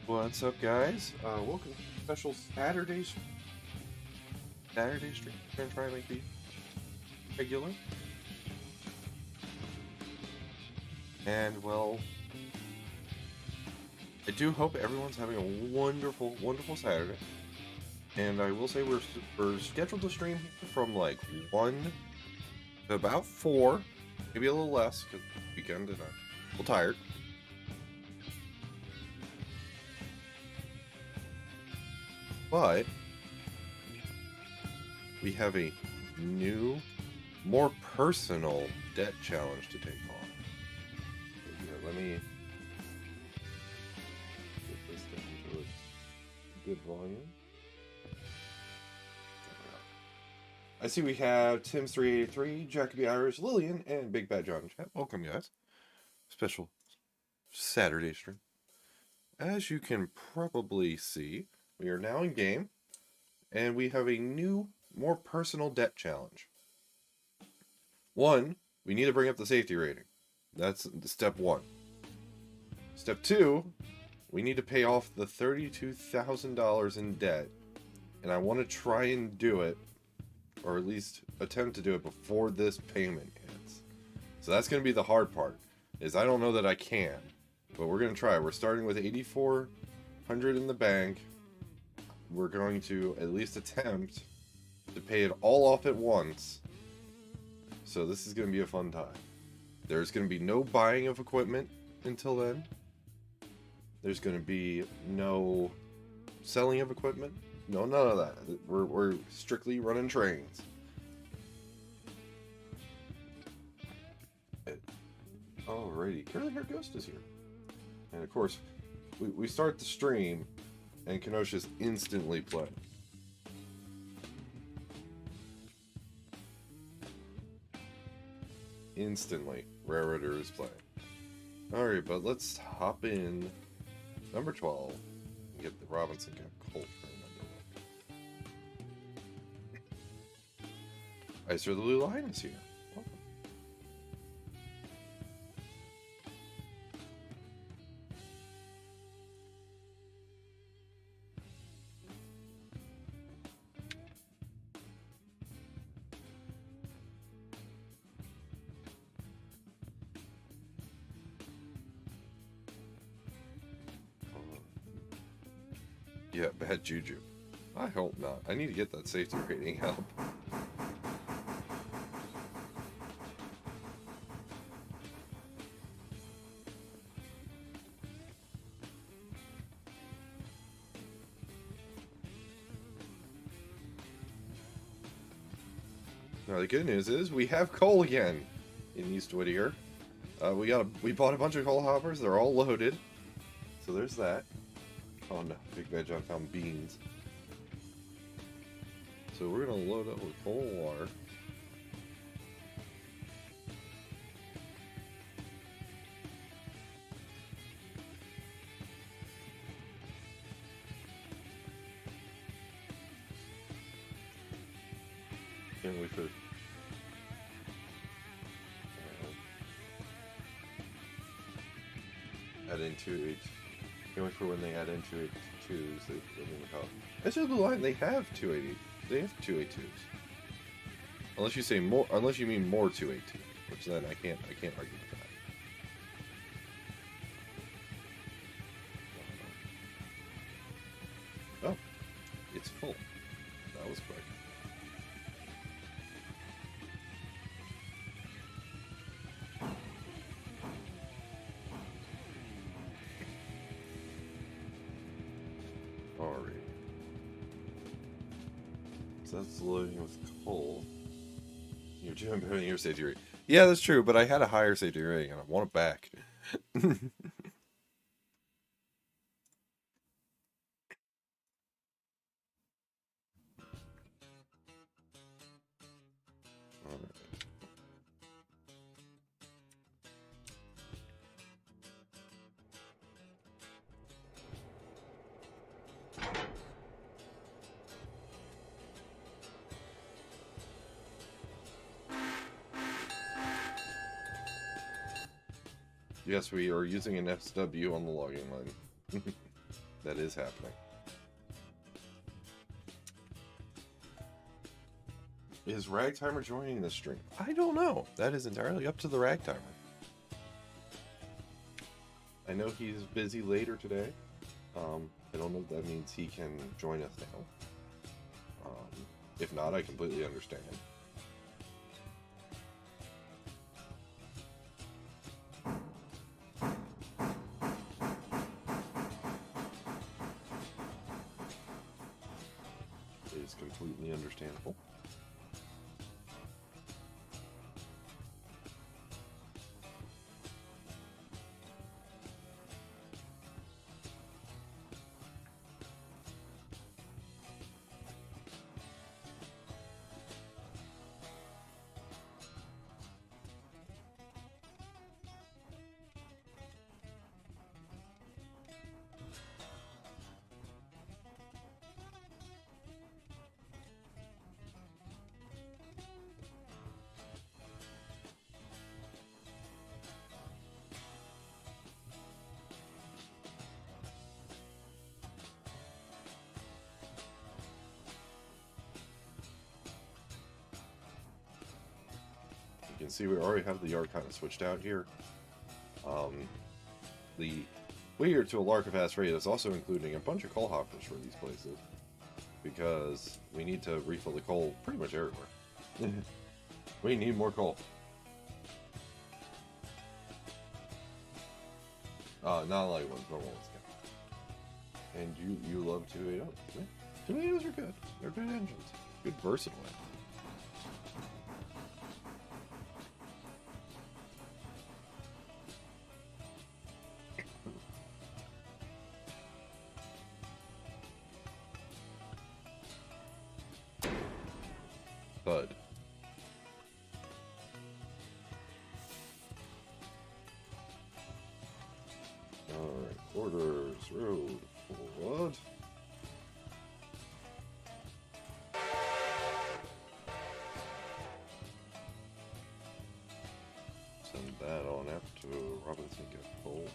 What's up, guys? Welcome to the special Saturday stream. We're gonna try and make the regular. And well, I do hope everyone's having a wonderful, wonderful Saturday. And I will say we're scheduled to stream from like 1 to about 4, maybe a little less because weekend and I'm a little tired. But we have a new, more personal debt challenge to take on. So here, let me get this down to a good volume. I see we have Tim's383, Jacoby Irish, Lillian, and Big Bad John in chat. Welcome, guys. Special Saturday stream. As you can probably see, we are now in game, and we have a new, more personal debt challenge. One, we need to bring up the safety rating. That's step 1. Step 2, we need to pay off the $32,000 in debt, and I want to try and do it, or at least attempt to do it before this payment hits. So that's going to be the hard part, is I don't know that I can, but we're going to try. We're starting with $8,400 in the bank. We're going to at least attempt to pay it all off at once. So this is going to be a fun time. There's going to be no buying of equipment until then. There's going to be no selling of equipment. No, none of that. We're strictly running trains. Alrighty, Curly Hair Ghost is here. And of course, we start the stream and Kenosha's instantly playing. Instantly, Rarewater is playing. Alright, but let's hop in number 12 and get the Robinson Cup Colt for number 1. Icer the Blue Lion is here. Welcome. Yeah, bad juju. I hope not. I need to get that safety rating up. Now the good news is we have coal again in East Whittier. We bought a bunch of coal hoppers. They're all loaded. So there's that. Oh no, Big Bad John found beans. So we're gonna load up with coal and water. Can't wait for add in 2H. Can't wait for when they add in 282s. Actually, the line they have 280. They have 282s. Unless you say more, unless you mean more 282, which then I can't argue with that. Oh, it's full. That was quick. Alright. So that's loading with coal. You're doing better than your safety rating. Yeah, that's true, but I had a higher safety rating and I want it back. Yes, we are using an SW on the login line. that is happening. Is Ragtimer joining the stream? I don't know. That is entirely up to the Ragtimer. I know he's busy later today. I don't know if that means he can join us now. If not, I completely understand. It is completely understandable. You can see we already have the yard kind of switched out here. The Waiter to a Larkafast raid is also including a bunch of coal hoppers for these places, because we need to refill the coal pretty much everywhere. We need more coal. Not like ones, normal ones. Yeah. And you love 280. Yeah. 280s are good. They're good engines. Good versatile engines. Bud. Alright, orders, road, forward. Send that on up to Robinson, get coal.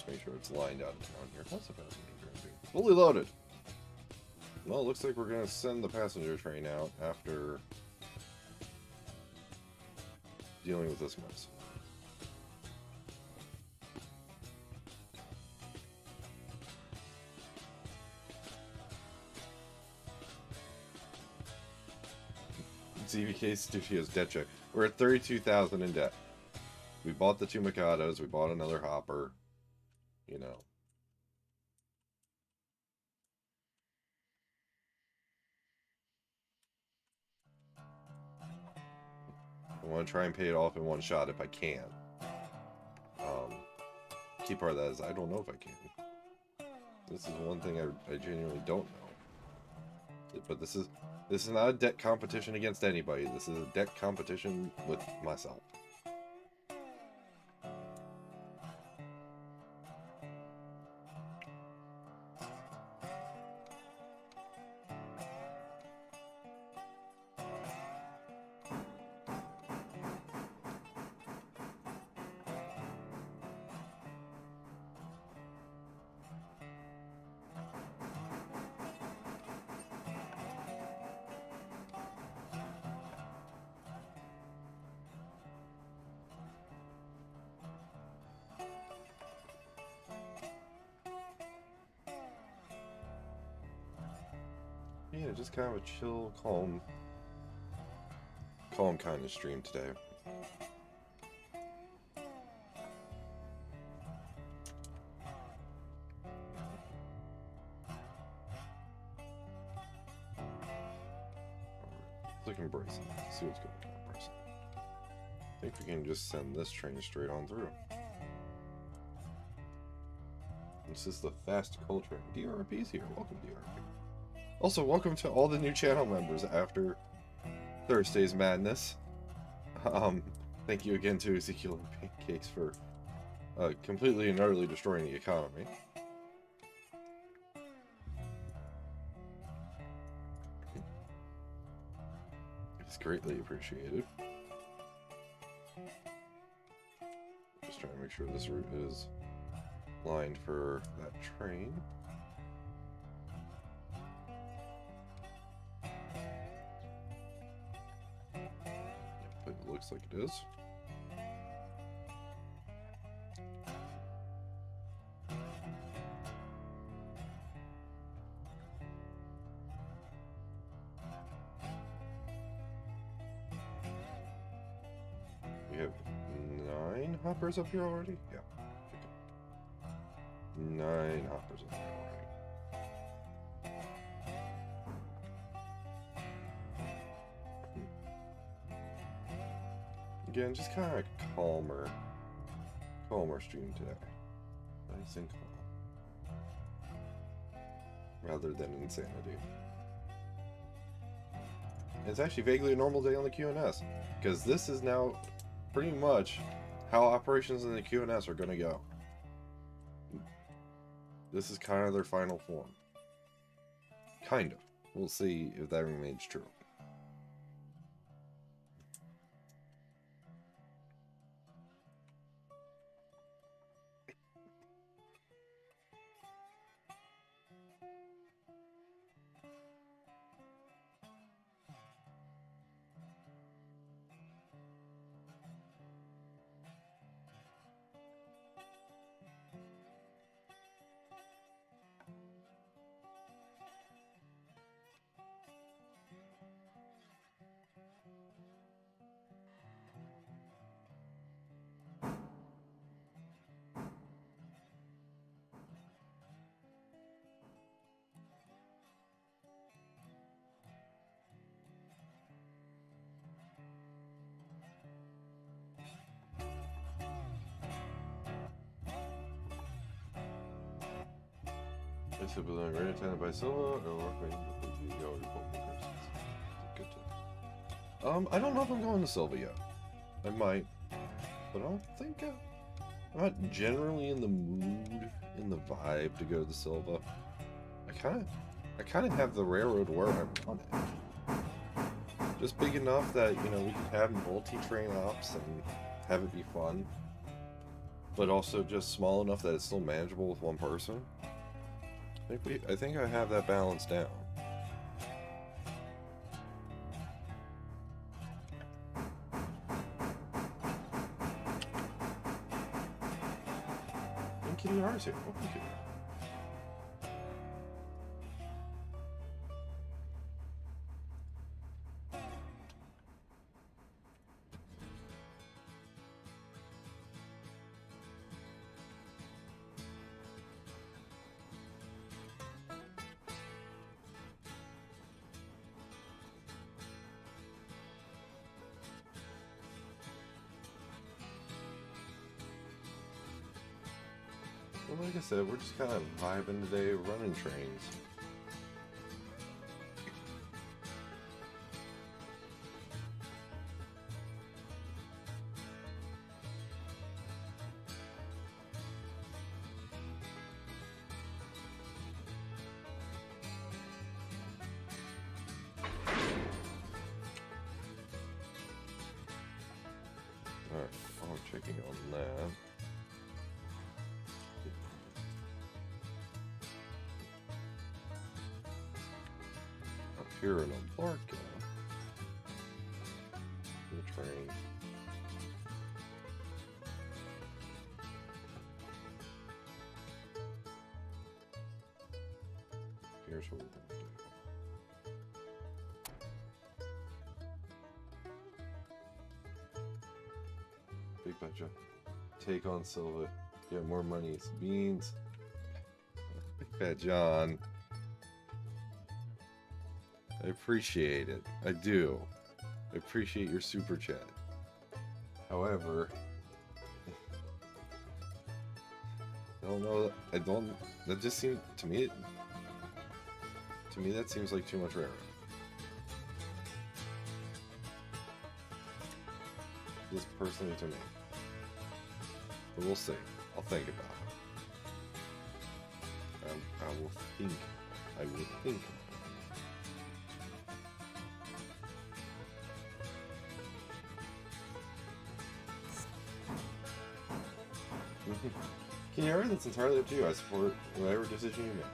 Make sure it's lined out down here. How's the passenger train doing? Fully loaded. Well, it looks like we're going to send the passenger train out after dealing with this mess. ZBK Studios debt check. We're at 32,000 in debt. We bought the 2 Mikados. We bought another hopper. You know. I want to try and pay it off in one shot if I can. Key part of that is I don't know if I can. This is one thing I genuinely don't know. But this is not a debt competition against anybody. This is a debt competition with myself. Yeah, just kind of a chill, calm kind of stream today. Look at Bryson. See what's going on, Bryson. I think we can just send this train straight on through. This is the fast coal train. DRP's here. Welcome, DRP. Also, welcome to all the new channel members after Thursday's madness. Thank you again to Ezekiel and Pancakes for completely and utterly destroying the economy. It's greatly appreciated. Just trying to make sure this route is lined for that train. But it looks like it is. We have 9 hoppers up here already? Yeah. Okay. 9 hoppers up here already. Again, just kind of calmer stream today. Nice and calm. Rather than insanity. It's actually vaguely a normal day on the QNS, because this is now pretty much how operations in the QNS are going to go. This is kind of their final form. Kind of. We'll see if that remains true. I said, but I'm ready to by Silva or good to. I don't know if I'm going to Silva yet. I might, but I don't think I'm not generally in the mood, in the vibe to go to Silva. I kind of have the railroad where I want it. Just big enough that, you know, we can have multi-train ops and have it be fun, but also just small enough that it's still manageable with one person. I think I have that balance down. And Kitty R's here. Welcome, Kitty. Well, like I said, we're just kind of vibing today, running trains. Alright, I'm checking on that. Here in Abarca, the train. Here's what we're gonna do. Big Badger, take on Silva, get more money, it's beans. Big Bad John. I appreciate it. I do. I appreciate your super chat. However, I don't know. That just seems to me. To me, that seems like too much railroad. Just personally to me. But we'll see. I'll think about it. I will think. I will think. Kiara, that's entirely up to you. I support whatever decision you make.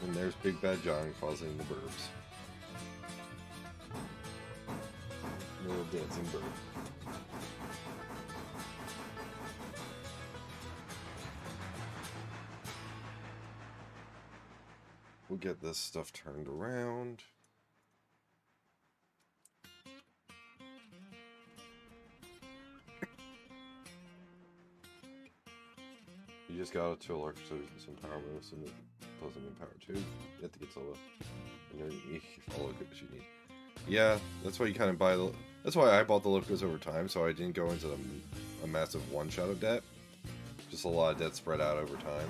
And there's Big Bad John causing the burbs. Little dancing bird. We'll get this stuff turned around. You just got it to alert so some power moves and it doesn't mean power 2. You have to get Solo. And then you get all the Lucas you need. Yeah, that's why you kind of buy the... That's why I bought the Lucas over time, so I didn't go into a massive one-shot of debt. Just a lot of debt spread out over time.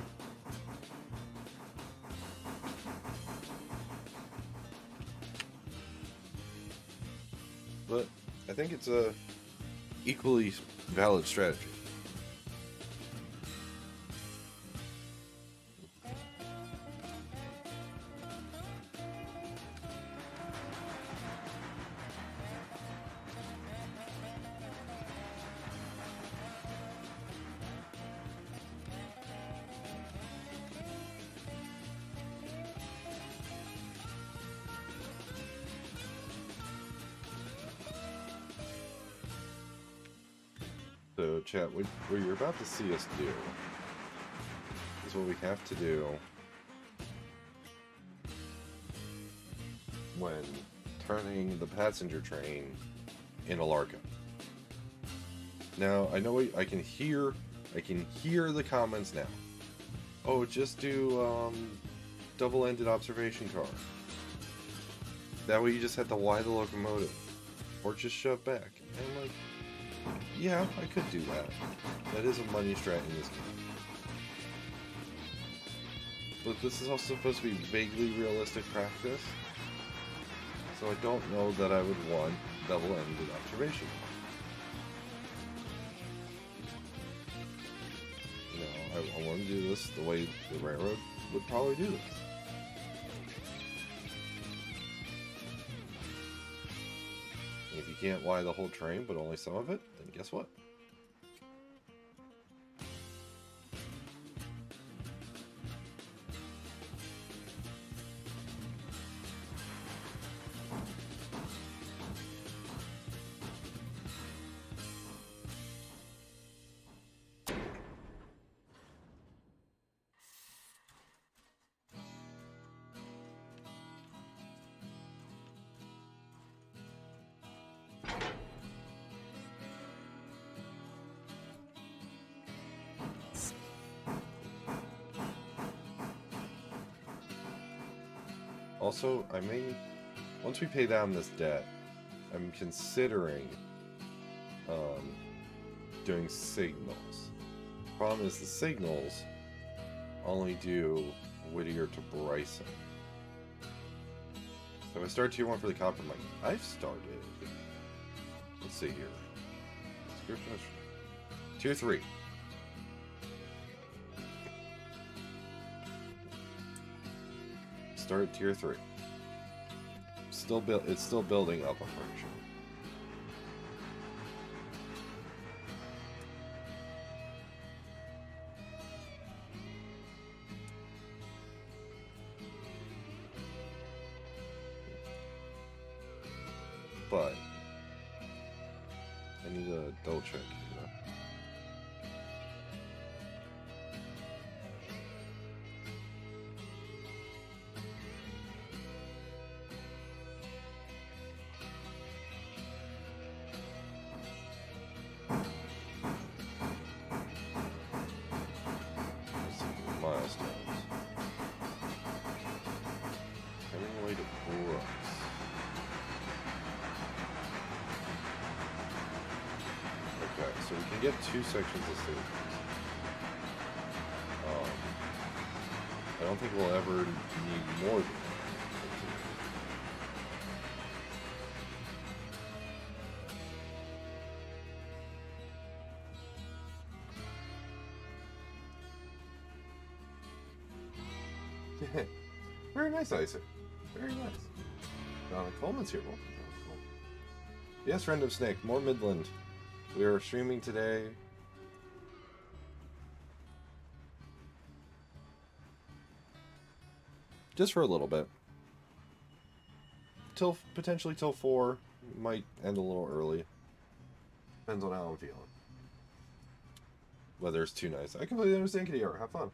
But I think it's a equally valid strategy. So, chat, what you're about to see us do is what we have to do when turning the passenger train in Alarka. Now, I know I can hear the comments now. Oh, just do double-ended observation car. That way you just have to Y the locomotive, or just shove back. And I'm like, yeah, I could do that. That is a money strat in this game. But this is also supposed to be vaguely realistic practice. So I don't know that I would want double-ended observation. You know, I want to do this the way the railroad would probably do this. If you can't Y the whole train, but only some of it, then guess what? Also, I may, once we pay down this debt, I'm considering doing signals. Problem is the signals only do Whittier to Bryson. So if I start tier 1 for the Coppermine, I've started. Let's see here. Tier 3. Start at tier 3. It's still building up, I'm pretty sure. But I need to double check. Milestones. Coming away to Brooks. Okay, so we can get 2 sections of stages. I don't think we'll ever need more than that. Very nice, Isaac. Very nice. Donna Coleman's here. Welcome, Donna Coleman. Yes, Random Snake, more Midland. We are streaming today. Just for a little bit. Potentially till 4. Might end a little early. Depends on how I'm feeling. Weather's too nice. I completely understand, Kadiara. Have fun.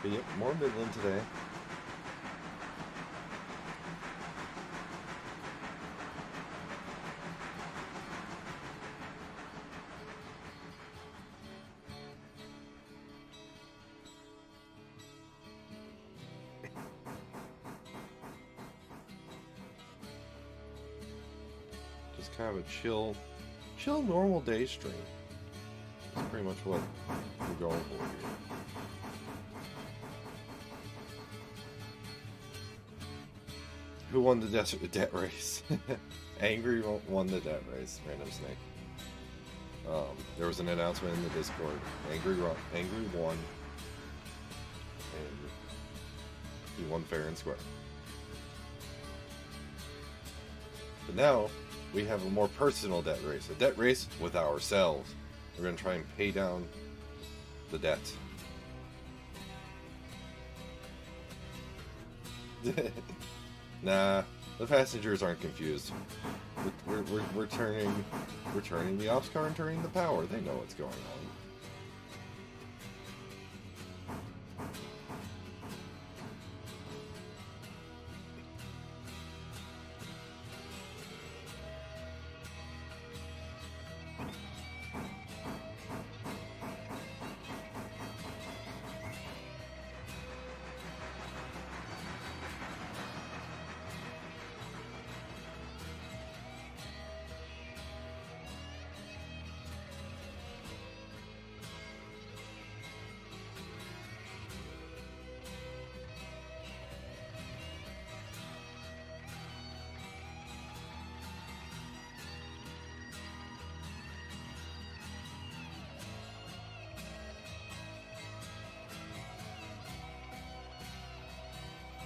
But yep, more Midland today. Just kind of a chill normal day stream. That's pretty much what we're going for here. Who won the debt race? Angry won the debt race. Random Snake. There was an announcement in the Discord. Angry won, and he won fair and square. But now we have a more personal debt race. A debt race with ourselves. We're gonna try and pay down the debt. Nah, the passengers aren't confused. We're turning the ops car and turning the power. They know what's going on.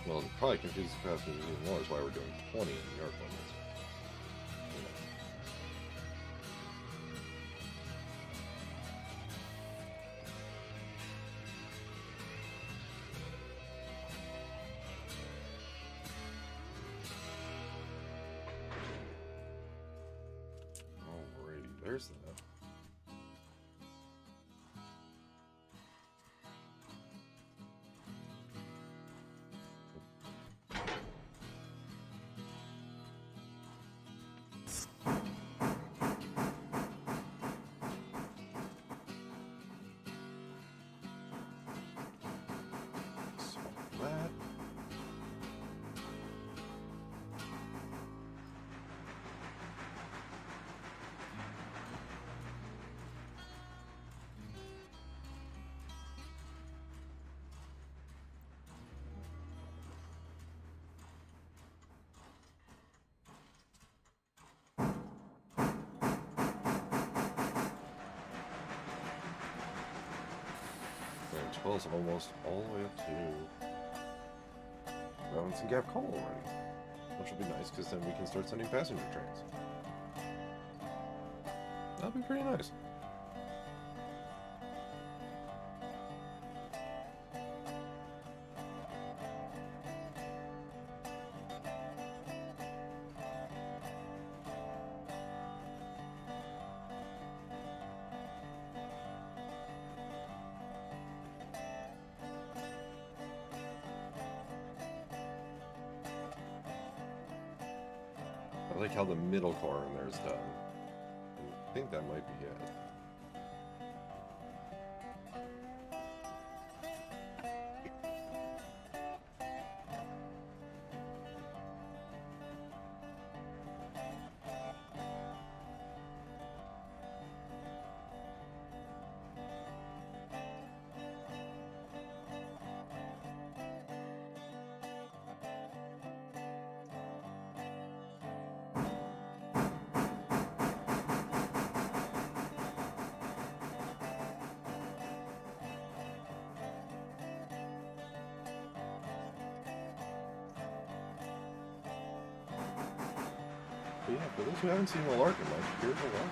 Well, it probably confuses the passengers even more. Is why we're doing 20 in New York limits. Alrighty, there's that. That. And 12's almost all the way up to Robinson Gap Coal already. Which will be nice, because then we can start sending passenger trains. That'll be pretty nice. I like how the middle car in there is done. I think that might be it. But yeah, for those who haven't seen the Larkin much, here's the Larkin.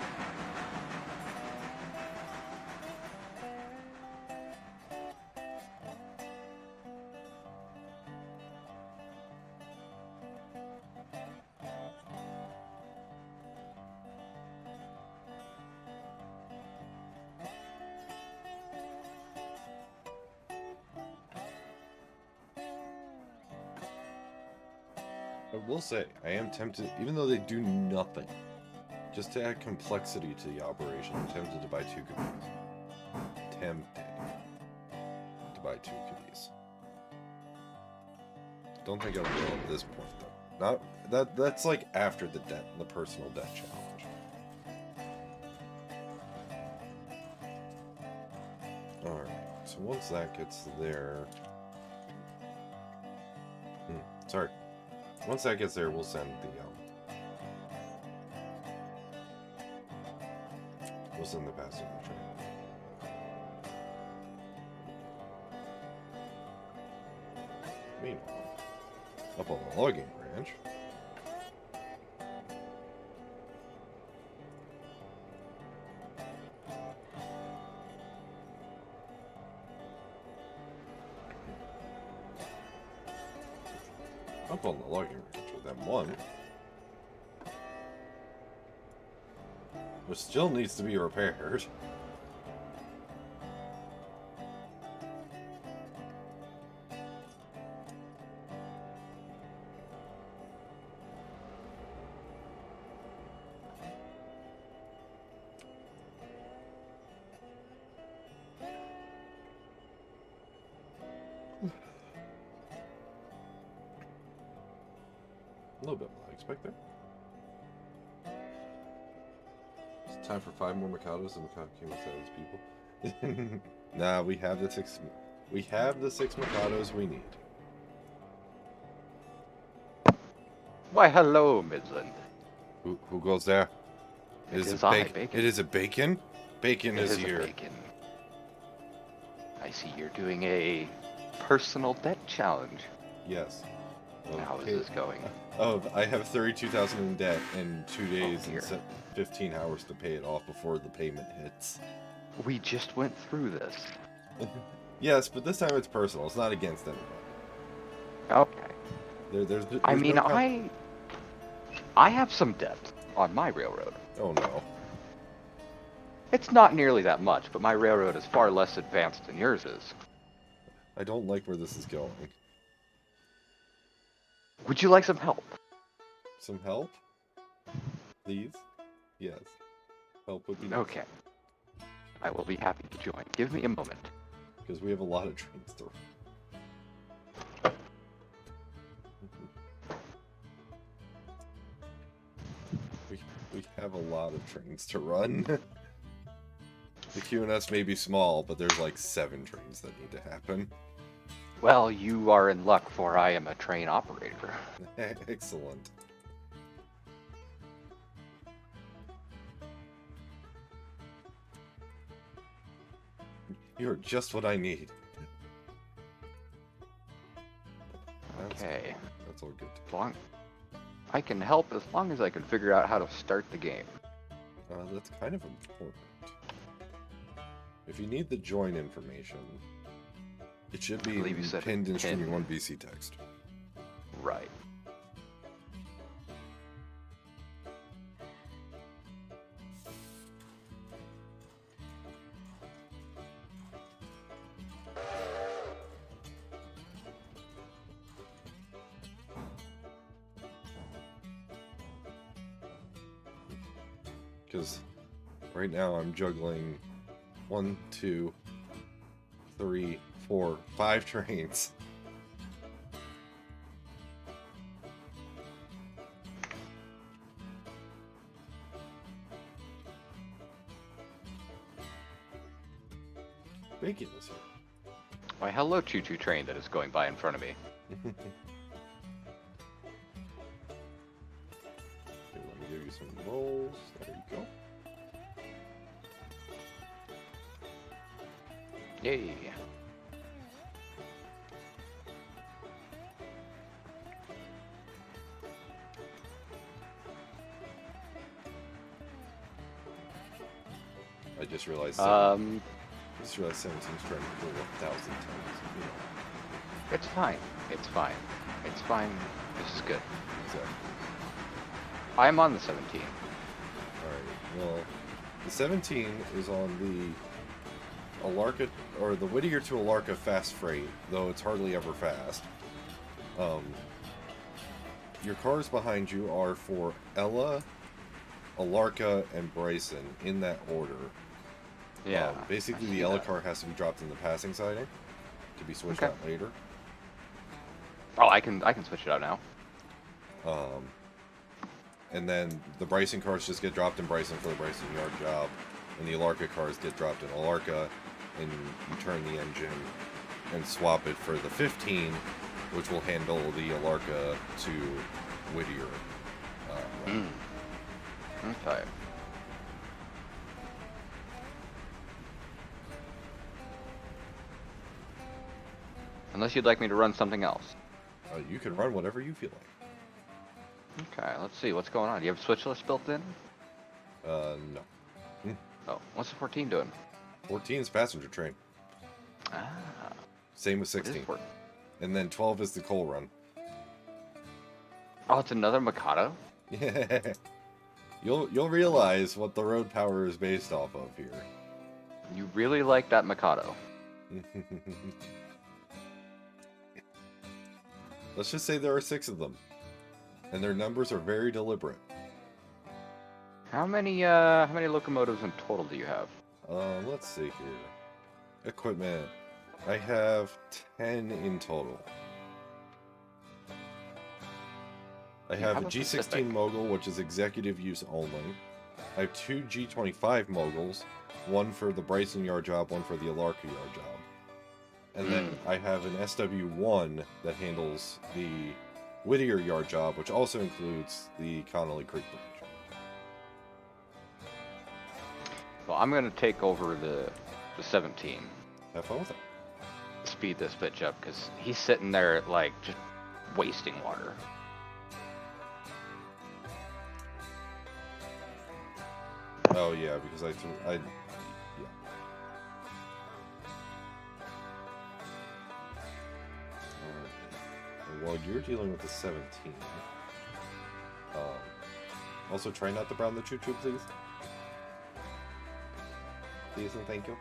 I will say, I am tempted, even though they do nothing, just to add complexity to the operation, I'm tempted to buy 2 cookies. Tempted to buy 2 cookies. Don't think I will at this point, though. Not that's like after the debt, the personal debt challenge. Alright, so once that gets there... sorry. Once that gets there, we'll send the passenger train. Meanwhile, up on the logging branch, with M1, which still needs to be repaired. A little bit more, I expect there. It's time for 5 more Mikados, and Mikado came with those people. Nah, we have the 6. We have the 6 Mikados we need. Why, hello, Midland. Who goes there? It is I, Bacon. It is a Bacon? Bacon is here. Bacon. I see you're doing a personal debt challenge. Yes. How is this going? Oh, I have 32,000 in debt and 2 days and 15 hours to pay it off before the payment hits. We just went through this. Yes, but this time it's personal. It's not against anybody. Okay. There's I mean, I have some debt on my railroad. Oh no. It's not nearly that much, but my railroad is far less advanced than yours is. I don't like where this is going. Would you like some help? Some help? Please? Yes. Help would be nice. Okay. I will be happy to join. Give me a moment. Because we have a lot of trains to run. We have a lot of trains to run. The QNS may be small, but there's like 7 trains that need to happen. Well, you are in luck, for I am a train operator. Excellent. You're just what I need. Okay. That's all good. As long I can help as long as I can figure out how to start the game. That's kind of important. If you need the join information, it should be pinned in Streaming 1 VC text. Right. Because right now I'm juggling 1, 2, 3, 4, 5 trains. Bacon is here. Why, hello, choo-choo train that is going by in front of me. Okay, let me give you some rolls. There you go. Yay. I just realized. Um, 17's trying to pull 1,000 tons. You know. it's fine. It's fine. It's fine. This is good. Exactly. I'm on the 17. Alright, well, the 17 is on the Alarka, or the Whittier to Alarka fast freight, though it's hardly ever fast. Your cars behind you are for Ella, Alarka, and Bryson, in that order. Yeah. Basically, I the see Ella that. car has to be dropped in the passing siding to be switched Okay. out later. Oh, I can switch it out now. And then the Bryson cars just get dropped in Bryson for the Bryson yard job, and the Alarka cars get dropped in Alarka, and you turn the engine and swap it for the 15, which will handle the Alarka to Whittier. Okay. Unless you'd like me to run something else. You can run whatever you feel like. Okay, let's see what's going on. Do you have switchless built in? No. Oh, what's the 14 doing? 14 is passenger train. Ah, Same with what is 16. 14? And then 12 is the coal run. Oh, it's another Mikado? Yeah. You'll realize what the road power is based off of here. You really like that Mikado. Let's just say there are 6 of them. And their numbers are very deliberate. How many locomotives in total do you have? Let's see here. Equipment. I have 10 in total. I have a have a G16 Pacific. Mogul, which is executive use only. I have 2 G25 Moguls, one for the Bryson yard job, one for the Alarka yard job. And then I have an SW1 that handles the Whittier yard job, which also includes the Connolly Creek Bridge. Well, I'm gonna take over the 17. Have fun with it. Speed this bitch up because he's sitting there like just wasting water. Oh yeah, because yeah. While you're dealing with the 17, also try not to brown the choo-choo, please. Please and thank you.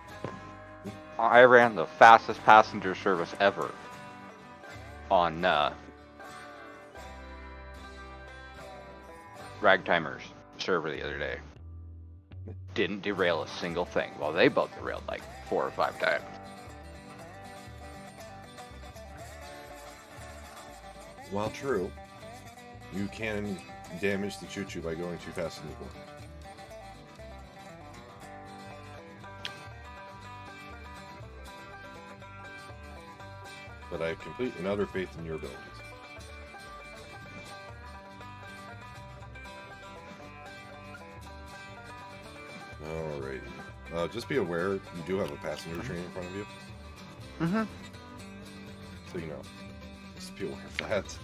I ran the fastest passenger service ever on Ragtimers server the other day. Didn't derail a single thing, while they both derailed like 4 or 5 times. While true, you can damage the choo-choo by going too fast in the corner. But I have complete and utter faith in your abilities. Alrighty. Just be aware, you do have a passenger train in front of you. Mm-hmm. So, you know, just be aware of that.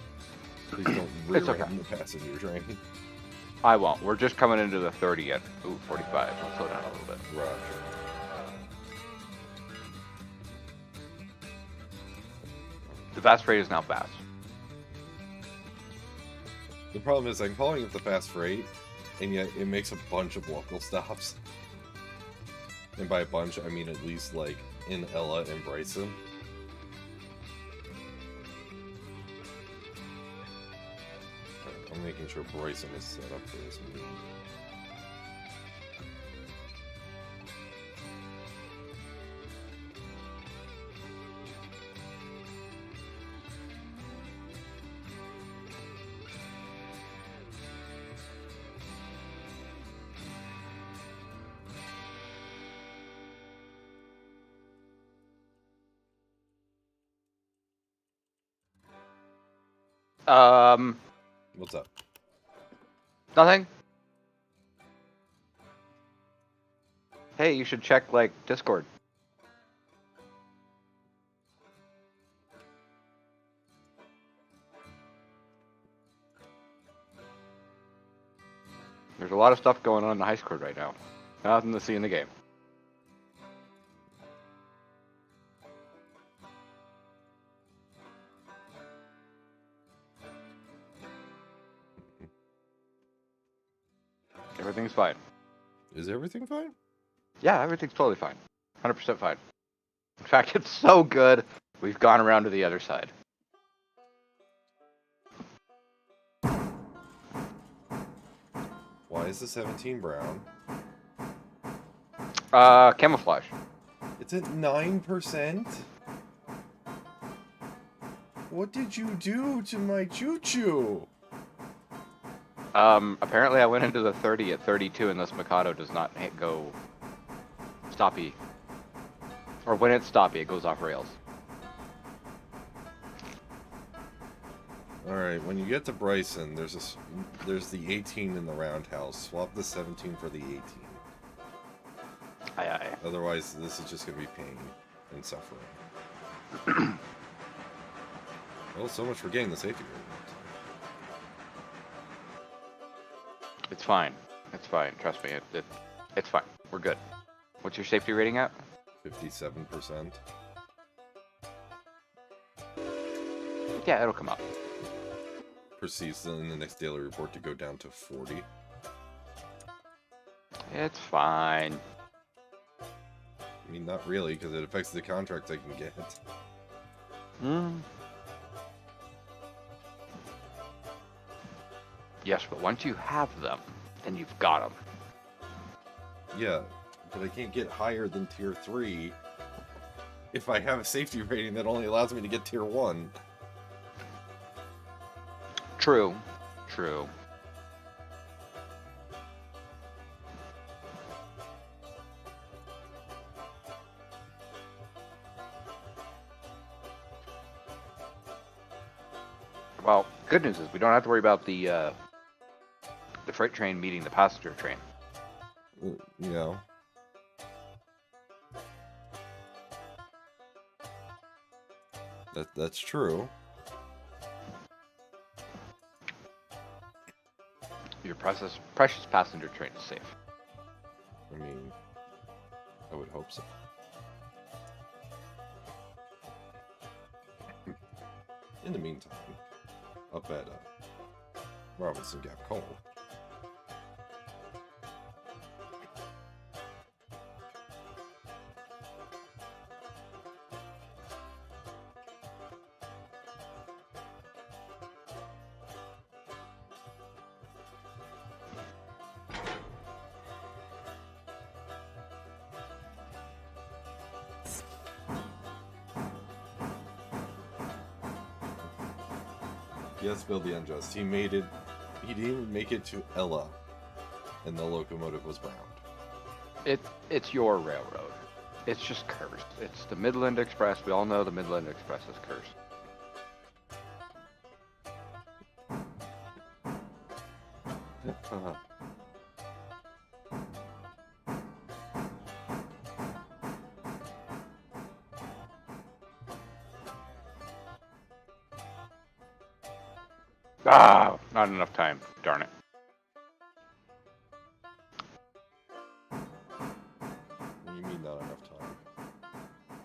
Please don't rear okay. end the passenger train. I won't. We're just coming into the 30 yet. Ooh, 45. Let's slow down a little bit. Roger. The fast rate is now fast. The problem is I'm calling it the fast freight, and yet it makes a bunch of local stops. And by a bunch, I mean at least, like, in Ella and Bryson. I'm making sure Bryson is set up for this meeting. What's up? Nothing. Hey, you should check like Discord. There's a lot of stuff going on in the high score right now. Nothing to see in the game. Everything's fine. Is everything fine? Yeah, everything's totally fine. 100% fine. In fact, it's so good, we've gone around to the other side. Why is the 17 brown? Camouflage. It's at 9%? What did you do to my choo-choo? Apparently I went into the 30 at 32, and this Mikado does not go stoppy. Or when it's stoppy, it goes off rails. Alright, when you get to Bryson, there's the 18 in the roundhouse. Swap the 17 for the 18. Aye, aye. Otherwise, this is just going to be pain and suffering. Well, so much for getting the safety rating. It's fine. It's fine. Trust me. It's fine. We're good. What's your safety rating at? 57%. Yeah, it'll come up. Proceeds in the next daily report to go down to 40. It's fine. I mean, not really, because it affects the contracts I can get. Yes, but once you have them, then you've got them. Yeah, but I can't get higher than tier 3 if I have a safety rating that only allows me to get tier 1. True. True. Well, good news is we don't have to worry about the freight train meeting the passenger train. You know. That's true. Your precious passenger train is safe. I mean, I would hope so. In the meantime, up at Robinson Gap Coal. Yes, Bill the Unjust. He made it. He didn't even make it to Ella, and the locomotive was browned. It's your railroad. It's just cursed. It's the Midland Express. We all know the Midland Express is cursed. Ah, not enough time. Darn it. What do you mean not enough time?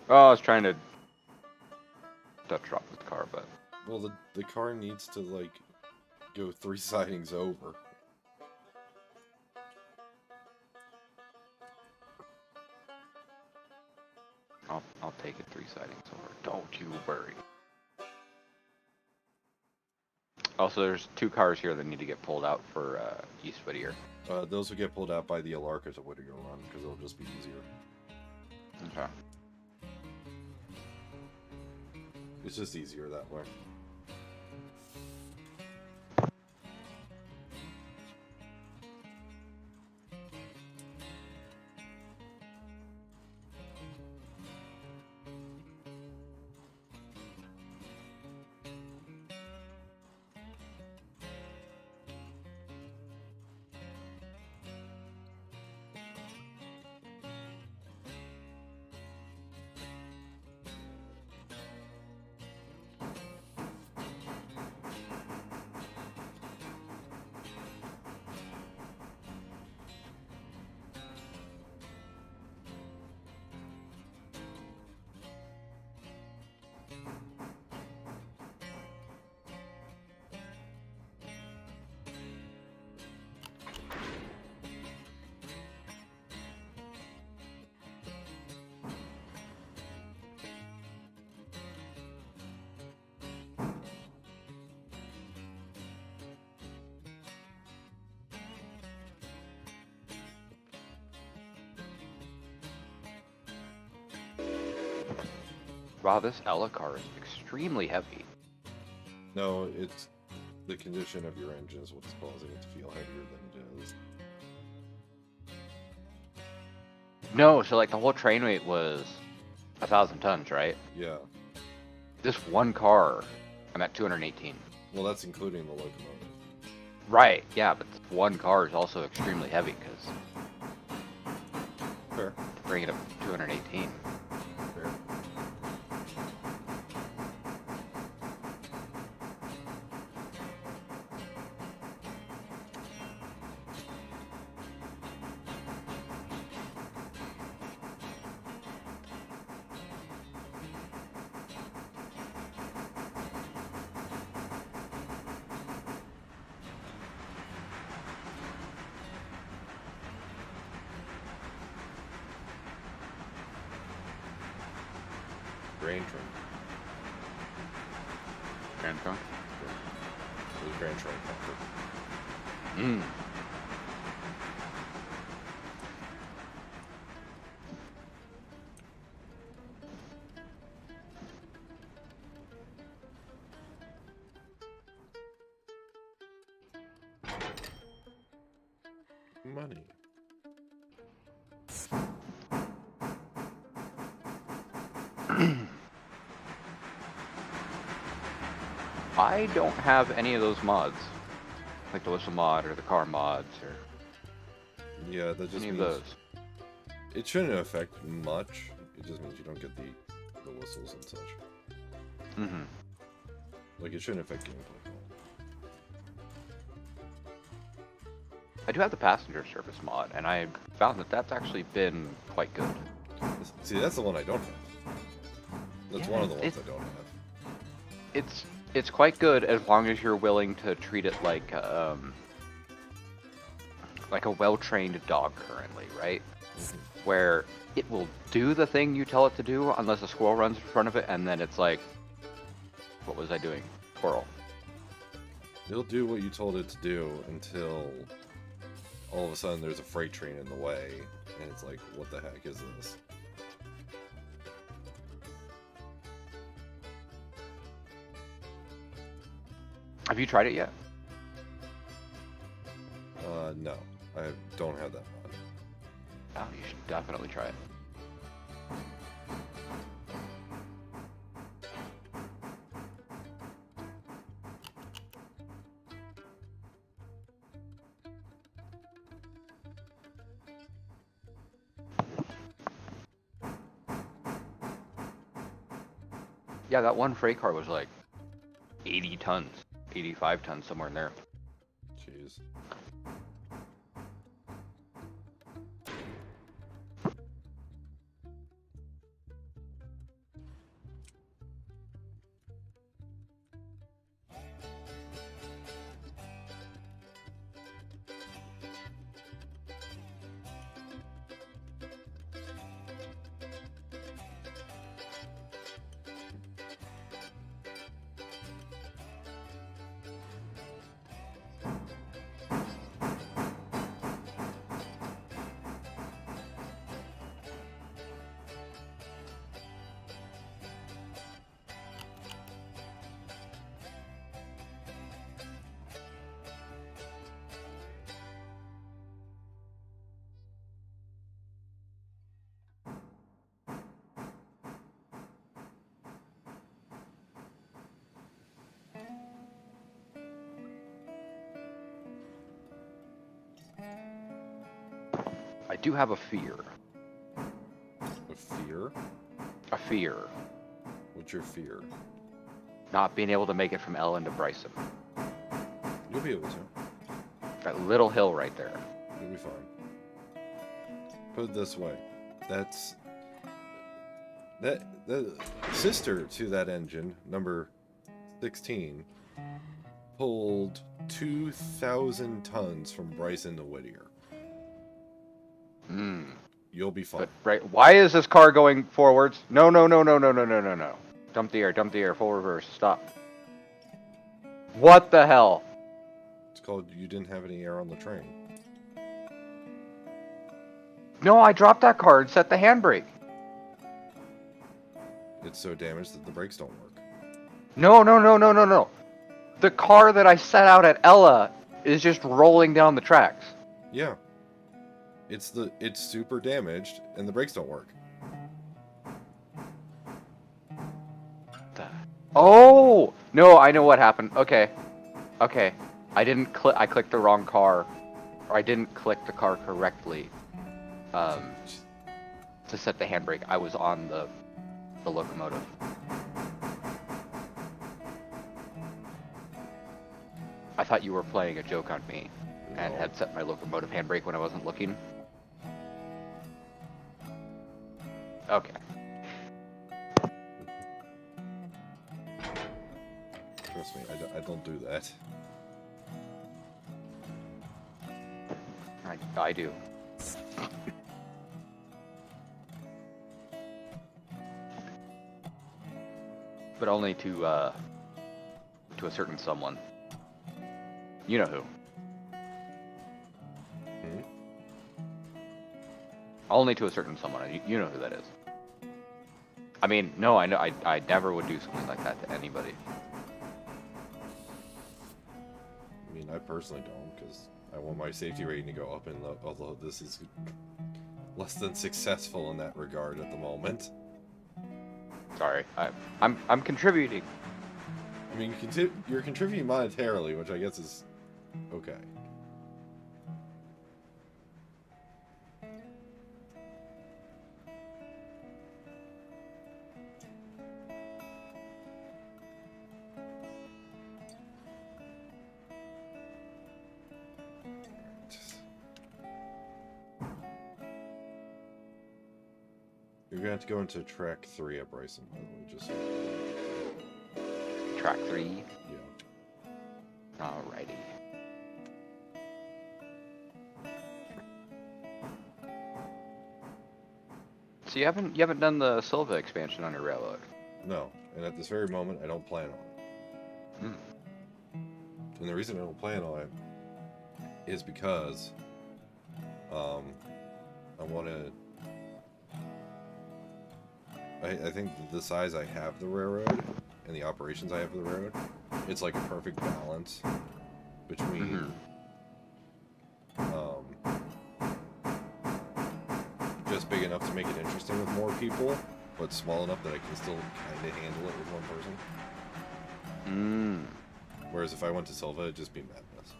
Oh, I was trying to Dutch drop the car, but Well, the car needs to, like, go 3 sidings over. I'll take it 3 sidings over. Don't you worry. Also, there's 2 cars here that need to get pulled out for East Whittier. Those will get pulled out by the Alarka to Whittier Run, because it'll just be easier. Okay. It's just easier that way. Wow, this Ella car is extremely heavy. No, it's the condition of your engine is what's causing it to feel heavier than it is. No, so like the whole train weight was 1,000 tons, right? Yeah. This one car, I'm at 218. Well, that's including the locomotive. Right, yeah, but this one car is also extremely heavy because Fair. to bring it up to 218. Fair. Grand Trunk. Grand Trunk? It was Grand Trunk Comfort. Mm. Money. I don't have any of those mods. Like the whistle mod or the car mods or Yeah, that just any of means those. it shouldn't affect much. It just means you don't get the whistles and such. Mm-hmm. Like, it shouldn't affect gameplay. I do have the passenger service mod, and I found that that's actually been quite good. See, that's the one I don't have. That's Yeah, one of the ones I don't have. It's quite good as long as you're willing to treat it like a well-trained dog currently, right? Mhm. Where it will do the thing you tell it to do unless a squirrel runs in front of it, and then it's like, what was I doing? Squirrel. It'll do what you told it to do until all of a sudden there's a freight train in the way, and it's like, what the heck is this? Have you tried it yet? No. I don't have that mod. Oh, you should definitely try it. Yeah, that one freight car was like 80 tons, 85 tons, somewhere in there. Jeez. I do have a fear. A fear? A fear. What's your fear? Not being able to make it from Ellen to Bryson. You'll be able to. That little hill right there. You'll be fine. Put it this way. The sister to that engine, number 16, pulled 2,000 tons from Bryson to Whittier. Hmm. You'll be fine. But right, why is this car going forwards? No, no, no, no, no, no, no, no, no. Dump the air, full reverse, stop. What the hell? It's called you didn't have any air on the train. No, I dropped that car and set the handbrake. it's so damaged that the brakes don't work. No, no, no, no, no, no. The car that I set out at Ella is just rolling down the tracks. Yeah. It's super damaged and the brakes don't work. Oh no, I know what happened. Okay, okay. I didn't click. I clicked the wrong car, or I didn't click the car correctly. To set the handbrake, I was on the locomotive. I thought you were playing a joke on me, and No. had set my locomotive handbrake when I wasn't looking. Okay. Trust me, I don't do that. I do. But only to a certain someone. You know who. Hmm? Only to a certain someone. You know who that is. I mean, no, I know. I never would do something like that to anybody. I mean, I personally don't, because I want my safety rating to go up, and although this is less than successful in that regard at the moment. Sorry, I'm contributing. I mean, you're contributing monetarily, which I guess is okay. You're gonna have to go into track 3 at Bryson, by the way, just so Track 3. yeah. Alrighty. So you haven't done the Silva expansion on your railroad? No, and at this very moment, I don't plan on it. Hmm. And the reason I don't plan on it is because I want to. I think the size I have the railroad and the operations I have for the railroad, it's like a perfect balance between just big enough to make it interesting with more people, but small enough that I can still kind of handle it with one person. Whereas if I went to Silva, it'd just be madness.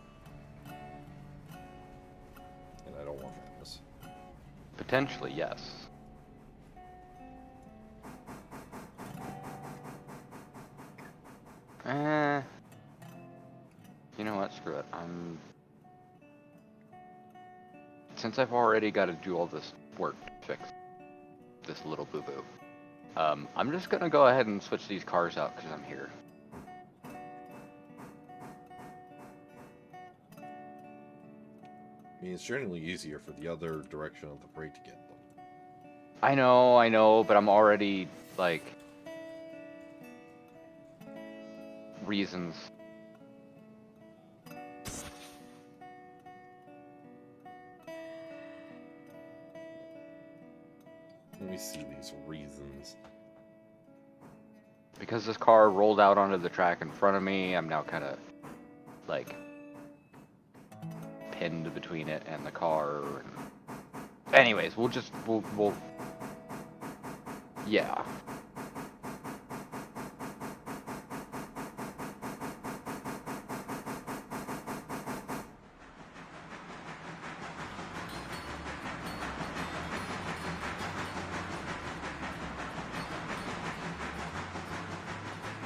And I don't want madness. Potentially, yes. You know what? Screw it. Since I've already got to do all this work to fix this little boo-boo, I'm just gonna go ahead and switch these cars out because I'm here. I mean, it's generally easier for the other direction of the brake to get them. I know, but I'm already, like, reasons. Let me see these reasons. Because this car rolled out onto the track in front of me, I'm now kind of, like, pinned between it and the car. Anyways, we'll yeah.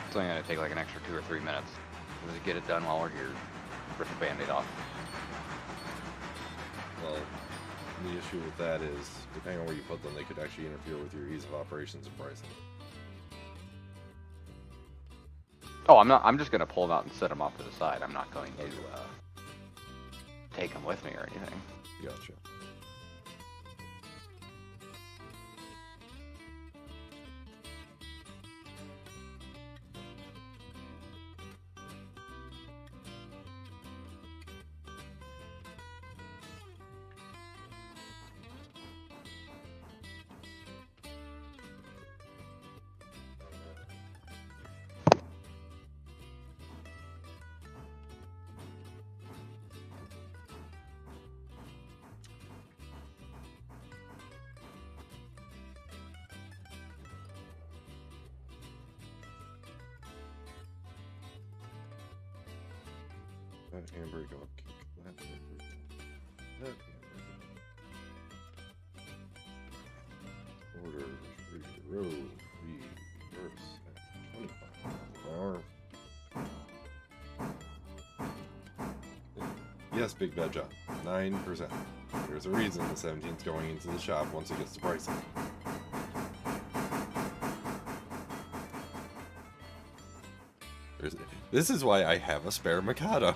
It's only gonna take like an extra 2 or 3 minutes. We'll just get it done while we're here. Rip the band-aid off. Well, the issue with that is, depending on where you put them, they could actually interfere with your ease of operations and pricing. Oh, I'm just gonna pull them out and set them off to the side. I'm not going to take them with me or anything. Gotcha. That handbrake off. Kick that handbrake off. That handbrake off. Order road reverse at 25 miles an hour. Yes, Big Bad John. 9%. There's a reason the 17's going into the shop once it gets to pricing. This is why I have a spare Mikado.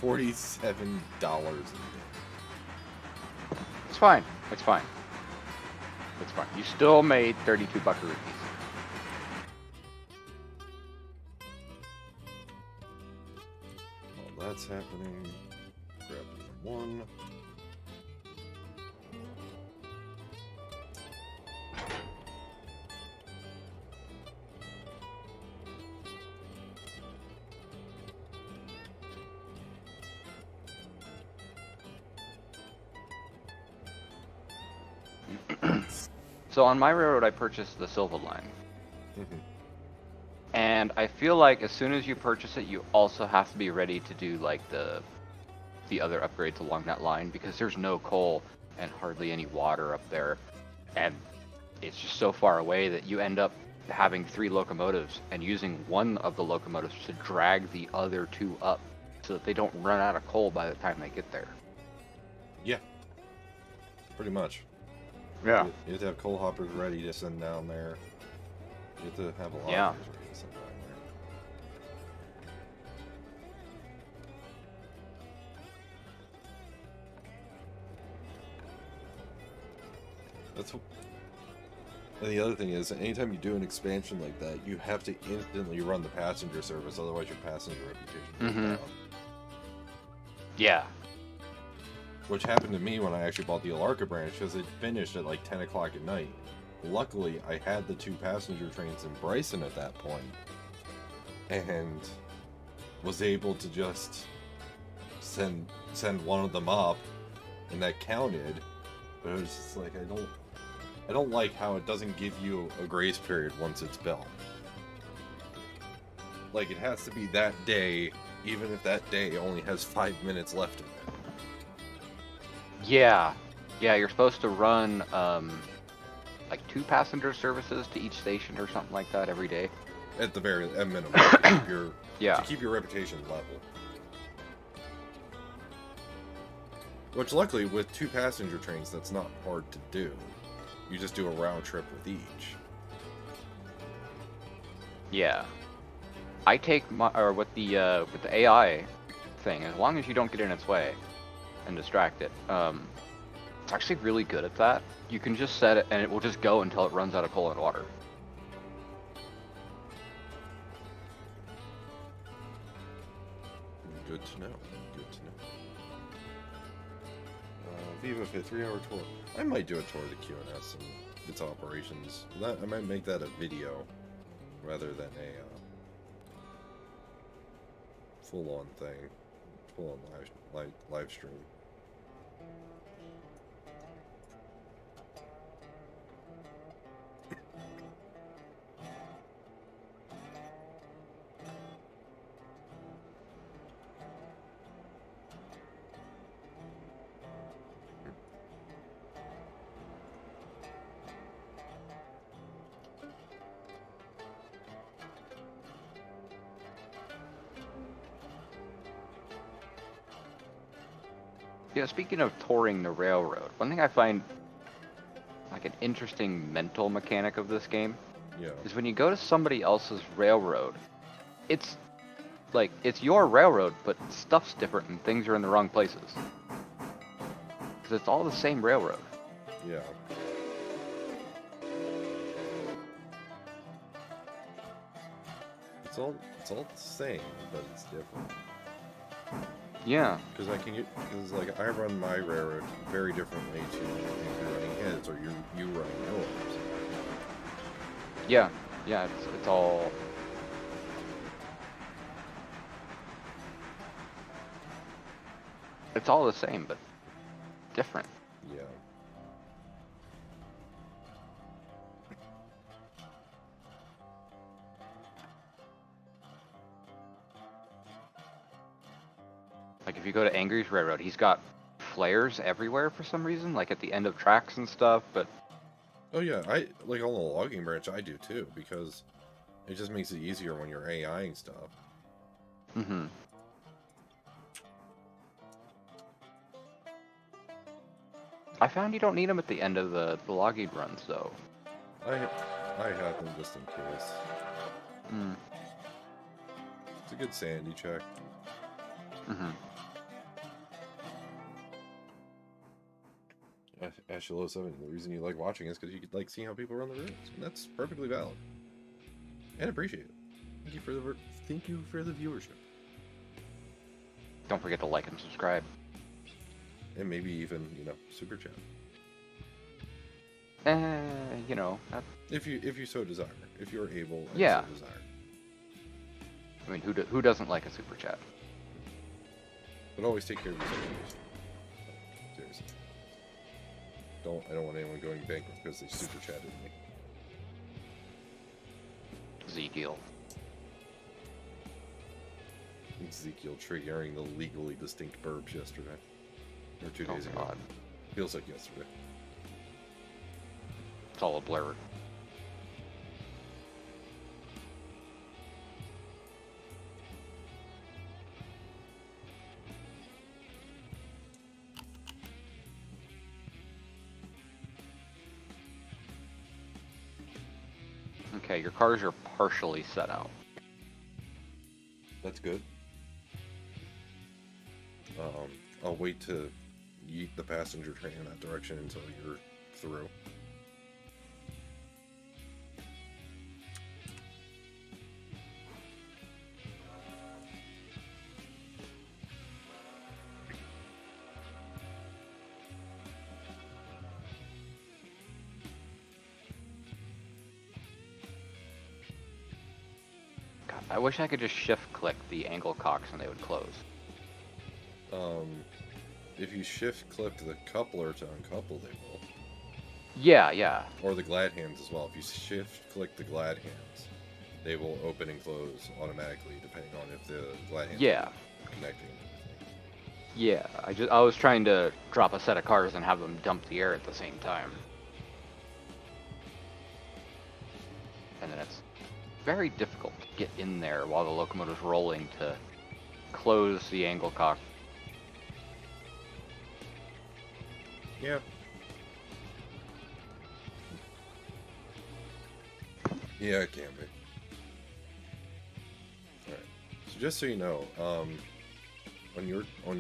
$47 a day. It's fine. It's fine. It's fine. You still made 32 buckaroos. While that's happening, grab one. So on my railroad, I purchased the Silva line. Mhm. And I feel like as soon as you purchase it, you also have to be ready to do like the other upgrades along that line, because there's no coal and hardly any water up there, and it's just so far away that you end up having 3 locomotives and using one of the locomotives to drag the other 2 up so that they don't run out of coal by the time they get there. Yeah. Pretty much. Yeah. You have to have coal hoppers ready to send down there. You have to have a lot Yeah. of things ready to send down there. And the other thing is, anytime you do an expansion like that, you have to instantly run the passenger service, otherwise your passenger reputation goes down. Yeah. Which happened to me when I actually bought the Alarka branch, because it finished at like 10 o'clock at night. Luckily, I had the 2 passenger trains in Bryson at that point, and was able to just send one of them up, and that counted. But it was just like, I don't like how it doesn't give you a grace period once it's built. Like, it has to be that day, even if that day only has 5 minutes left in it. Yeah. Yeah, you're supposed to run like 2 passenger services to each station or something like that every day. At minimum, to keep Yeah. to keep your reputation level. Which, luckily, with 2 passenger trains, that's not hard to do. You just do a round trip with each. Yeah. I take with the AI thing, as long as you don't get in its way and distract it. It's actually really good at that. You can just set it and it will just go until it runs out of coal and water. Good to know. Good to know. Viva Fit 3-hour tour. I might do a tour of the QNS and its operations. I might make that a video rather than a full-on thing, full-on live stream. Yeah, speaking of touring the railroad, one thing I find like an interesting mental mechanic of this game Yeah. is when you go to somebody else's railroad, it's like it's your railroad, but stuff's different and things are in the wrong places. Because it's all the same railroad. Yeah. It's all the same, but it's different. Yeah. Because like I run my railroad very differently to if you're running his or you running yours. Yeah. Yeah, it's all the same, but different. Yeah. Like if you go to Angry's Railroad, he's got flares everywhere for some reason, like at the end of tracks and stuff. But Oh yeah, I like on the logging branch. I do too because it just makes it easier when you're AIing stuff. mm-hmm. I found you don't need them at the end of the logging runs, though. I have them just in case. Mm. It's a good sanity check. Mm-hmm. Ashilo7, the reason you like watching is because you like seeing how people run the rooms, and that's perfectly valid. And appreciate it. Thank you for the viewership. Don't forget to like and subscribe. And maybe even, super chat. You know, that, If you so desire. If you're able and Yeah. so desire. I mean, who doesn't like a super chat? But always take care of yourself. Seriously. I don't want anyone going bankrupt because they super chatted me. Ezekiel. Ezekiel triggering the legally distinct burbs yesterday. Or 2 Oh days ago. God, Feels like yesterday. it's all a blur. Okay, your cars are partially set out. That's good. I'll wait to yeet the passenger train in that direction until you're through. God, I wish I could just shift click the angle cocks and they would close. If you shift click the coupler to uncouple, they will. Yeah. Or the glad hands as well. If you shift click the glad hands, they will open and close automatically depending on if the glad hands Yeah. are connecting. Yeah, I was trying to drop a set of cars and have them dump the air at the same time. And then it's very difficult to get in there while the locomotive's rolling to close the angle cock. Yeah. Yeah, it can be. Alright. So just so you know, on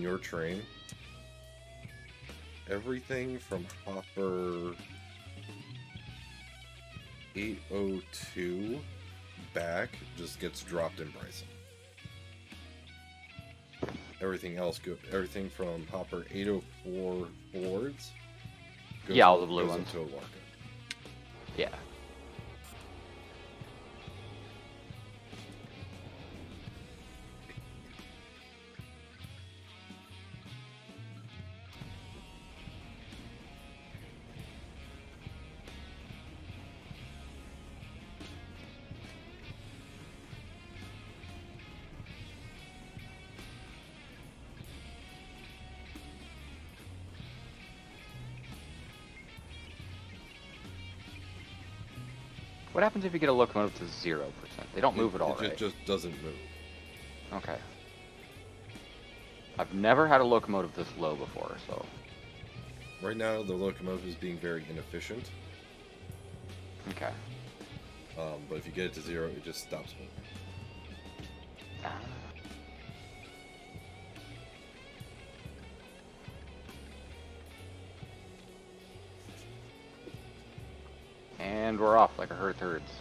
your train, everything from hopper 802 back just gets dropped in pricing. Everything from hopper 804 forwards goes, Yeah, all the blue goes ones. up to a Warka. Yeah. What happens if you get a locomotive to 0%? They don't move at all, It right? just doesn't move. Okay. I've never had a locomotive this low before, so... Right now, the locomotive is being very inefficient. Okay. But if you get it to 0, it just stops moving. Ah. And we're off like a herd herds.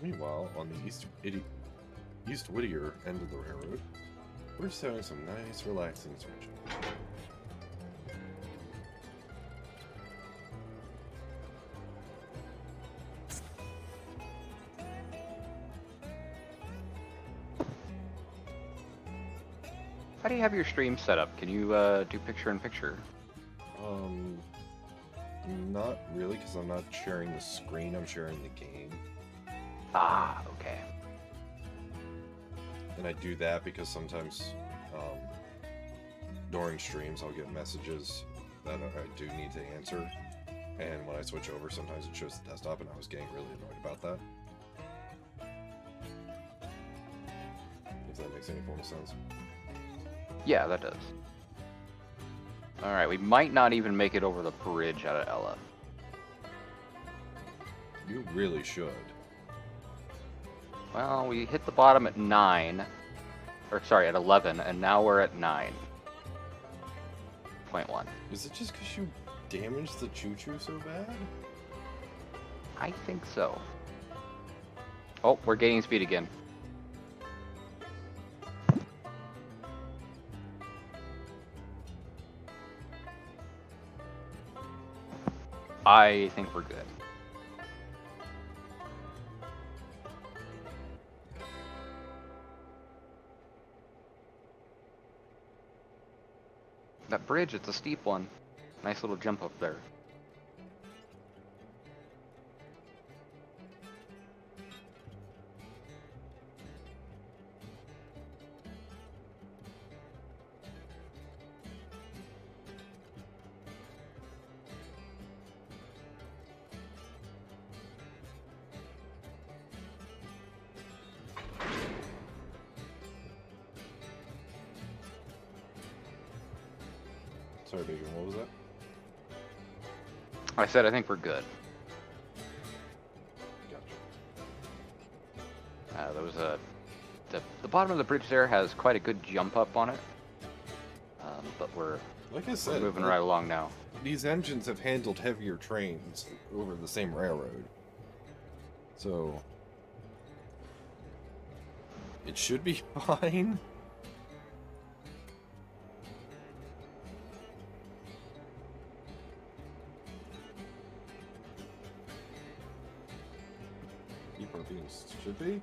Meanwhile, on the East Whittier end of the railroad, we're just having some nice, relaxing switching. How do you have your stream set up? Can you do picture-in-picture? Not really, because I'm not sharing the screen, I'm sharing the game. Ah, okay. And I do that because sometimes during streams I'll get messages that I do need to answer. And when I switch over, sometimes it shows the desktop, and I was getting really annoyed about that. If that makes any form of sense. Yeah, that does. Alright, we might not even make it over the bridge out of Ella. You really should. Well, we hit the bottom at 9. Or, sorry, at 11, and now we're at 9.1. Is it just because you damaged the choo-choo so bad? I think so. Oh, we're gaining speed again. I think we're good. That bridge, it's a steep one. Nice little jump up there. Sorry, Bacon, what was that? I said I think we're good. Gotcha. There was the bottom of the bridge there has quite a good jump up on it. But we're Like I said, moving right along now. These engines have handled heavier trains over the same railroad. So it should be fine. Should be.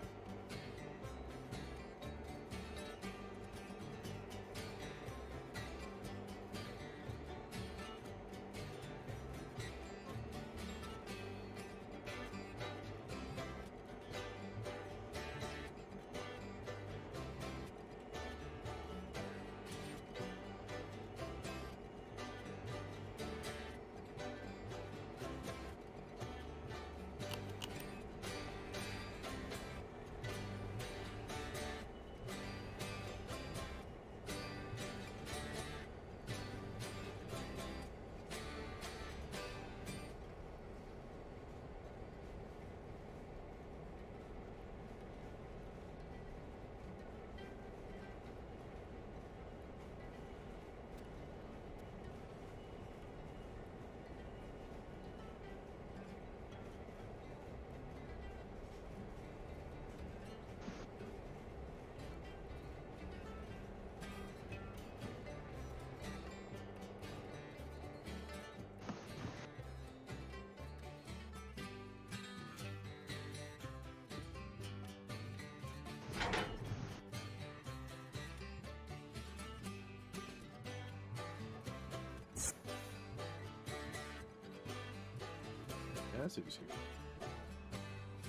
Yeah, I see who's here.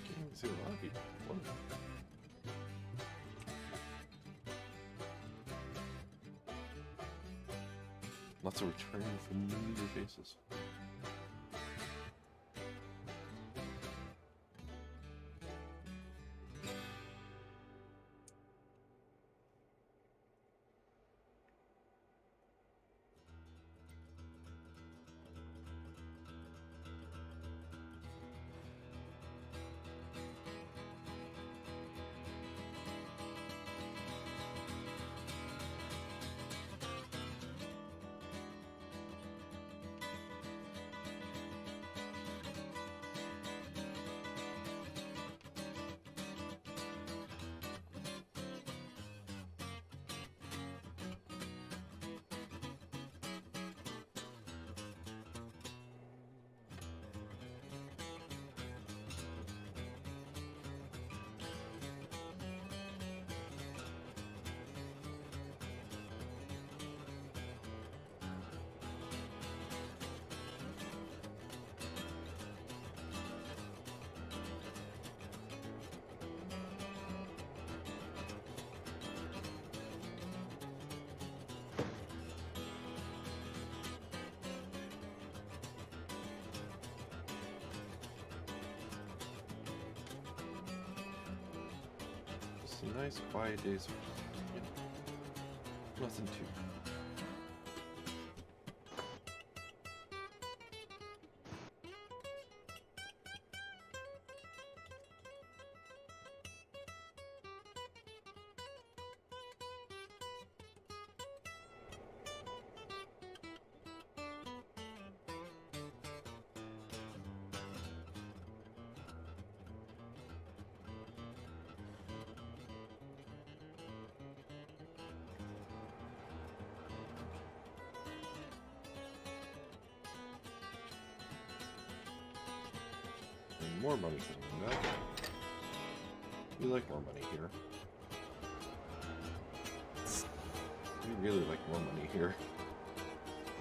Can't even see a lot of people. Whoa. Lots of returning familiar faces. A nice quiet day. So, nothing too. And more money coming back. We like more money here. We really like more money here.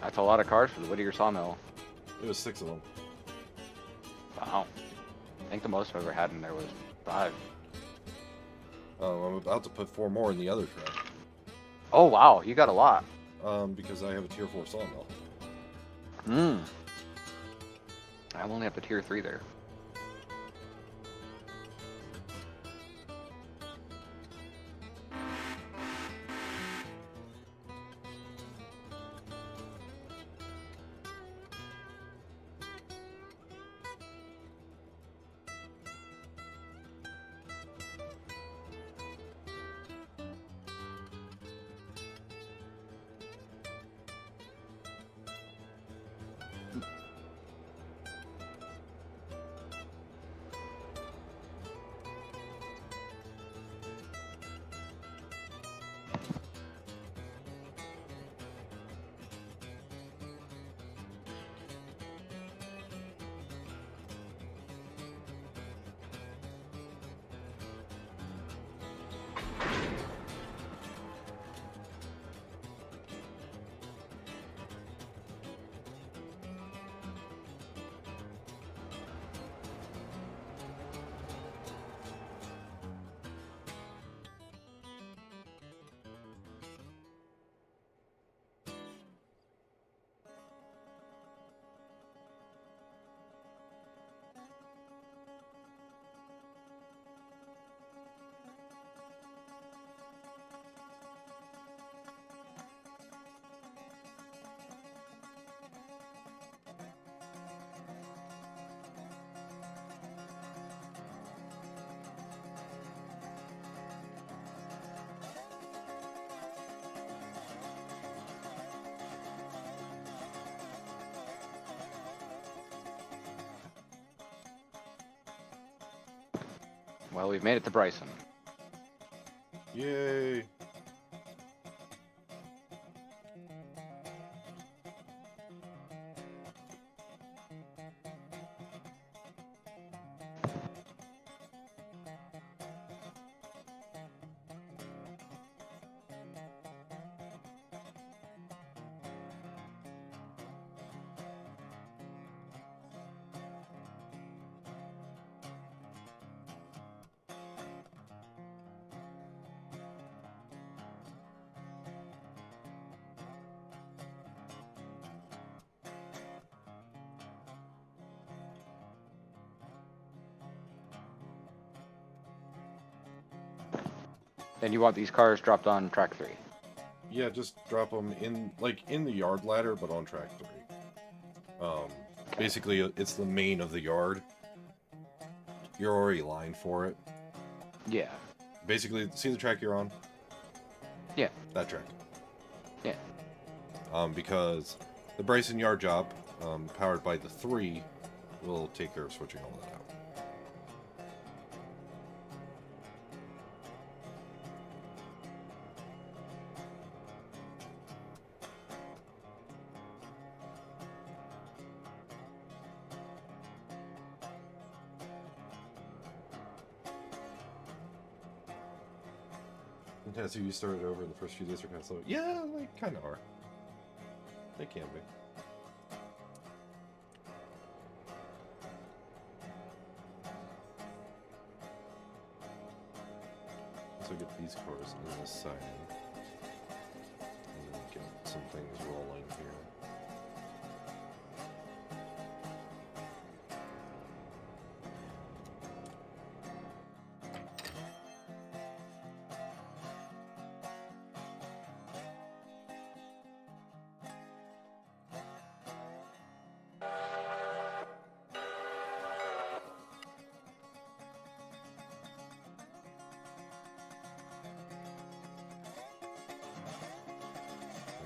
That's a lot of cars for the Whittier Sawmill. It was 6 of them. Wow. I think the most I've ever had in there was 5. I'm about to put 4 more in the other track. Oh, wow. You got a lot. Because I have a tier 4 sawmill. I only have the tier 3 there. Well, we've made it to Bryson. Yay! And you want these cars dropped on track 3? Yeah, just drop them in, like, in the yard ladder, but on track 3. Basically, it's the main of the yard. You're already lined for it. Yeah. Basically, see the track you're on? Yeah. That track. Yeah. Because the Bryson yard job, powered by the 3, will take care of switching all that out. Yeah, so you started over the first few days are kind of slow. Yeah, they kind of are. They can be. So get these cars in this side. And then get some things rolling here.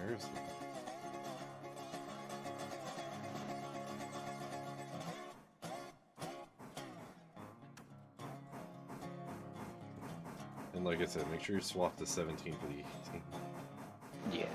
There's. And like I said, make sure you swap the 17 for the 18. Yeah.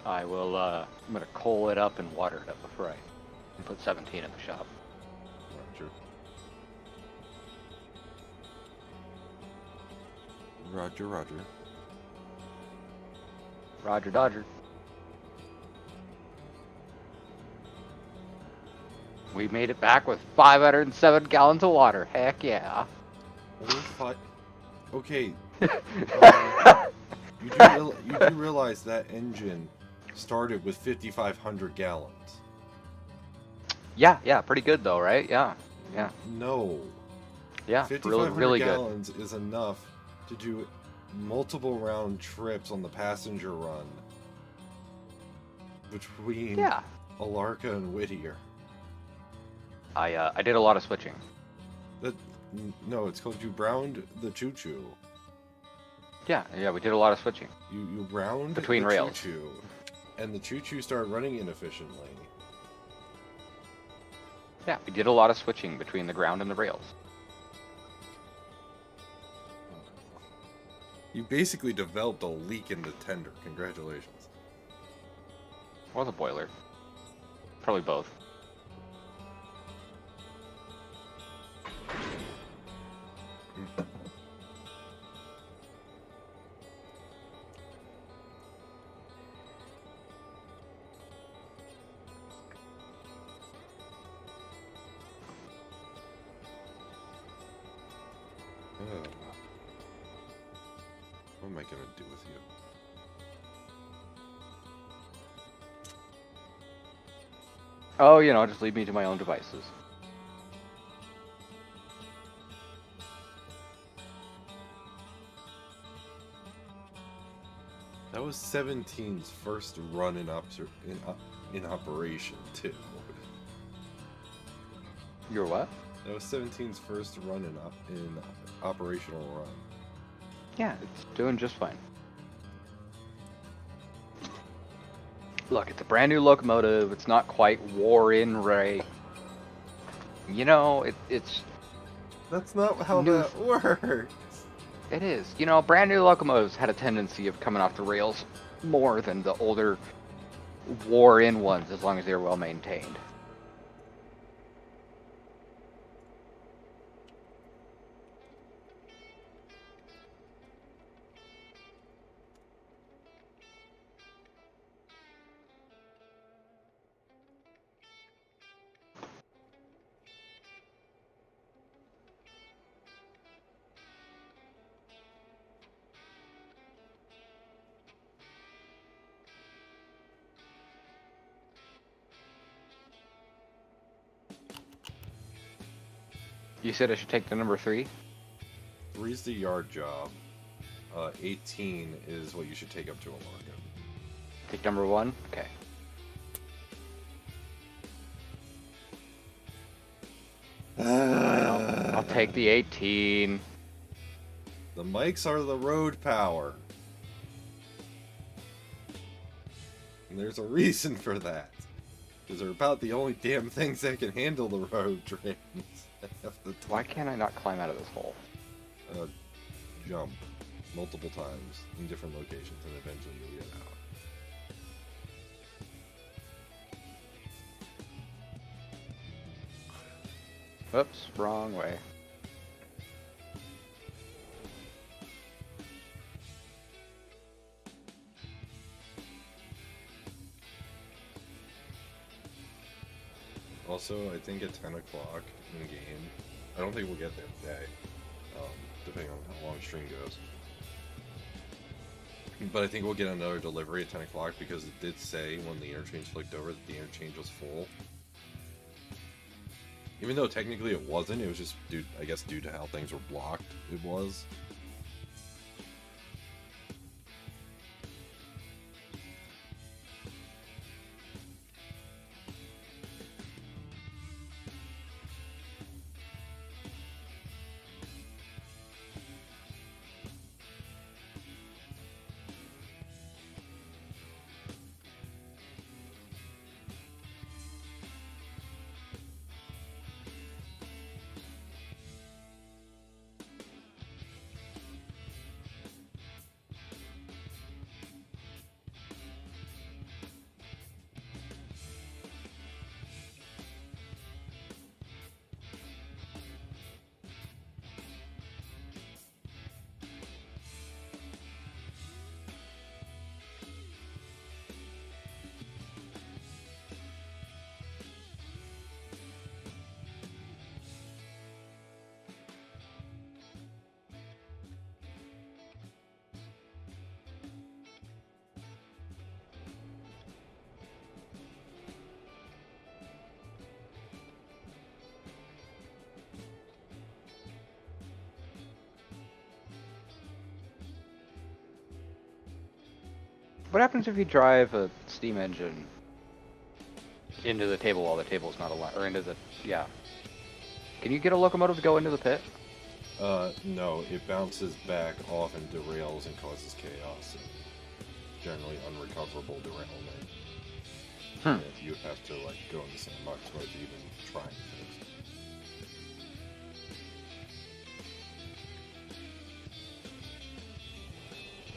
I will, I'm gonna coal it up and water it up before I put 17 in the shop. Roger. Roger, roger. Roger Dodger. We made it back with 507 gallons of water. Heck yeah. Okay. You do realize that engine started with 5,500 gallons. Yeah, pretty good though, right? Yeah. No. Yeah, 5,500 really gallons is enough to do multiple round trips on the passenger run between Alarka and Whittier. I did a lot of switching. No, it's called you browned the choo-choo. Yeah, we did a lot of switching. You browned between the rails. choo-choo, and the choo-choo started running inefficiently. Yeah, we did a lot of switching between the ground and the rails. You basically developed a leak in the tender. Congratulations. Or the boiler. Probably both. What am I gonna do with you? Oh, just leave me to my own devices. That was 17's first run in operation too. Your what? That was 17's first run in operational run. Yeah, it's doing just fine. Look, it's a brand new locomotive. It's not quite war-in Ray. It's... That's not how that works. It is. Brand new locomotives had a tendency of coming off the rails more than the older war-in ones, as long as they were well maintained. You said I should take the number 3? 3's the yard job. 18 is what you should take up to Alarka. Take number 1? Okay. I'll take the 18. The mics are the road power. And there's a reason for that. Because they're about the only damn things that can handle the road trains. Why can't I not climb out of this hole? Jump multiple times in different locations and eventually you'll get out. Oops, wrong way. Also, I think at 10 o'clock in game, I don't think we'll get there today, depending on how long stream goes. But I think we'll get another delivery at 10 o'clock because it did say when the interchange flicked over that the interchange was full. Even though technically it wasn't, it was just due, I guess, due to how things were blocked, it was. What happens if you drive a steam engine into the table while the table's not aligned, or into the, yeah. Can you get a locomotive to go into the pit? No, it bounces back off and derails and causes chaos and generally unrecoverable derailment. And if you have to, like, go in the sandbox mode to even try and fix.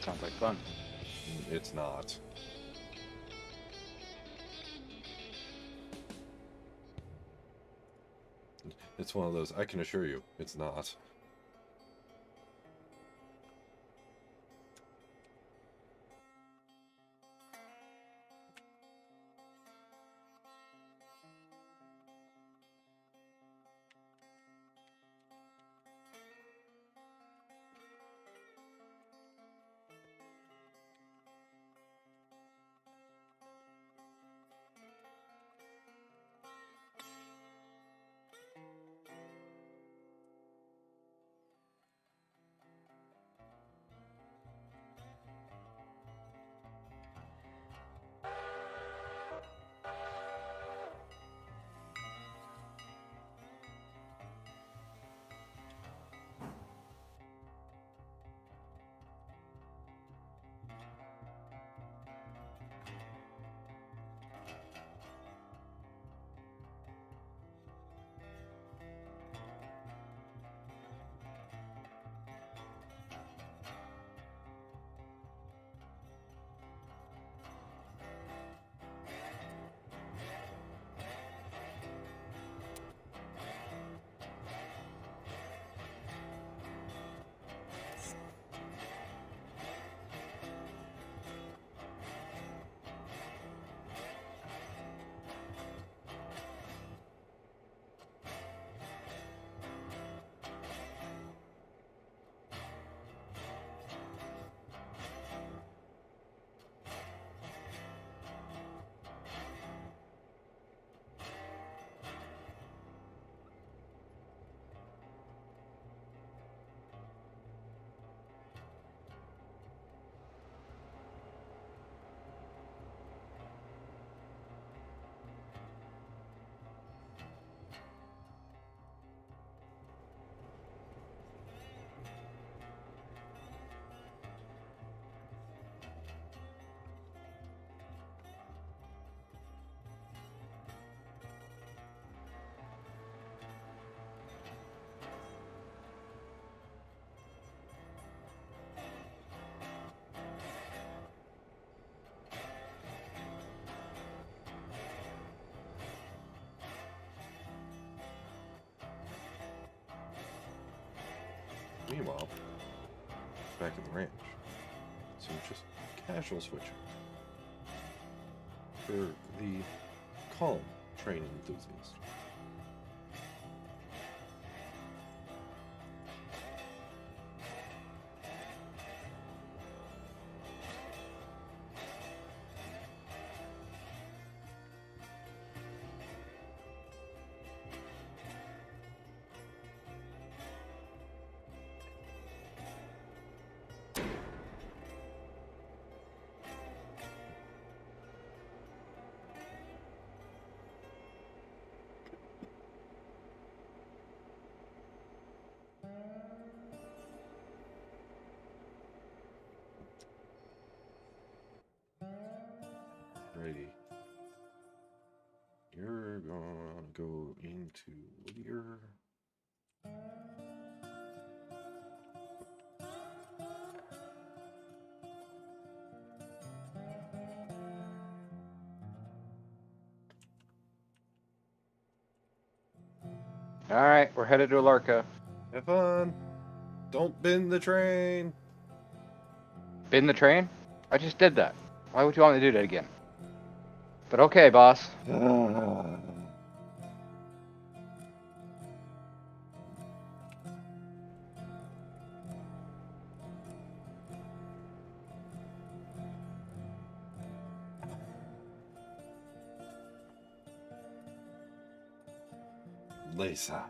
Sounds like fun. It's not. It's one of those, I can assure you, it's not. Meanwhile, back at the ranch, some just casual switching for the calm train enthusiast. Righty. You're gonna go into Whittier. Alright, we're headed to Alarka. Have fun. Don't bend the train. Been the train? I just did that. Why would you want me to do that again? But okay, boss. Lisa.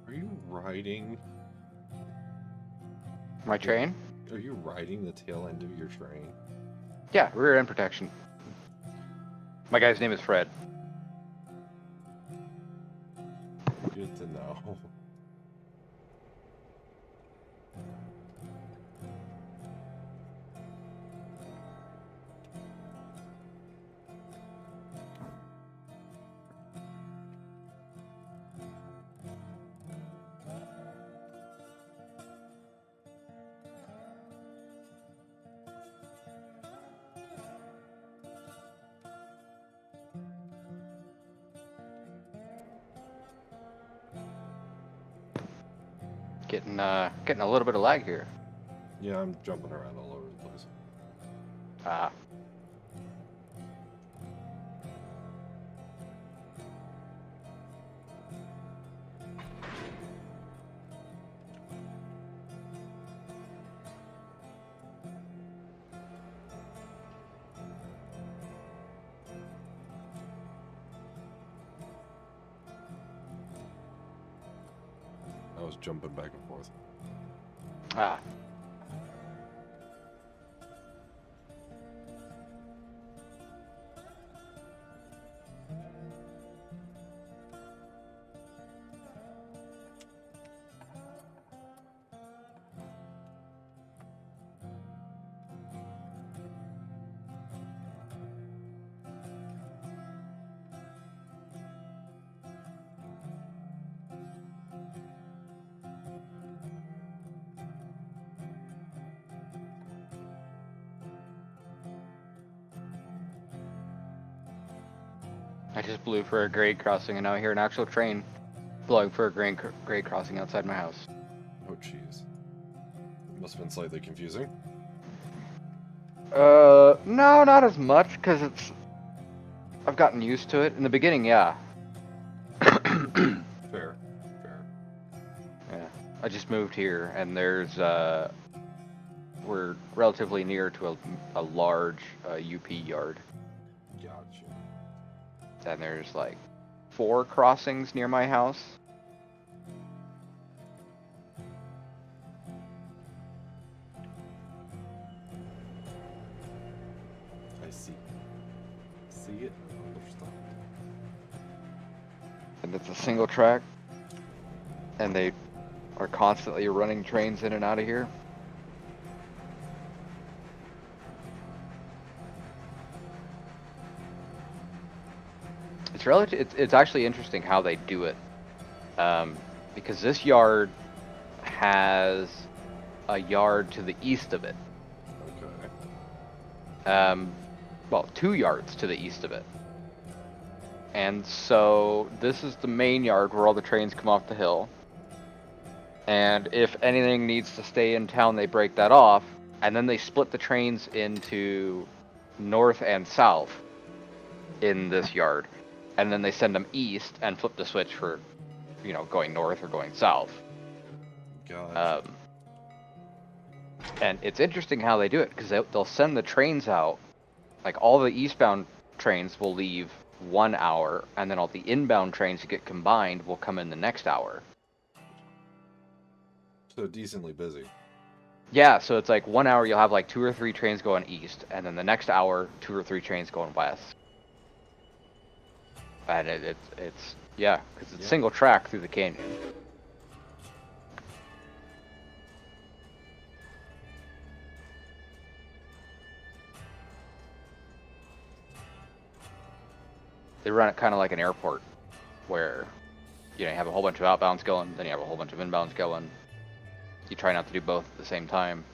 Are you riding? My train? Are you riding the tail end of your train? Yeah, rear end protection. My guy's name is Fred. Good to know. Getting a little bit of lag here. Yeah, I'm jumping around all over the place. Ah. I was jumping back and forth. Ah. I just blew for a grade crossing, and now I hear an actual train blowing for a grade crossing outside my house. Oh, jeez. Must have been slightly confusing. No, not as much, because I've gotten used to it. In the beginning, yeah. Fair. Yeah. I just moved here, and we're relatively near to a large UP yard. Gotcha. And there's like 4 crossings near my house. see. See it? Understand. And it's a single track, and they are constantly running trains in and out of here. It's actually interesting how they do it, because this yard has a yard to the east of it. Okay. Well, 2 yards to the east of it. And so this is the main yard where all the trains come off the hill. And if anything needs to stay in town, they break that off, and then they split the trains into north and south in this yard. And then they send them east and flip the switch for, going north or going south. Gotcha. And it's interesting how they do it, because they'll send the trains out. Like, all the eastbound trains will leave 1 hour, and then all the inbound trains that get combined will come in the next hour. So decently busy. Yeah, so it's like 1 hour you'll have like 2 or 3 trains going east, and then the next hour 2 or 3 trains going west. And it's yeah, because it's single track through the canyon. They run it kind of like an airport, where you have a whole bunch of outbounds going, then you have a whole bunch of inbounds going. You try not to do both at the same time.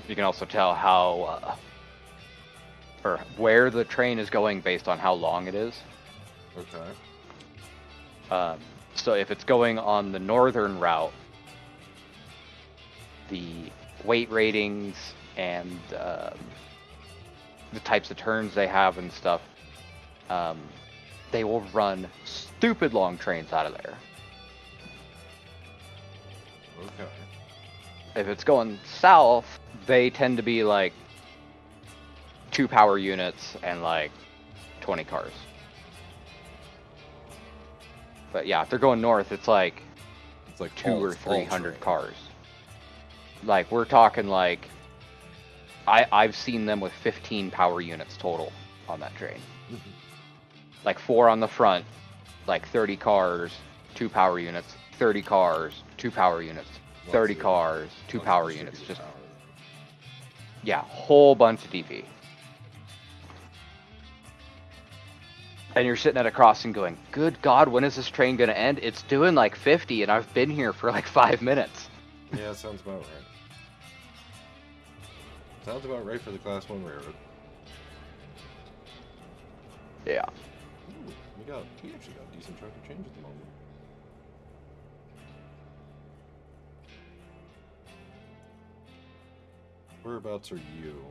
You can also tell how, or where the train is going based on how long it is. Okay. So if it's going on the northern route, the weight ratings and the types of turns they have and stuff, they will run stupid long trains out of there. Okay. If it's going south, they tend to be like 2 power units and like 20 cars. But yeah, if they're going north, it's like 2 or 300 cars. Like, we're talking like, I've seen them with 15 power units total on that train. Like 4 on the front, like 30 cars, 2 power units, 30 cars, 2 power units, 30 cars, 2 power units. Just, yeah, whole bunch of DP. And you're sitting at a crossing going, good God, when is this train going to end? It's doing like 50, and I've been here for like 5 minutes. Yeah, sounds about right. Sounds about right for the Class 1 railroad. Yeah. Ooh, we actually got a decent chunk of change at the moment. Whereabouts are you?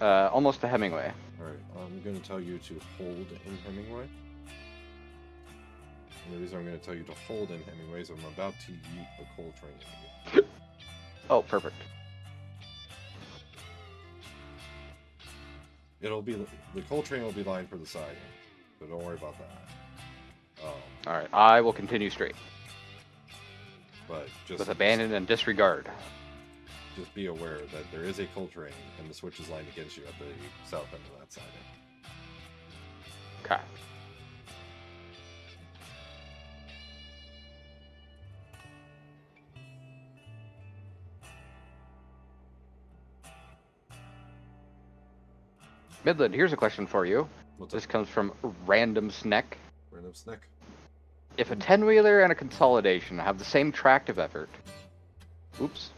Almost to Hemingway. Alright, I'm going to tell you to hold in Hemingway. And the reason I'm going to tell you to hold in Hemingway is I'm about to yeet a coal train at you. Oh, perfect. The coal train will be lined for the siding, so don't worry about that. Alright, I will continue straight. But just With abandon and disregard. Just be aware that there is a coal train, and the switch is lined against you at the south end of that siding. Okay. Midland, here's a question for you. This comes from Random Sneck. Random Sneck. If a 10-wheeler and a consolidation have the same tractive effort, which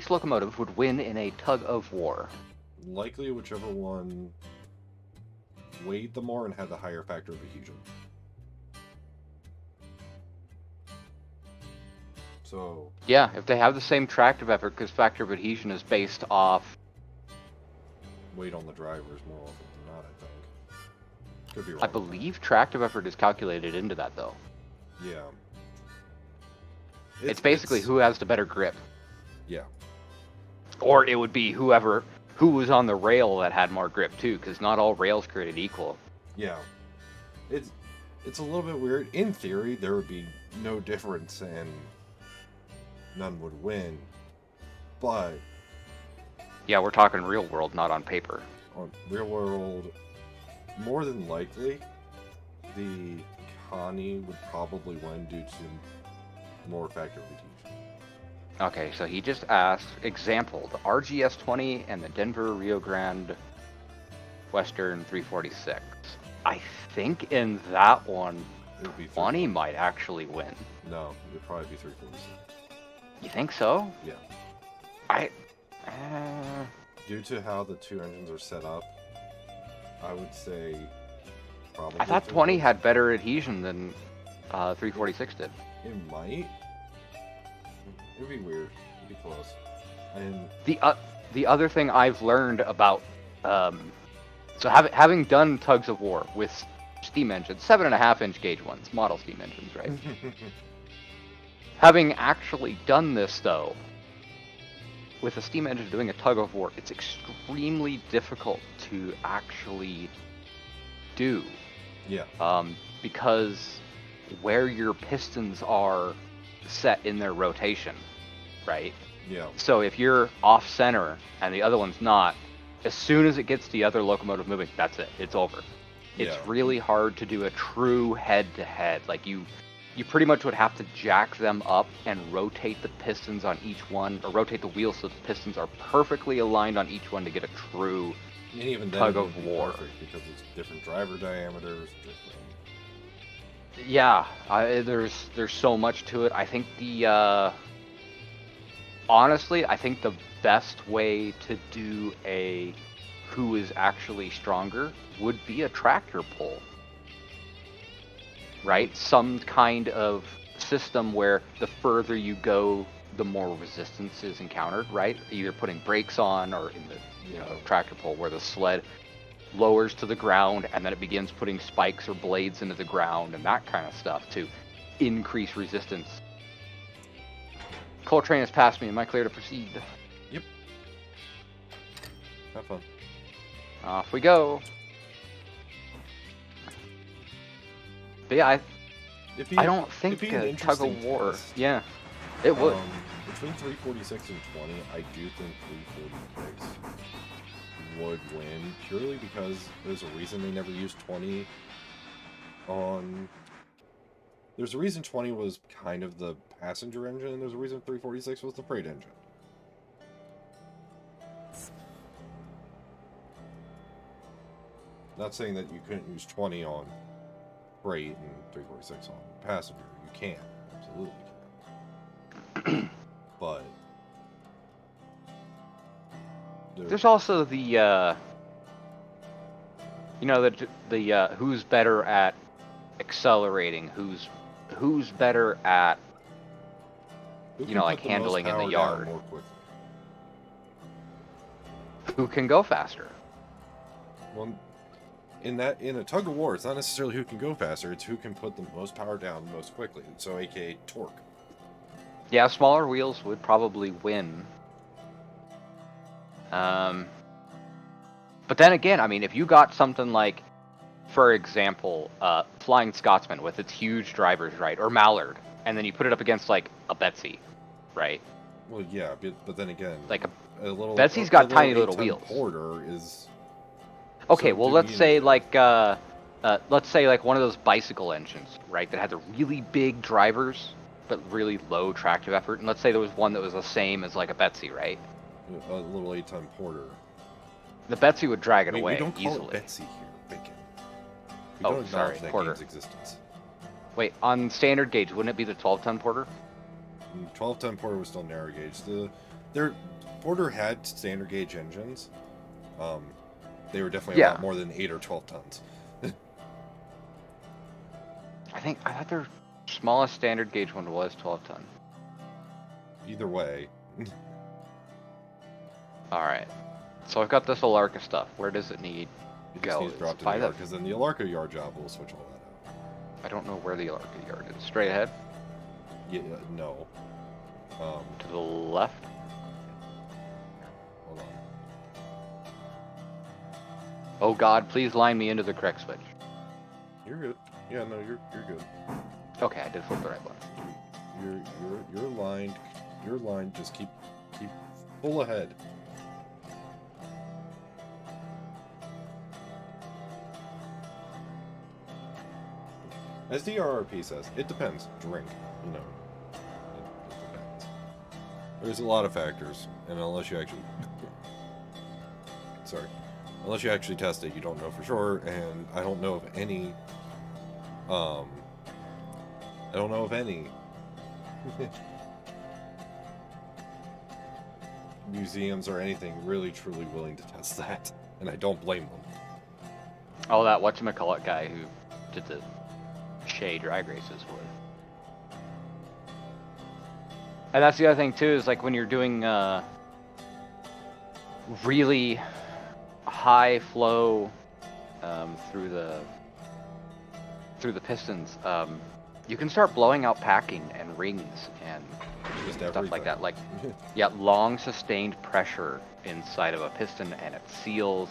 locomotive would win in a tug of war? Likely whichever one weighed the more and had the higher factor of adhesion. So... Yeah, if they have the same tractive effort, because factor of adhesion is based off... weight on the drivers more often than not, I think. Could be wrong. I believe tractive effort is calculated into that, though. Yeah. It's basically who has the better grip. Yeah. Or it would be who was on the rail that had more grip too, because not all rails created equal. Yeah, it's a little bit weird. In theory, there would be no difference and none would win, but Yeah, we're talking real world, not on paper. on real world, more than likely, the Connie would probably win due to more factor retention. Okay, so he just asked, example, the RGS 20 and the Denver Rio Grande Western 346. I think in that one, It would be 20 might actually win. No, it would probably be 346. You think so? Yeah. Due to how the two engines are set up, I would say probably. I thought 20 had better adhesion than 346 did. It might. It'd be weird. It'd be close. And The other thing I've learned about, so having done tugs of war with steam engines, 7.5-inch gauge ones, model steam engines, right? Having actually done this though, with a steam engine doing a tug of war, it's extremely difficult to actually do. yeah. Because where your pistons are set in their rotation, right? Yeah. So if you're off center and the other one's not, as soon as it gets the other locomotive moving, that's it. It's over. It's Yeah. really hard to do a true head-to-head. Like you pretty much would have to jack them up and rotate the pistons on each one, or rotate the wheels so the pistons are perfectly aligned on each one to get a true And even then, tug it of would be war. perfect because it's different driver diameters. Different. Yeah, there's so much to it. I think honestly, I think the best way to do a who is actually stronger would be a tractor pull. Right? Some kind of system where the further you go, the more resistance is encountered, right? Either putting brakes on or in the tractor pull where the sled lowers to the ground and then it begins putting spikes or blades into the ground and that kind of stuff to increase resistance. Coltrane has passed me. Am I clear to proceed? Yep. Have fun. Off we go. But yeah, I don't think a tug of war. Test. Yeah, it would. Between 346 and 20, I do think 346 would win purely because there's a reason they never used 20 on. There's a reason 20 was kind of the passenger engine, and there's a reason 346 was the freight engine. Not saying that you couldn't use 20 on freight and 346 on passenger. You can. Absolutely can. But there's also the who's better at accelerating, who's better at who you can know, put like the most handling in the power down yard. more quickly? Who can go faster. Well, in a tug of war, it's not necessarily who can go faster; it's who can put the most power down most quickly. So, aka torque. Yeah, smaller wheels would probably win. But then again, I mean, if you got something like, for example, Flying Scotsman with its huge drivers, right, or Mallard, and then you put it up against like a Betsy, right? Well, yeah, but then again, Like a little. Betsy's got tiny little 8-ton wheels. Porter is. Okay, So well, do let's we say need- let's say like one of those bicycle engines, right, that had the really big drivers but really low tractive effort, and let's say there was one that was the same as like a Betsy, right? A little 8-ton Porter. The Betsy would drag it We away don't call easily. it Betsy here, Bacon. We Oh, don't sorry, acknowledge that Porter. game's existence. Wait, on standard gauge, wouldn't it be the 12-ton Porter? 12-ton Porter was still narrow gauge. Porter had standard gauge engines. They were definitely a Yeah. lot more than 8 or 12 tons. I thought their smallest standard gauge one was 12-ton. Either way, All right, so I've got this Alarka stuff. Where does it need? it Go, just needs it's dropped to by the the- yard, because then the Alarka yard job will switch all that out. I don't know where the Alarka yard is. Straight ahead, Yeah, no. to the left. Oh God, please line me into the correct switch. You're good. Yeah, no, you're good. Okay, I did flip the right one. You're lined. You're lined. Just keep full ahead. As the RRP says, it depends. Drink, you know. It depends. There's a lot of factors, and unless you actually, sorry, unless you actually test it, you don't know for sure. And I don't know of any. I don't know of any museums or anything really truly willing to test that, and I don't blame them. Oh, that whatchamacallit guy who did the Shea drag races with. And that's the other thing too, is like when you're doing really high flow through the pistons, you can start blowing out packing and rings and Just stuff everything. like that. Like, yeah, long sustained pressure inside of a piston and it seals.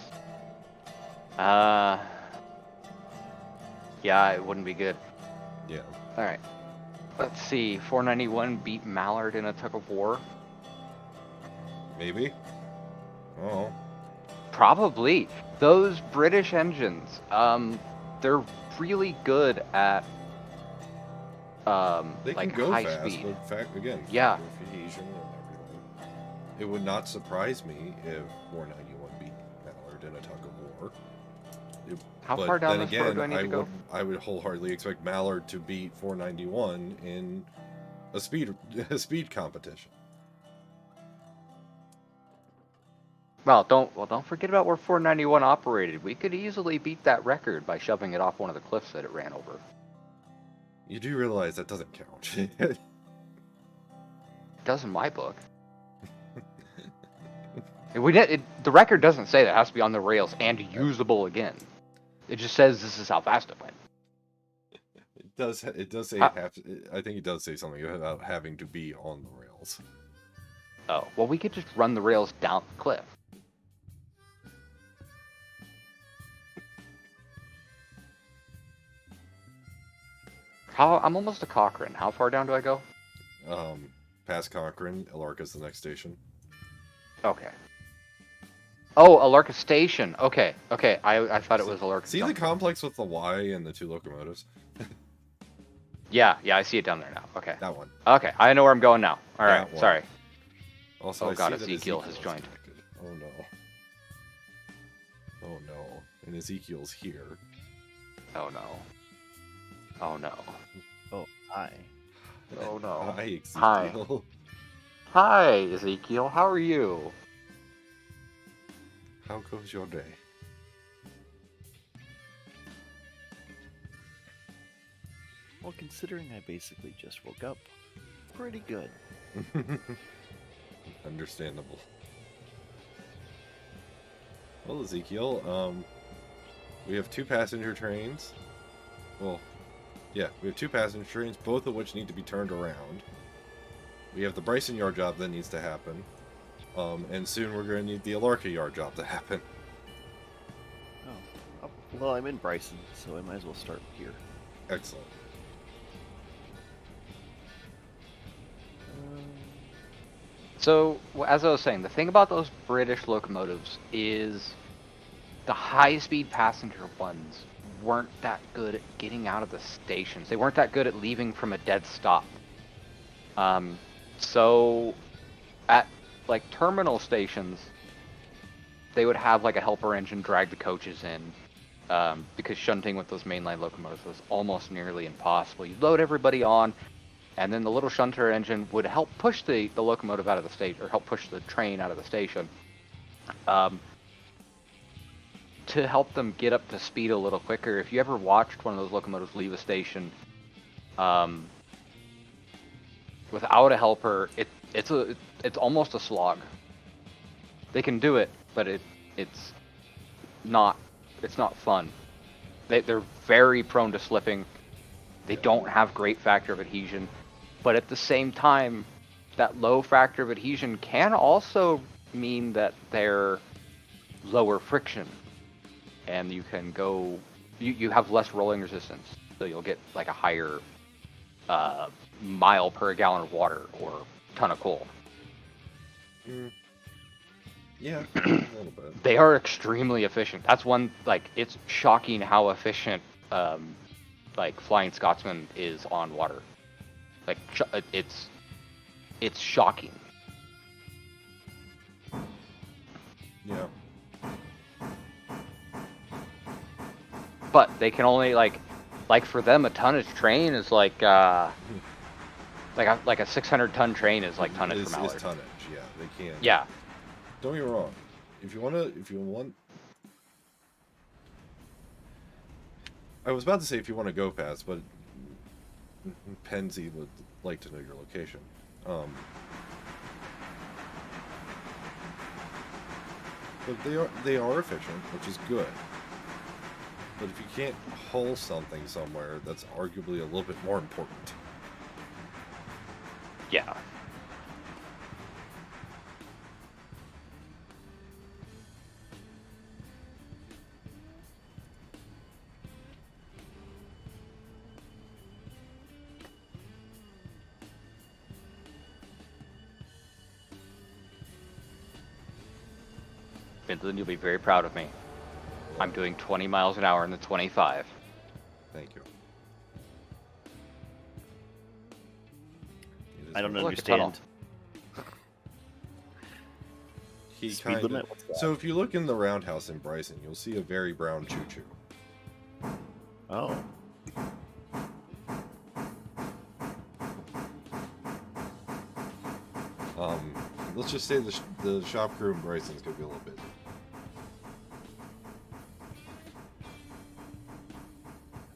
Yeah, it wouldn't be good. Yeah. All right. Let's see. 491 beat Mallard in a tug of war. Maybe. Oh. Probably. Those British engines, they're really good at They like can go high fast, speed. but fact again, Yeah. cohesion and everything. It would not surprise me if 491 beat Mallard in a tug of war. How But far down then this road again, do I need to go? I would wholeheartedly expect Mallard to beat 491 in a speed competition. Well, don't forget about where 491 operated. We could easily beat that record by shoving it off one of the cliffs that it ran over. You do realize that doesn't count. It does in my book. The record doesn't say that it has to be on the rails and usable again. It just says this is how fast it went. It does say How- I think it does say something about having to be on the rails. Oh, well, we could just run the rails down the cliff. I'm almost to Cochrane. How far down do I go? Past Cochrane, Alarka's the next station. Okay. Oh, Alarka Station. Okay. I thought it was Alarka. See the complex with the Y and the two locomotives? Yeah, I see it down there now. Okay. That one. Okay, I know where I'm going now. All That right, one. sorry. Also, Oh I God, see that Ezekiel has is joined. connected. Oh no. Oh no. And Ezekiel's here. Oh no. Oh no. Oh, hi. Oh no. Hi, Ezekiel. Hi, Ezekiel. How are you? How goes your day? Well, considering I basically just woke up, pretty good. Understandable. Well, Ezekiel, we have two passenger trains. Well, yeah, we have two passenger trains, both of which need to be turned around. We have the Bryson yard job that needs to happen. And soon we're going to need the Alarka yard job to happen. Oh, well, I'm in Bryson, so I might as well start here. Excellent. So, as I was saying, the thing about those British locomotives is the high-speed passenger ones weren't that good at getting out of the stations. They weren't that good at leaving from a dead stop. So, at like terminal stations, they would have like a helper engine drag the coaches in, because shunting with those mainline locomotives was almost nearly impossible. You load everybody on, and then the little shunter engine would help push the locomotive out of the station, or help push the train out of the station, to help them get up to speed a little quicker. If you ever watched one of those locomotives leave a station without a helper, it's almost a slog. They can do it, but it's not fun. They're very prone to slipping. They don't have great factor of adhesion, but at the same time, that low factor of adhesion can also mean that they're lower friction. and you can go. You have less rolling resistance, so you'll get like a higher mile per gallon of water or ton of coal. Yeah, a little bit. They are extremely efficient. That's one, like, it's shocking how efficient, like, Flying Scotsman is on water. Like, it's shocking. Yeah. But they can only, like for them, a tonnage train is like a 600-ton train is like tonnage from Allard. Is tonnage, yeah. They can. Yeah. Don't get me wrong. If you want, I was about to say if you want to go fast, but Penzi would like to know your location. But they are efficient, which is good. But if you can't hull something somewhere, that's arguably a little bit more important. Yeah. Finland, you'll be very proud of me. I'm doing 20 miles an hour in the 25. Thank you. I don't Look, a tunnel. understand. He Speed kinda, limit? What's that? So if you look in the roundhouse in Bryson, you'll see a very brown choo-choo. Oh. Let's just say the shop crew in Bryson's gonna be a little busy.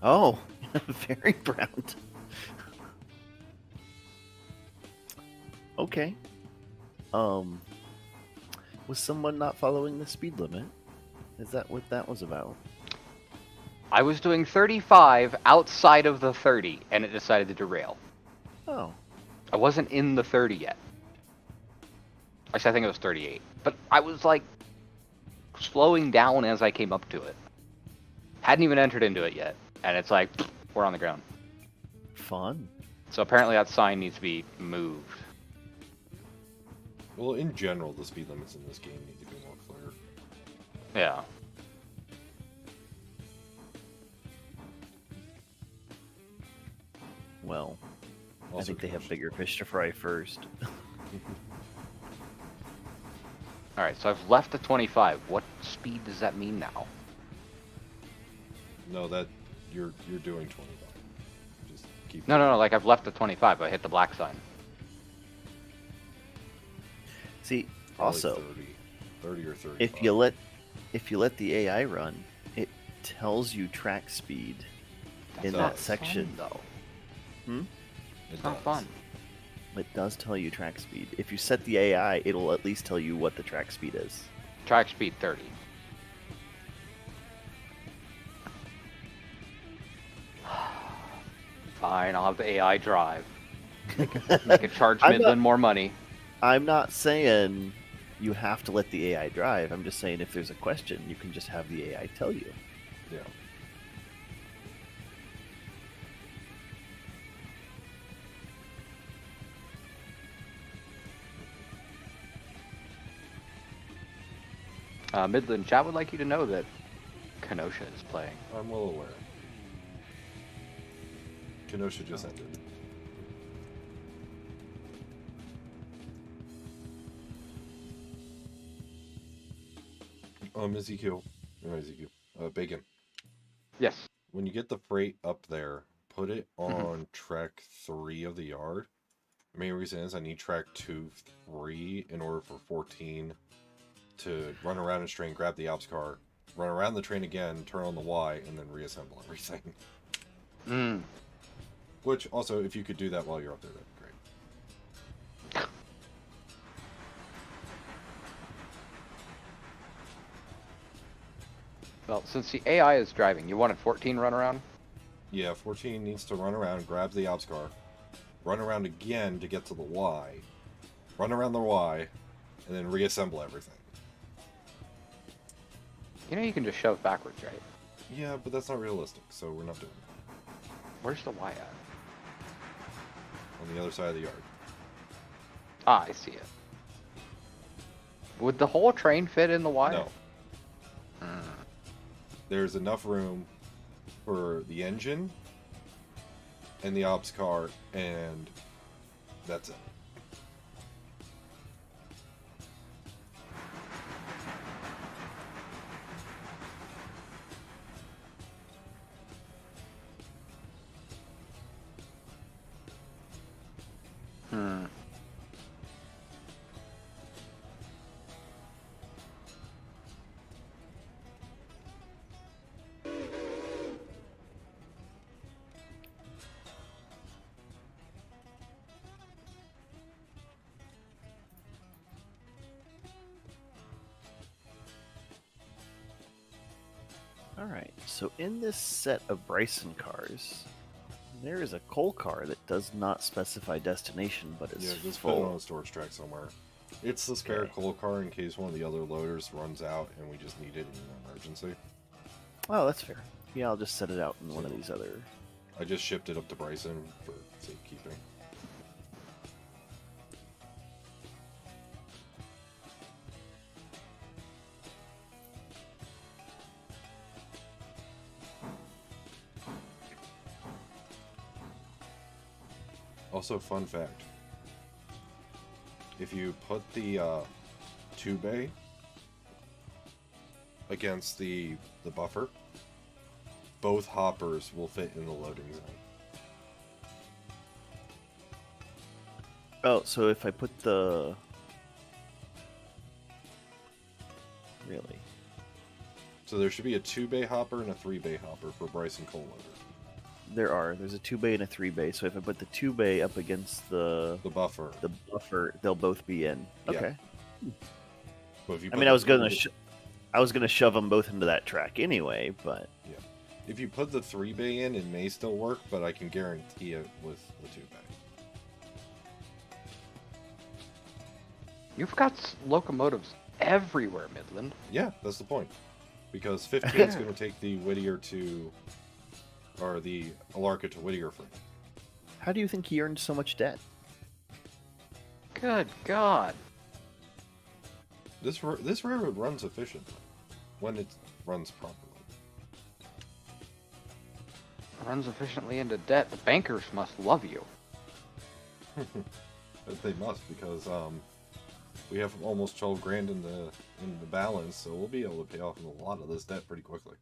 Oh, very brown. Okay. Was someone not following the speed limit? Is that what that was about? I was doing 35 outside of the 30, and it decided to derail. Oh. I wasn't in the 30 yet. Actually, I think it was 38. But I was, like, slowing down as I came up to it. Hadn't even entered into it yet. And it's like, we're on the ground. Fun. So apparently that sign needs to be moved. Well, in general, the speed limits in this game need to be more clear. Yeah. Well, I Also think they have commercial. bigger fish to fry first. Alright, so I've left the 25. What speed does that mean now? No, that you're doing 25. Just keep. No, like I've left the 25. I hit the black sign. See, probably also, 30 or 30. if you let the AI run, it tells you track speed in that not section. Fun, though. It's Not fun. It does tell you track speed. If you set the AI, it'll at least tell you what the track speed is. Track speed 30. Fine, I'll have the AI drive. Make it charge I'm Midland more money. I'm not saying you have to let the AI drive. I'm just saying if there's a question, you can just have the AI tell you. Yeah. Midland chat would like you to know that Kenosha is playing. I'm well aware. Kenosha just ended. Ezekiel. No, Ezekiel. Bacon. Yes. When you get the freight up there, put it on track 3 of the yard. The main reason is I need track 2, 3 in order for 14 to run around a train, grab the ops car, run around the train again, turn on the Y, and then reassemble everything. Mm. Which, also, if you could do that while you're up there, that'd be great. Well, since the AI is driving, you wanted 14 run around? Yeah, 14 needs to run around, grab the ops car, run around again to get to the Y, run around the Y, and then reassemble everything. You know you can just shove backwards, right? Yeah, but that's not realistic, so we're not doing it. Where's the Y at? On the other side of the yard. Ah, I see it. Would the whole train fit in the Y? No. There's enough room for the engine and the ops car, and that's it. Hmm. Alright, so in this set of Bryson cars, there is a coal car that does not specify destination, but is Yeah, just put it on full. a storage track somewhere. It's the spare Okay. coal car in case one of the other loaders runs out and we just need it in an emergency. Oh, that's fair. Yeah, I'll just set it out in one of these other... I just shipped it up to Bryson for safekeeping. Also, fun fact. If you put the 2-bay against the buffer, both hoppers will fit in the loading zone. Oh, so if I put the... Really? So there should be a 2-bay hopper and a 3-bay hopper for Bryson coal loader. There's a 2-bay and a 3-bay, so if I put the 2-bay up against the The buffer. they'll both be in. Yeah. Okay. But if you I put mean, the I was gonna shove them both into that track anyway, but If you put the 3-bay in, it may still work, but I can guarantee it with the 2-bay. You've got locomotives everywhere, Midland. Yeah, that's the point. Because 15 is going to take the Whittier to... or the Alarka to Whittier for me. how do you think he earned so much debt? Good God. This railroad runs efficiently. When it runs properly. Runs efficiently into debt. The bankers must love you. They must, because we have almost 12 grand in the balance, so we'll be able to pay off a lot of this debt pretty quickly.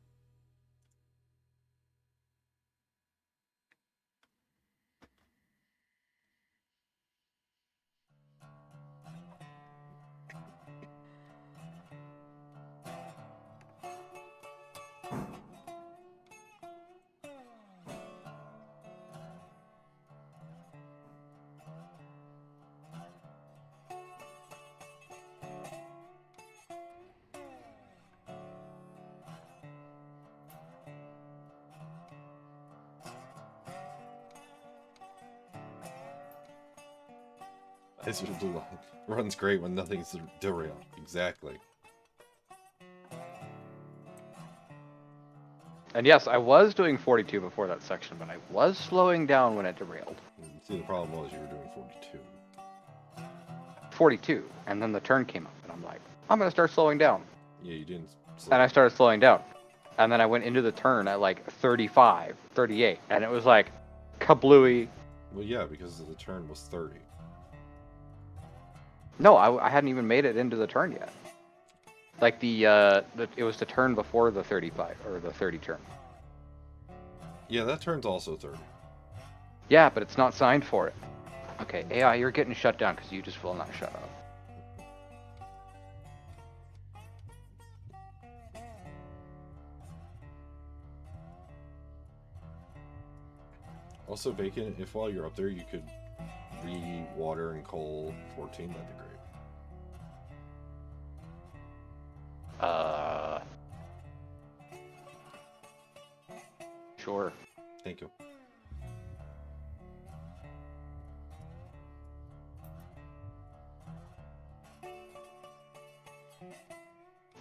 It's runs great when nothing's derailed. Exactly. And yes, I was doing 42 before that section, but I was slowing down when it derailed. See, the problem was you were doing 42. 42, and then the turn came up, and I'm like, I'm gonna start slowing down. Yeah, you didn't. And I started slowing down. And then I went into the turn at like 35, 38, and it was like, kablooey. Well, yeah, because the turn was 30. No, I hadn't even made it into the turn yet. Like it was the turn before the 35, or the 30 turn. Yeah, that turn's also 30. Yeah, but it's not signed for it. Okay, AI, you're getting shut down because you just will not shut up. Also, Bacon, if while you're up there you could re-water and coal 14, that'd be great. Sure. Thank you.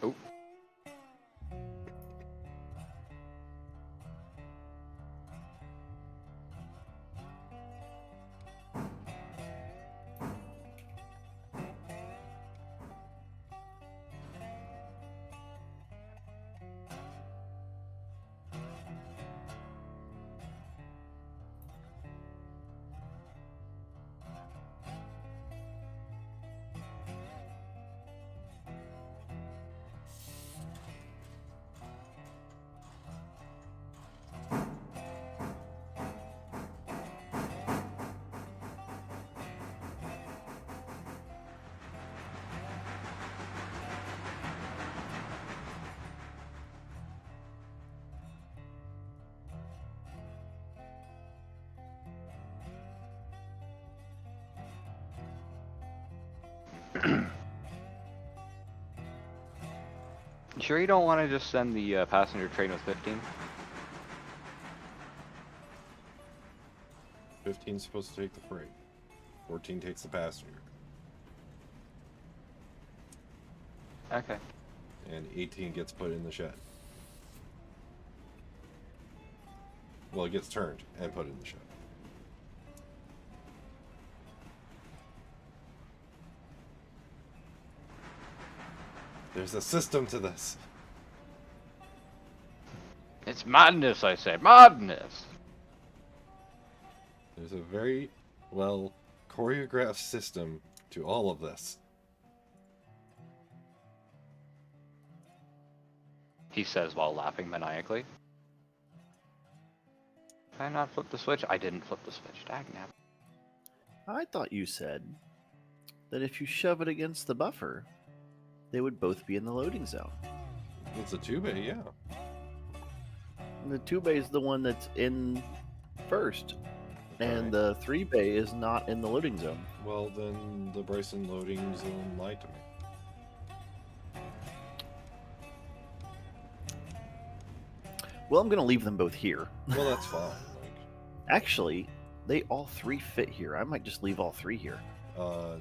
Oh. You sure you don't want to just send the passenger train with 15? 15's supposed to take the freight. 14 takes the passenger. Okay. And 18 gets put in the shed. Well, it gets turned and put in the shed. There's a system to this. It's madness, I say. Madness! There's a very well choreographed system to all of this. He says while laughing maniacally. Did I not flip the switch? I didn't flip the switch. Dagnap. I thought you said that if you shove it against the buffer, they would both be in the loading zone. It's a 2-bay, yeah. And the 2-bay is the one that's in first, and the 3-bay is not in the loading zone. Well, then the Bryson loading zone lied to me. Well, I'm going to leave them both here. Well, that's fine. Actually, they all three fit here. I might just leave all three here. Like,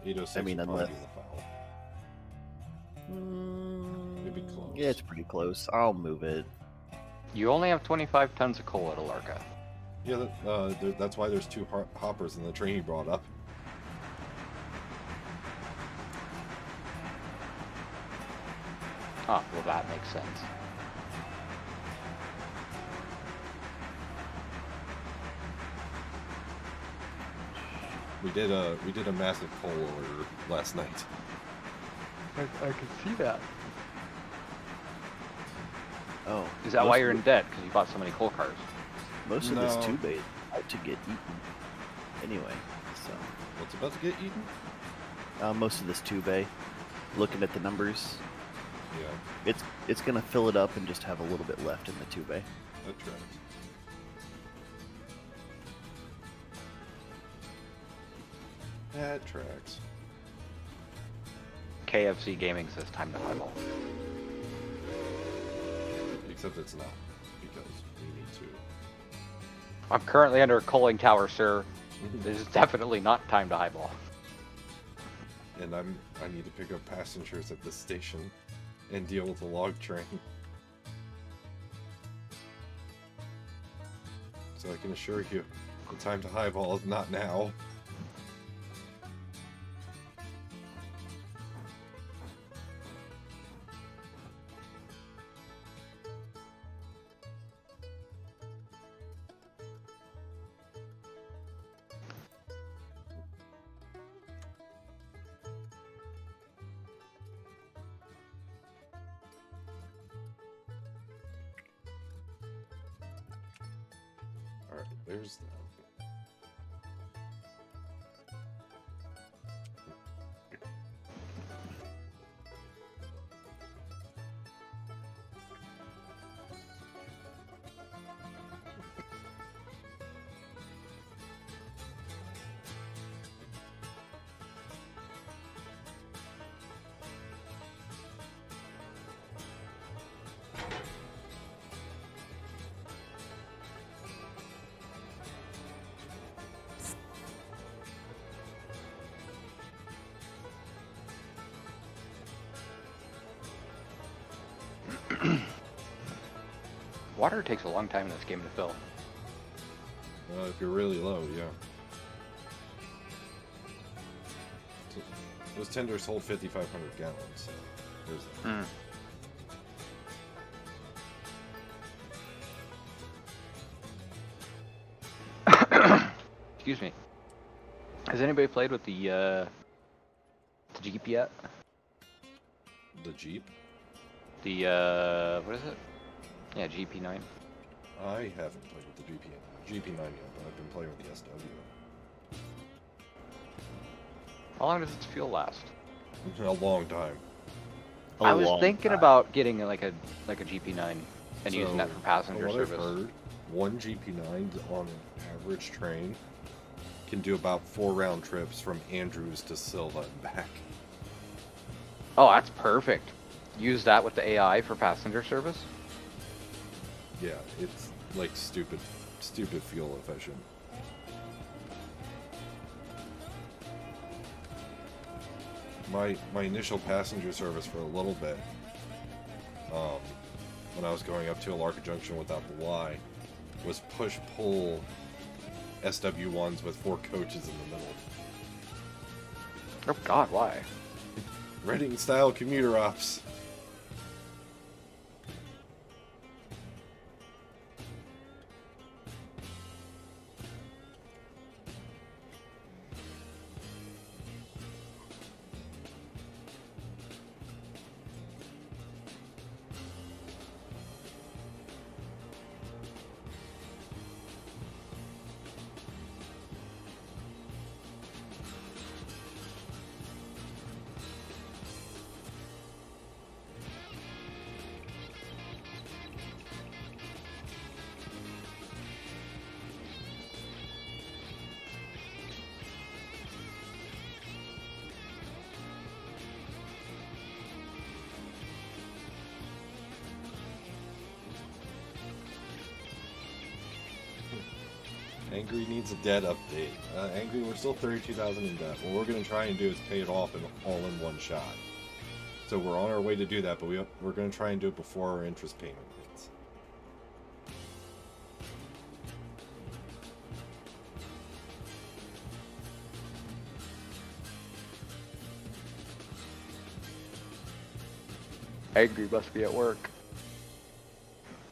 806 I mean, would probably unless- be the foul. Maybe close. Yeah, it's pretty close. I'll move it. You only have 25 tons of coal at Alarka. Yeah, that's why there's two hoppers in the train he brought up. Ah, well that makes sense. We did a massive coal order last night. I can see that. Oh. Is that why you're in debt? Because you bought so many coal cars? Most of this No. 2-bay is about to get eaten. Anyway, so. What's about to get eaten? Most of this 2-bay, looking at the numbers, Yeah, it's going to fill it up and just have a little bit left in the 2-bay. that tracks. That tracks. KFC Gaming says time to highball. Except it's not, because we need to. I'm currently under a coaling tower, sir. This is definitely not time to highball. And I need to pick up passengers at this station and deal with the log train. So I can assure you, the time to highball is not now. Alright, there's that. Water takes a long time in this game to fill. If you're really low, yeah. So, those tenders hold 5,500 gallons, so there's that. Excuse me. Has anybody played with the Jeep yet? The Jeep? The, what is it? Yeah, GP9. I haven't played with the GP9 yet, but I've been playing with the SW. How long does its fuel last? A long time. I was thinking about getting like a GP9 and using that So, for passenger from what I've service. heard, one GP9 on an average train can do about 4 round trips from Andrews to Silva and back. Oh, that's perfect. Use that with the AI for passenger service. Yeah, it's like stupid fuel efficient. My initial passenger service for a little bit, when I was going up to Alarka Junction without the Y, was push-pull SW1s with 4 coaches in the middle. Oh God, why? Reading-style commuter ops. Angry needs a debt update. Angry, we're still 32,000 in debt. What we're going to try and do is pay it off all in one shot. So we're on our way to do that, but we're going to try and do it before our interest payment hits. Angry must be at work.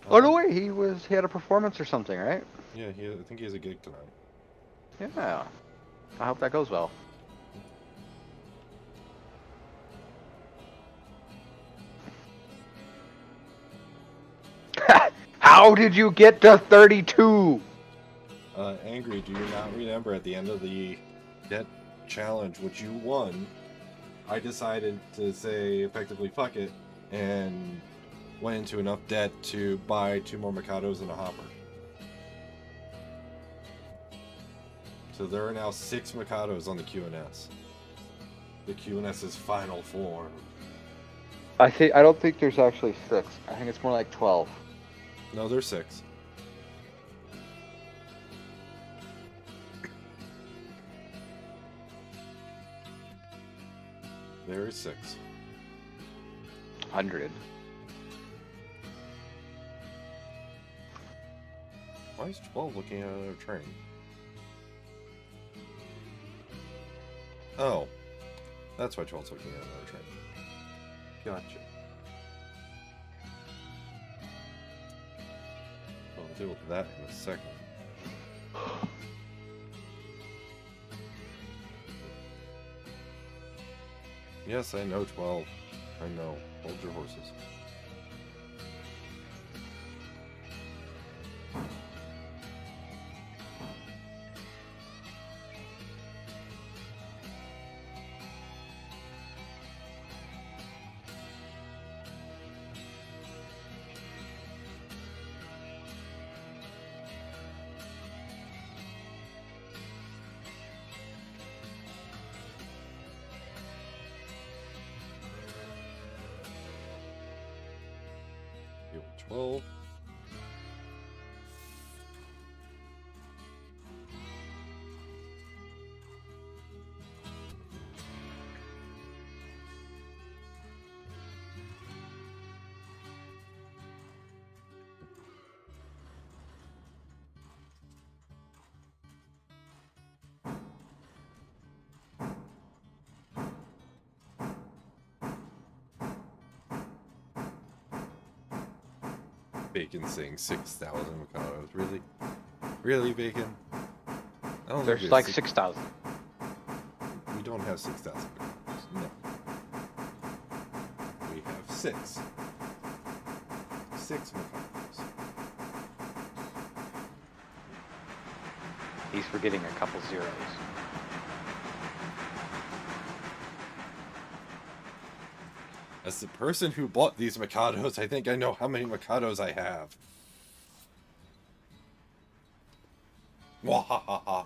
Oh no way, he had a performance or something, right? Yeah, I think he has a gig tonight. Yeah. I hope that goes well. How did you get to 32? Angry, do you not remember at the end of the debt challenge, which you won, I decided to say effectively fuck it and went into enough debt to buy 2 more Mikados and a hopper. So there are now 6 Mikados on the QNS. The QNS's final form. I don't think there's actually 6. I think it's more like 12. No, there's 6. There is 6. 100. Why is 12 looking at another train? Oh. That's why 12's looking at another train. Gotcha. I'll deal with that in a second. Yes, I know 12. I know. Hold your horses. Fuel 12. Bacon saying 6,000 Mikados. Really? Really, Bacon? I don't There's think like it's 6,000. We don't have 6,000 Mikados. No. We have 6. 6 Mikados. He's forgetting a couple zeros. As the person who bought these Mikados, I think I know how many Mikados I have. Wahahaha.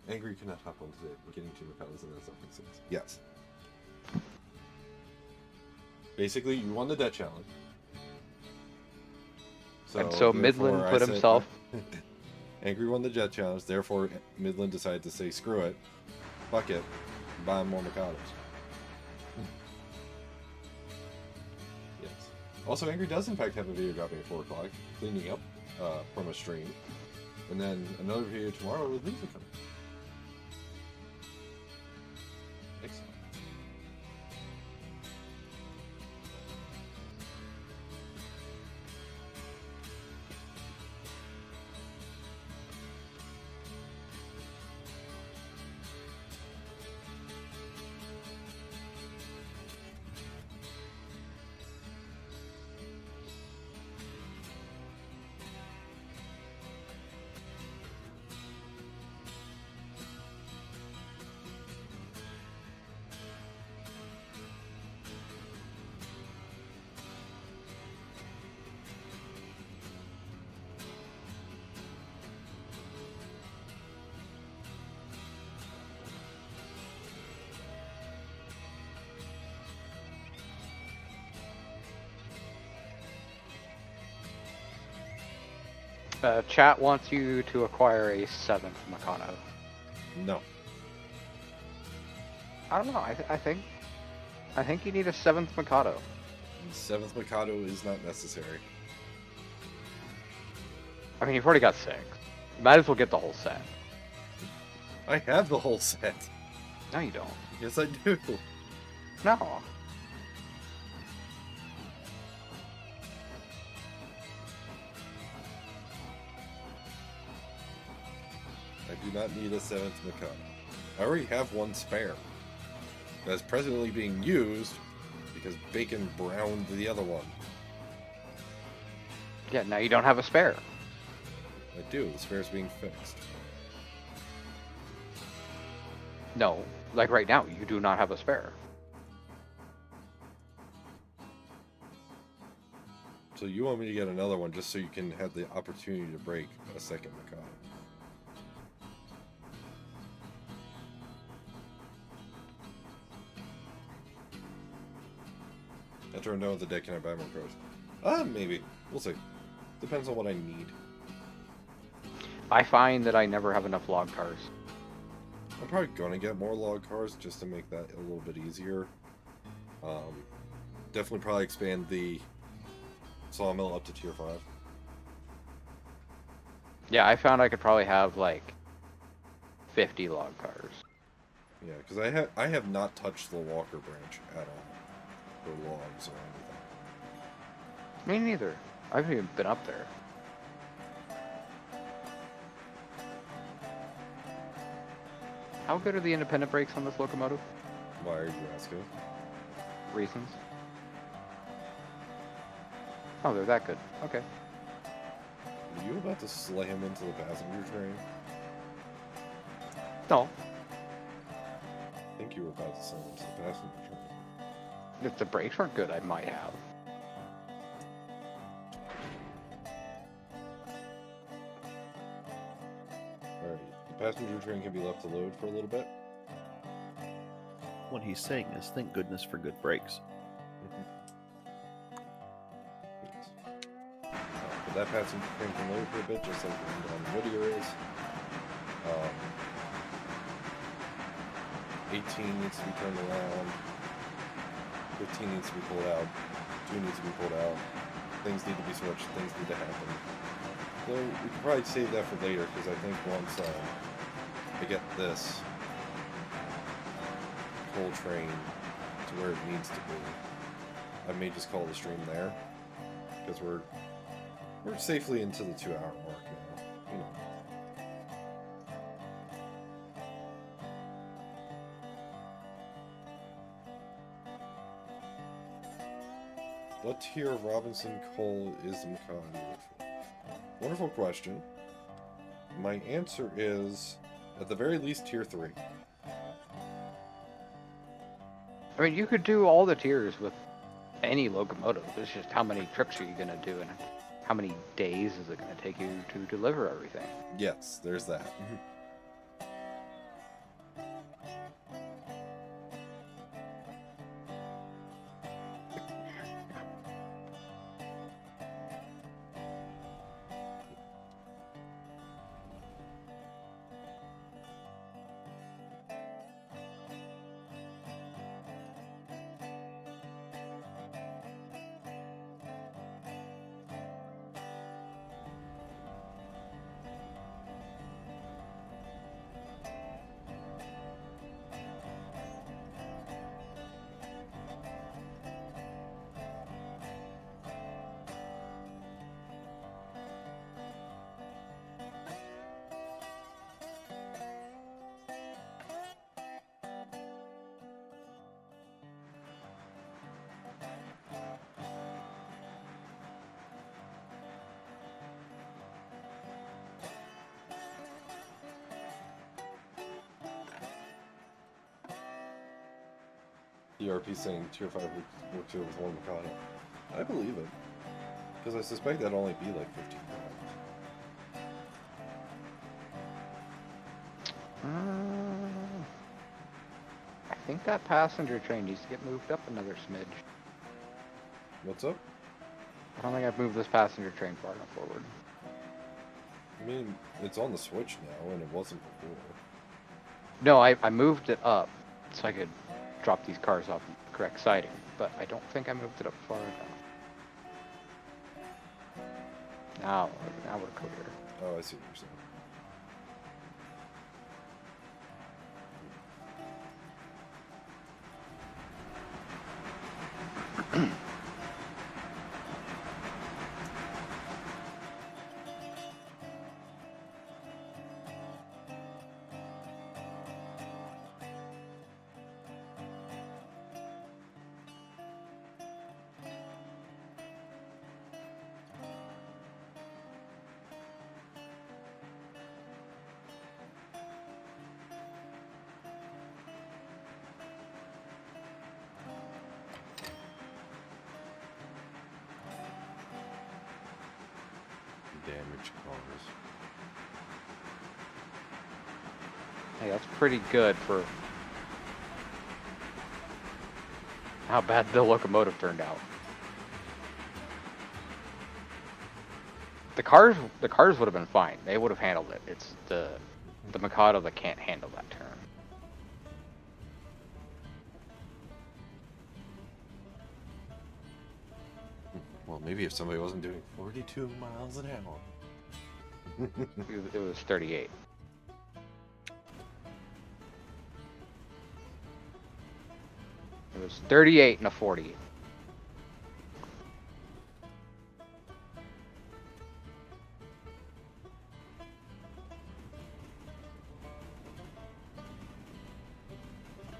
Angry cannot hop on today. Getting 2 Mikados and that's something 6. Yes. Basically, you won the debt challenge. And so Midland therefore, put himself. Angry won the jet challenge. Therefore, Midland decided to say, "Screw it, fuck it, buy more Mikados." Yes. Also, Angry does in fact have a video dropping at 4 o'clock, cleaning up from a stream, and then another video tomorrow with Lisa coming. Excellent. Chat wants you to acquire a 7th Mikado. No. I don't know. I think you need a 7th Mikado. 7th Mikado is not necessary. I mean, you've already got 6. You might as well get the whole set. I have the whole set. No, you don't. Yes, I do. No. I do not need a 7th Mikado. I already have one spare. That's presently being used because Bacon browned the other one. Yeah, now you don't have a spare. I do. The spare's being fixed. No, like right now, you do not have a spare. So you want me to get another one just so you can have the opportunity to break a second Mikado. After I'm done with the deck, can I buy more cards? Maybe. We'll see. Depends on what I need. I find that I never have enough log cars. I'm probably gonna get more log cars just to make that a little bit easier. Definitely probably expand the sawmill up to tier 5. Yeah, I found I could probably have like 50 log cars. Yeah, because I have not touched the Walker branch at all. For logs or anything. Me neither. I haven't even been up there. How good are the independent brakes on this locomotive? Why are you asking? Reasons. Oh, they're that good. Okay. Are you about to slam into the passenger train? No. I think you were about to slam into the passenger train. If the brakes aren't good, I might have. Alright, the passenger train can be left to load for a little bit. What he's saying is, thank goodness for good brakes. Yes. But that passenger train can load for a bit, just like the one on Whittier is. 18 needs to be turned around. 15 needs to be pulled out. 2 needs to be pulled out. Things need to be switched. Things need to happen. So we could probably save that for later, because I think once I get this coal train to where it needs to be, I may just call the stream there, because we're safely into the 2-hour mark now. You know. What tier of Robinson coal is the Mikado for? Wonderful question. My answer is, at the very least, tier 3. I mean, you could do all the tiers with any locomotive. It's just how many trips are you going to do and how many days is it going to take you to deliver everything. Yes, there's that. ERP saying Tier 5 works here with one Mikado. I believe it. Because I suspect that'd only be like 15 Mm, I think that passenger train needs to get moved up another smidge. What's up? I don't think I've moved this passenger train far enough forward. I mean, it's on the Switch now, and it wasn't before. No, I moved it up so I could drop these cars off in the correct siding, but I don't think I moved it up far enough. Now we're clear. Oh, I see what you're saying. Damaged cars. Hey, that's pretty good for how bad the locomotive turned out. The cars would have been fine. They would have handled it. It's the Mikado that can't handle that turn. Well, maybe if somebody wasn't doing 42 miles an hour. It was 38. It was 38 and a 40.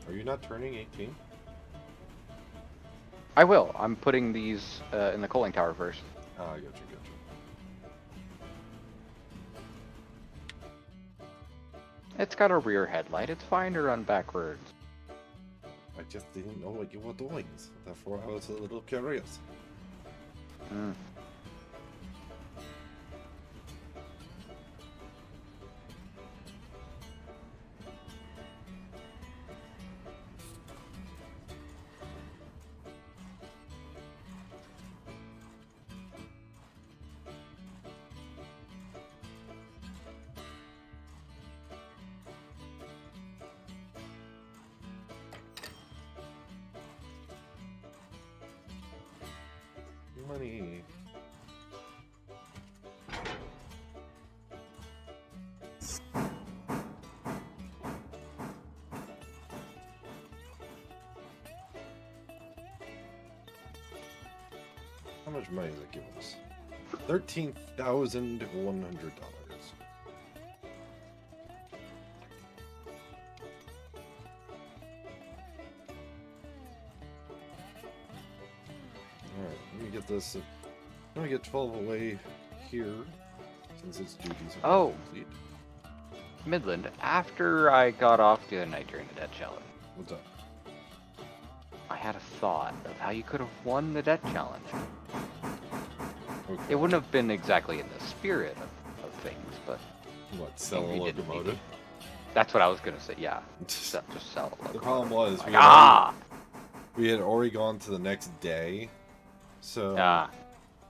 Are you not turning 18? I will. I'm putting these in the coaling tower first. Ah, I gotcha. It's got a rear headlight. It's fine to run backwards. I just didn't know what you were doing. Therefore, I was a little curious. Mm. Money. How much money is it giving us? $13,100. Alright, let me get this. Let me get 12 away here, since its duties are complete. Midland, after I got off the other night during the debt challenge, What's up? I had a thought of how you could have won the debt challenge. Okay. It wouldn't have been exactly in the spirit of things, but What, sell a we didn't need locomotive? that's what I was gonna say. Yeah, just sell a The locomotive. problem was Like, we had already gone to the next day, so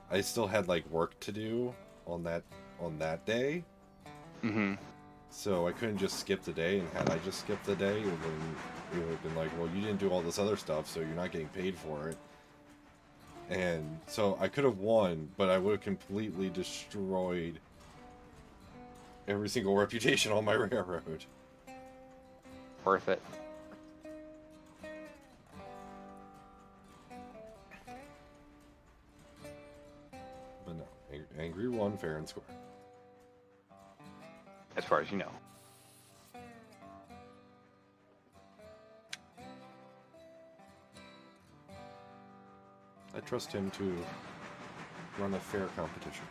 I still had like work to do on that day. Mm-hmm. So I couldn't just skip the day, and had I just skipped the day, it would have been like, well, you didn't do all this other stuff, so you're not getting paid for it. And so I could have won, but I would have completely destroyed every single reputation on my railroad. Worth it. But no, Angry won fair and square. As far as you know. I trust him to run a fair competition.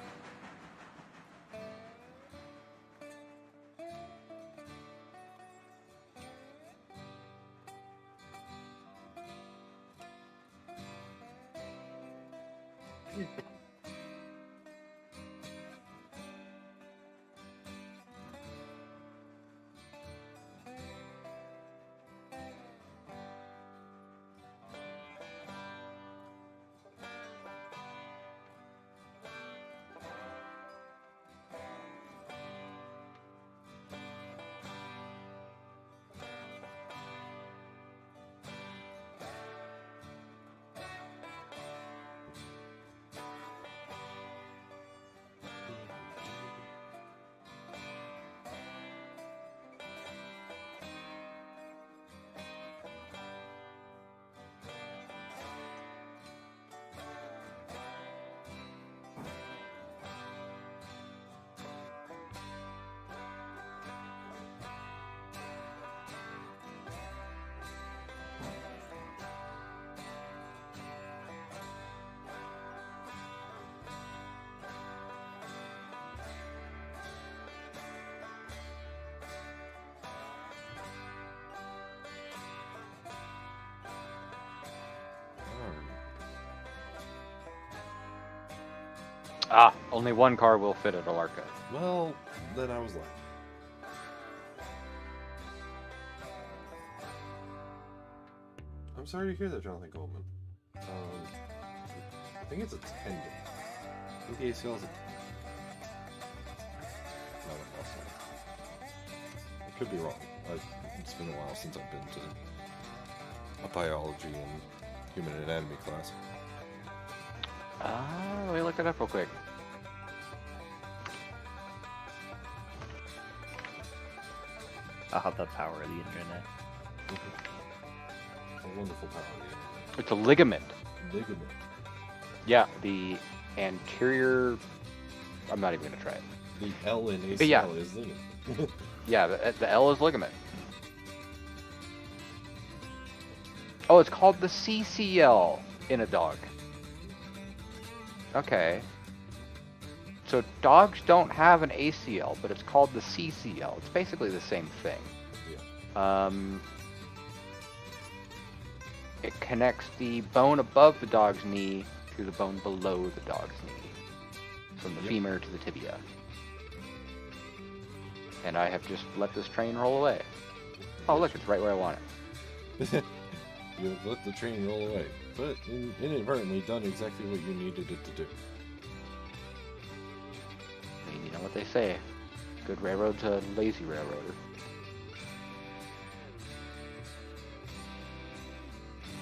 Ah, only one car will fit at Alarka. Well, then I was lying. I'm sorry to hear that, Jonathan Goldman. I think it's a tendon. I think the ACL is a not a muscle. I could be wrong. It's been a while since I've been to a biology and human anatomy class. Let me look it up real quick. I'll have the power of the internet. A wonderful power. It's a ligament. Ligament. Yeah, the anterior. I'm not even gonna try it. The L in ACL But yeah. is ligament. Yeah, the L is ligament. Oh, it's called the CCL in a dog. Okay. So dogs don't have an ACL, but it's called the CCL. It's basically the same thing. Yeah. It connects the bone above the dog's knee to the bone below the dog's knee, from the femur to the tibia. And I have just let this train roll away. Oh, look, it's right where I want it. You let the train roll away, but inadvertently done exactly what you needed it to do. I mean, you know what they say. Good railroad's a lazy railroader.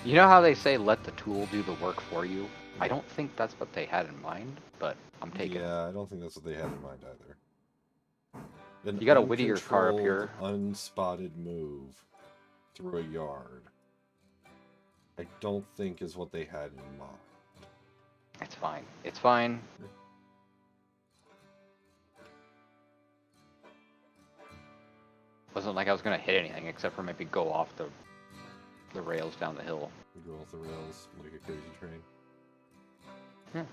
You know how they say let the tool do the work for you? I don't think that's what they had in mind, but I'm taking it. Yeah, I don't think that's what they had in mind either. An You got a Whittier car up here. uncontrolled, unspotted move through a yard. I don't think is what they had in mind. It's fine. It's fine. Wasn't like I was gonna hit anything except for maybe go off the rails down the hill. Go off the rails like a crazy train. Yeah.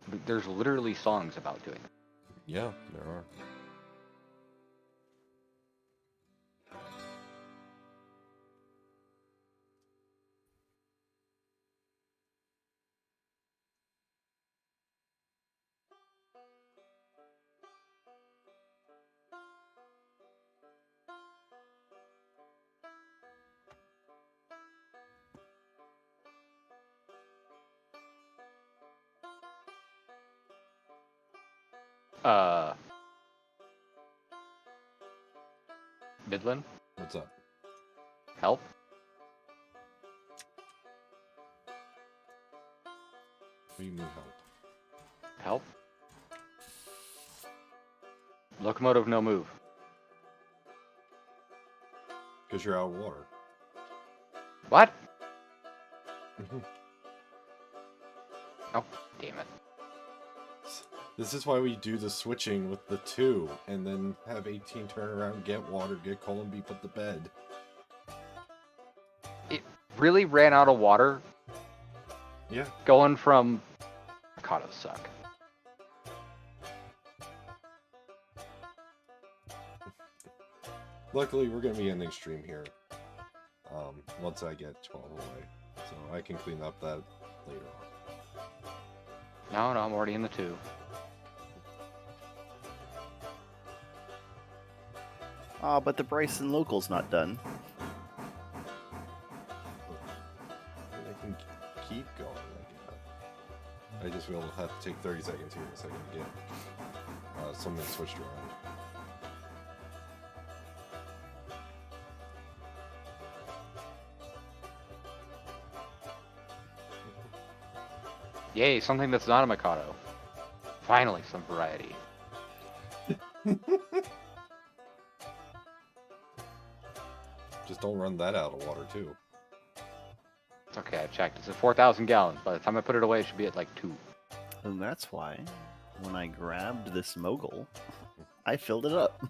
But there's literally songs about doing it. Yeah, there are. Midland? What's up? Help? What do you mean help? Help? Locomotive no move. Because you're out of water. What? Oh, damn it. This is why we do the switching with the two, and then have 18 turn around, get water, get coal, and be put to bed. It really ran out of water Yeah. going from... Avocados suck. Luckily, we're going to be ending stream here. Once I get 12 away. So I can clean up that later on. No, I'm already in the 2. Ah, but the Bryson local's not done. I can keep going. I just will have to take 30 seconds here in a second to get something switched around. Yay, something that's not a Mikado. Finally, some variety. Just don't run that out of water, too. It's okay, I checked. It's at 4,000 gallons. By the time I put it away, it should be at like 2. And that's why, when I grabbed this mogul, I filled it up.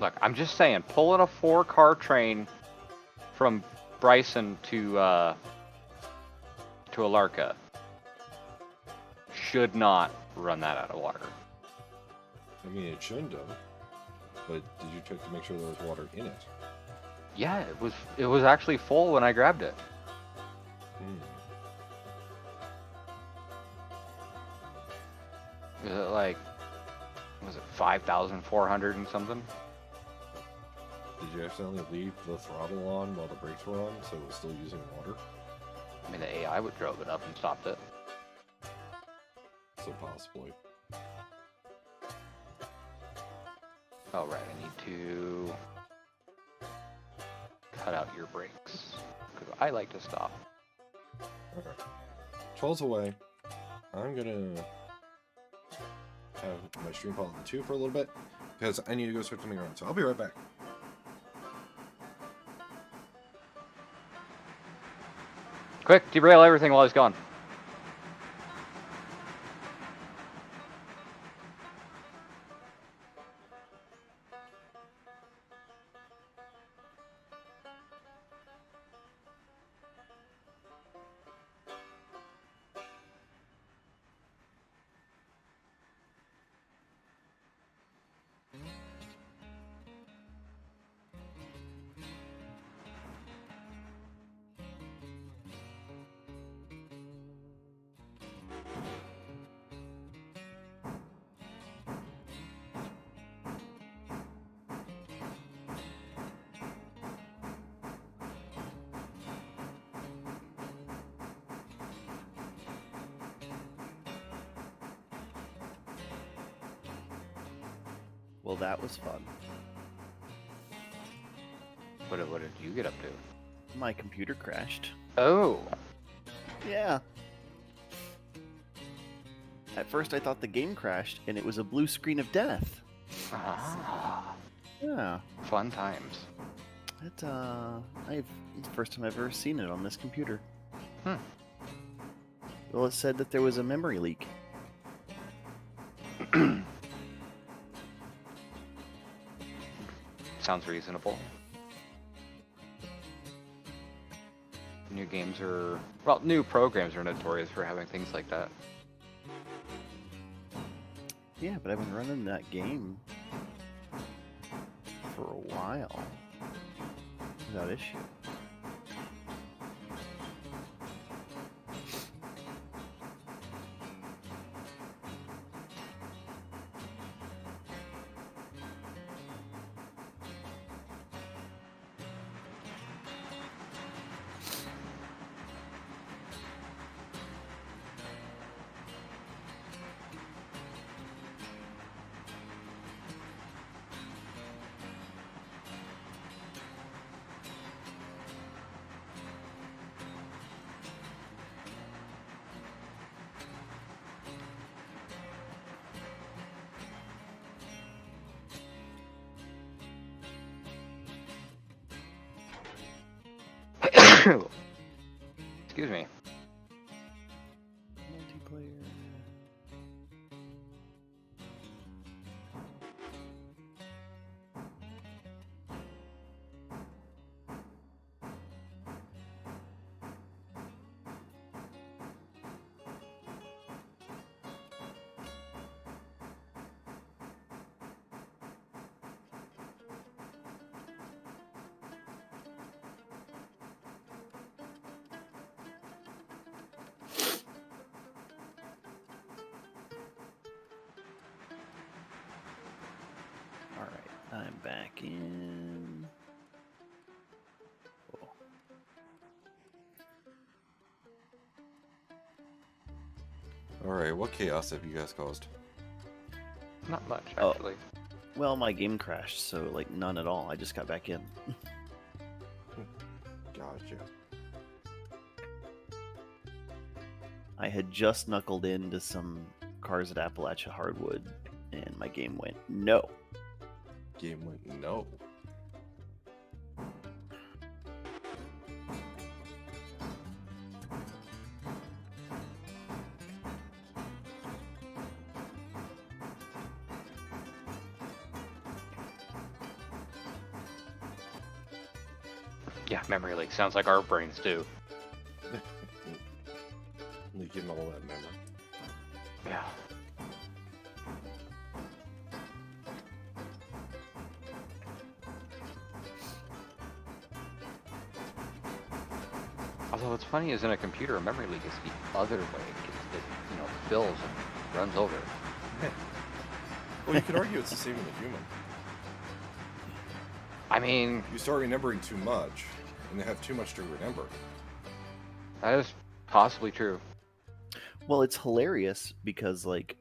Look, I'm just saying, pulling a 4-car train from Bryson to Alarka should not run that out of water. I mean, it shouldn't have. But did you check to make sure there was water in it? Yeah, it was actually full when I grabbed it. Was it like, was it 5,400 and something? Did you accidentally leave the throttle on while the brakes were on, so it was still using water? I mean, the AI would drove it up and stopped it. So possibly. Oh, right, I need to cut out your brakes, because I like to stop. Okay. 12's away. I'm gonna have my stream fall to 2 for a little bit, because I need to go switch something around, so I'll be right back. Quick, derail everything while he's gone. Well, that was fun. What did you get up to? My computer crashed. Oh, Yeah. At first I thought the game crashed, and it was a blue screen of death. ah, Yeah. fun times. It's the first time I've ever seen it on this computer. Hmm. Well, it said that there was a memory leak. Sounds reasonable. New programs are notorious for having things like that. Yeah, but I've been running that game for a while without issue. Excuse me. Multiplayer. Alright, I'm back in. Oh. Alright, what chaos have you guys caused? Not much, Oh. actually. Well, my game crashed, so like none at all. I just got back in. Gotcha. I had just knuckled into some cars at Appalachia Hardwood, and my game went no. Game went no. Yeah, memory leak. Sounds like our brains do. Leaking all that memory. Yeah. Although what's funny is in a computer, a memory leak is the other way. It fills and runs over. Well, you could argue it's the same in a human. I mean, You start remembering too much, and they have too much to remember. that is possibly true. Well, it's hilarious because like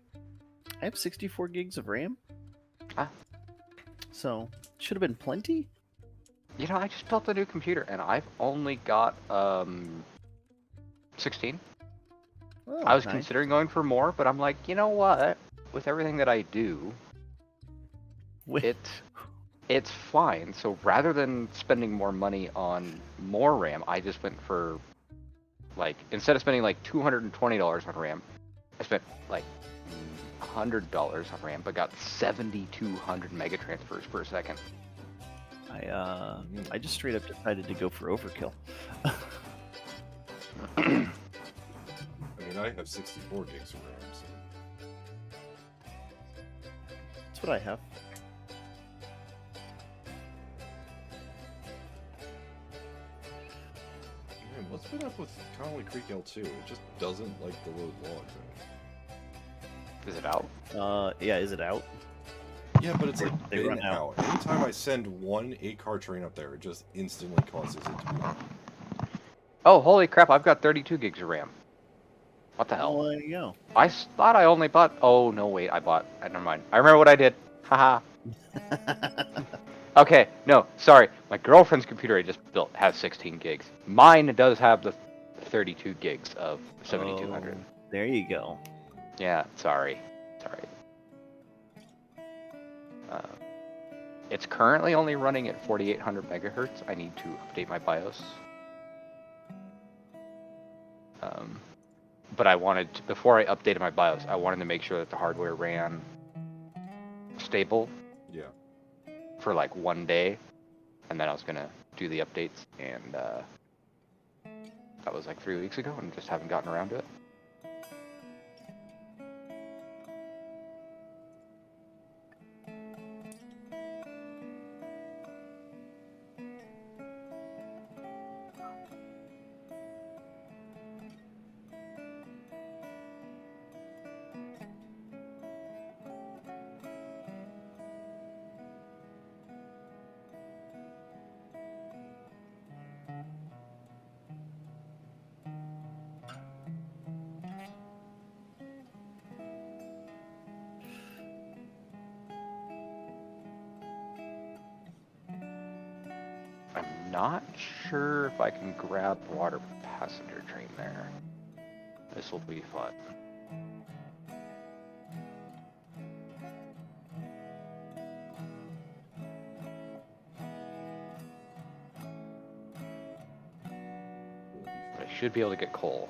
I have 64 gigs of RAM. Ah. So should have been plenty. I just built a new computer and I've only got 16. Oh, I was nice. considering going for more, but I'm like, you know what? With everything that I do, Wait, it's fine. So rather than spending more money on more RAM, I just went for instead of spending like $220 on RAM, I spent like $100 on RAM, but got 7,200 mega transfers per second. I just straight up decided to go for overkill. I mean, I have 64 gigs of RAM, so... That's what I have. Man, what's been up with Connolly Creek L2? It just doesn't like the load logs. Is it out? Yeah, is it out? Yeah, but it's like They been run out. out. Anytime I send one 8-car train up there, it just instantly causes it to be on. Oh, holy crap! I've got 32 gigs of RAM. What the hell? Oh, there you go. I thought I only bought. Oh no, wait! I bought. Never mind. I remember what I did. Haha. Okay, no, sorry. My girlfriend's computer I just built has 16 gigs. Mine does have the 32 gigs of 7200. Oh, there you go. Yeah, sorry. It's currently only running at 4800 megahertz. I need to update my BIOS. But I wanted to, before I updated my BIOS, I wanted to make sure that the hardware ran stable Yeah. for like one day, and then I was gonna do the updates, and that was like 3 weeks ago, and just haven't gotten around to it. I'm not sure if I can grab water passenger train there. This will be fun. But I should be able to get coal.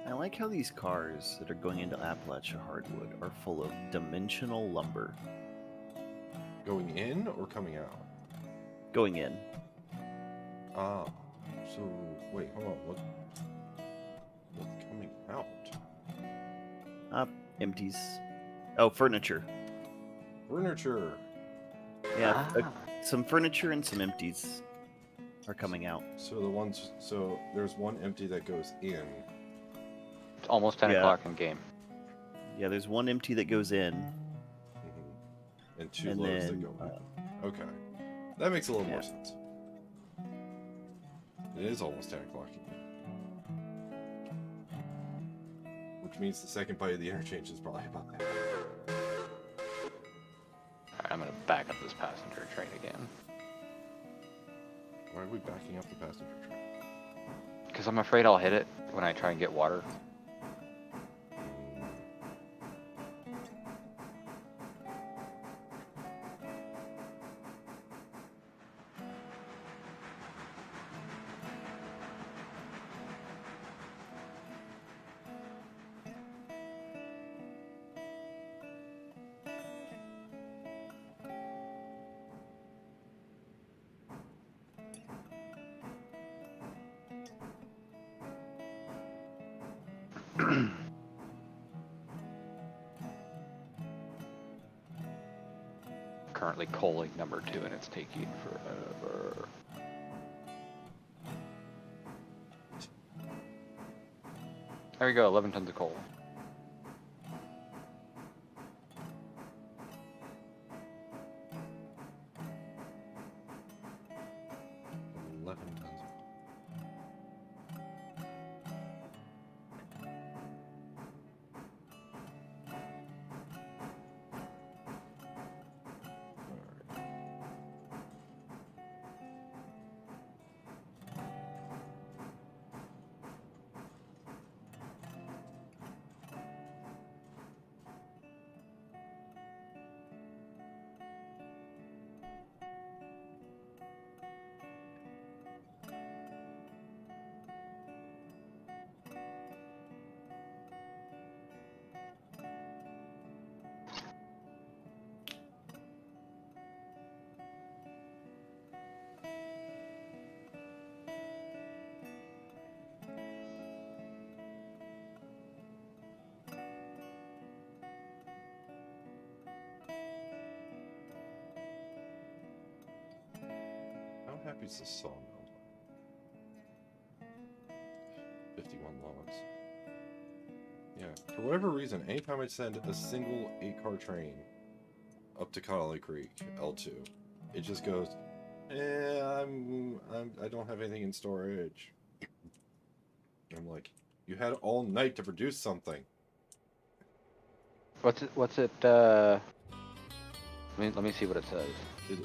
I like how these cars that are going into Appalachia Hardwood are full of dimensional lumber. Going in or coming out? Going in. Ah. So, wait, hold on. What's coming out? Empties. Oh, furniture. Furniture. Yeah, some furniture and some empties are coming out. So there's one empty that goes in. It's almost 10 Yeah. o'clock in game. Yeah, there's one empty that goes in, And 2 And loads then, that go in. Okay. That makes a little more yeah. sense. It is almost 10 o'clock again. Which means the second bite of the interchange is probably about that. Alright, I'm gonna back up this passenger train again. Why are we backing up the passenger train? Because I'm afraid I'll hit it when I try and get water. Currently coaling number 2 and it's taking forever. There we go, 11 tons of coal. How happy is this sawmill? 51 logs. Yeah, for whatever reason, anytime I send a single 8-car train up to Connolly Creek, L2, it just goes, I don't have anything in storage. I'm like, you had all night to produce something. What's it, let me see what it says.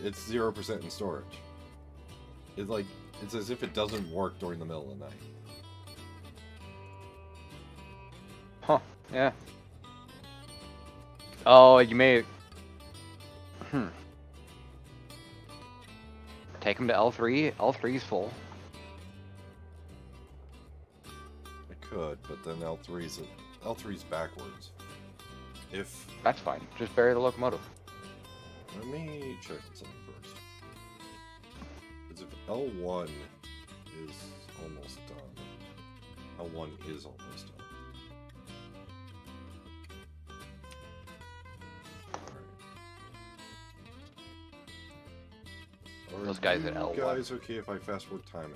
It's 0% in storage. It's as if it doesn't work during the middle of the night. Huh, yeah. Oh, you may... Take him to L3. L3's full. I could, but then L3's backwards. If That's fine. Just bury the locomotive. let me check something first. Because if L1 is almost done, L1 is almost done. Alright. Those guys at you L1. guys okay if I fast forward time?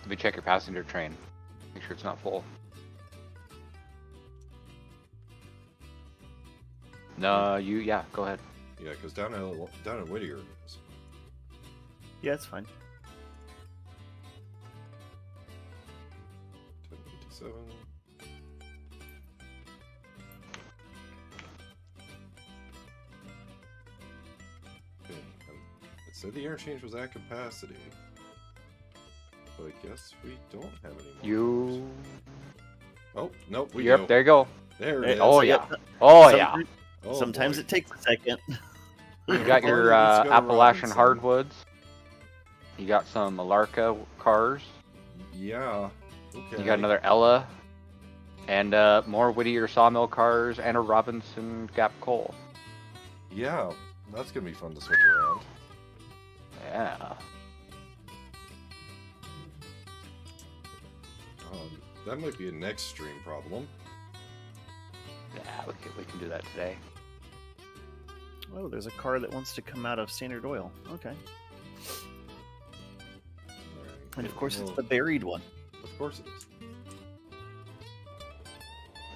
Let me check your passenger train. Make sure it's not full. No, yeah, go ahead. Yeah, because down at Whittier it is. Yeah, it's fine. 1057. Okay, it said the interchange was at capacity. But I guess we don't have any more. Oh, nope, we Yep, do. there you go. There it Hey, is. Oh, so yeah. yeah, Oh, some- yeah. Oh, Sometimes boy. it takes a second. You got your Let's go Appalachian Robinson. hardwoods. You got some Malarca cars. Yeah. Okay. You got another Ella. And more Whittier sawmill cars and a Robinson Gap coal. Yeah, that's gonna be fun to switch around. Yeah. That might be a next stream problem. Yeah, we can do that today. Oh, there's a car that wants to come out of Standard Oil. Okay. Alright. And of course, Well, it's the buried one. Of course it is.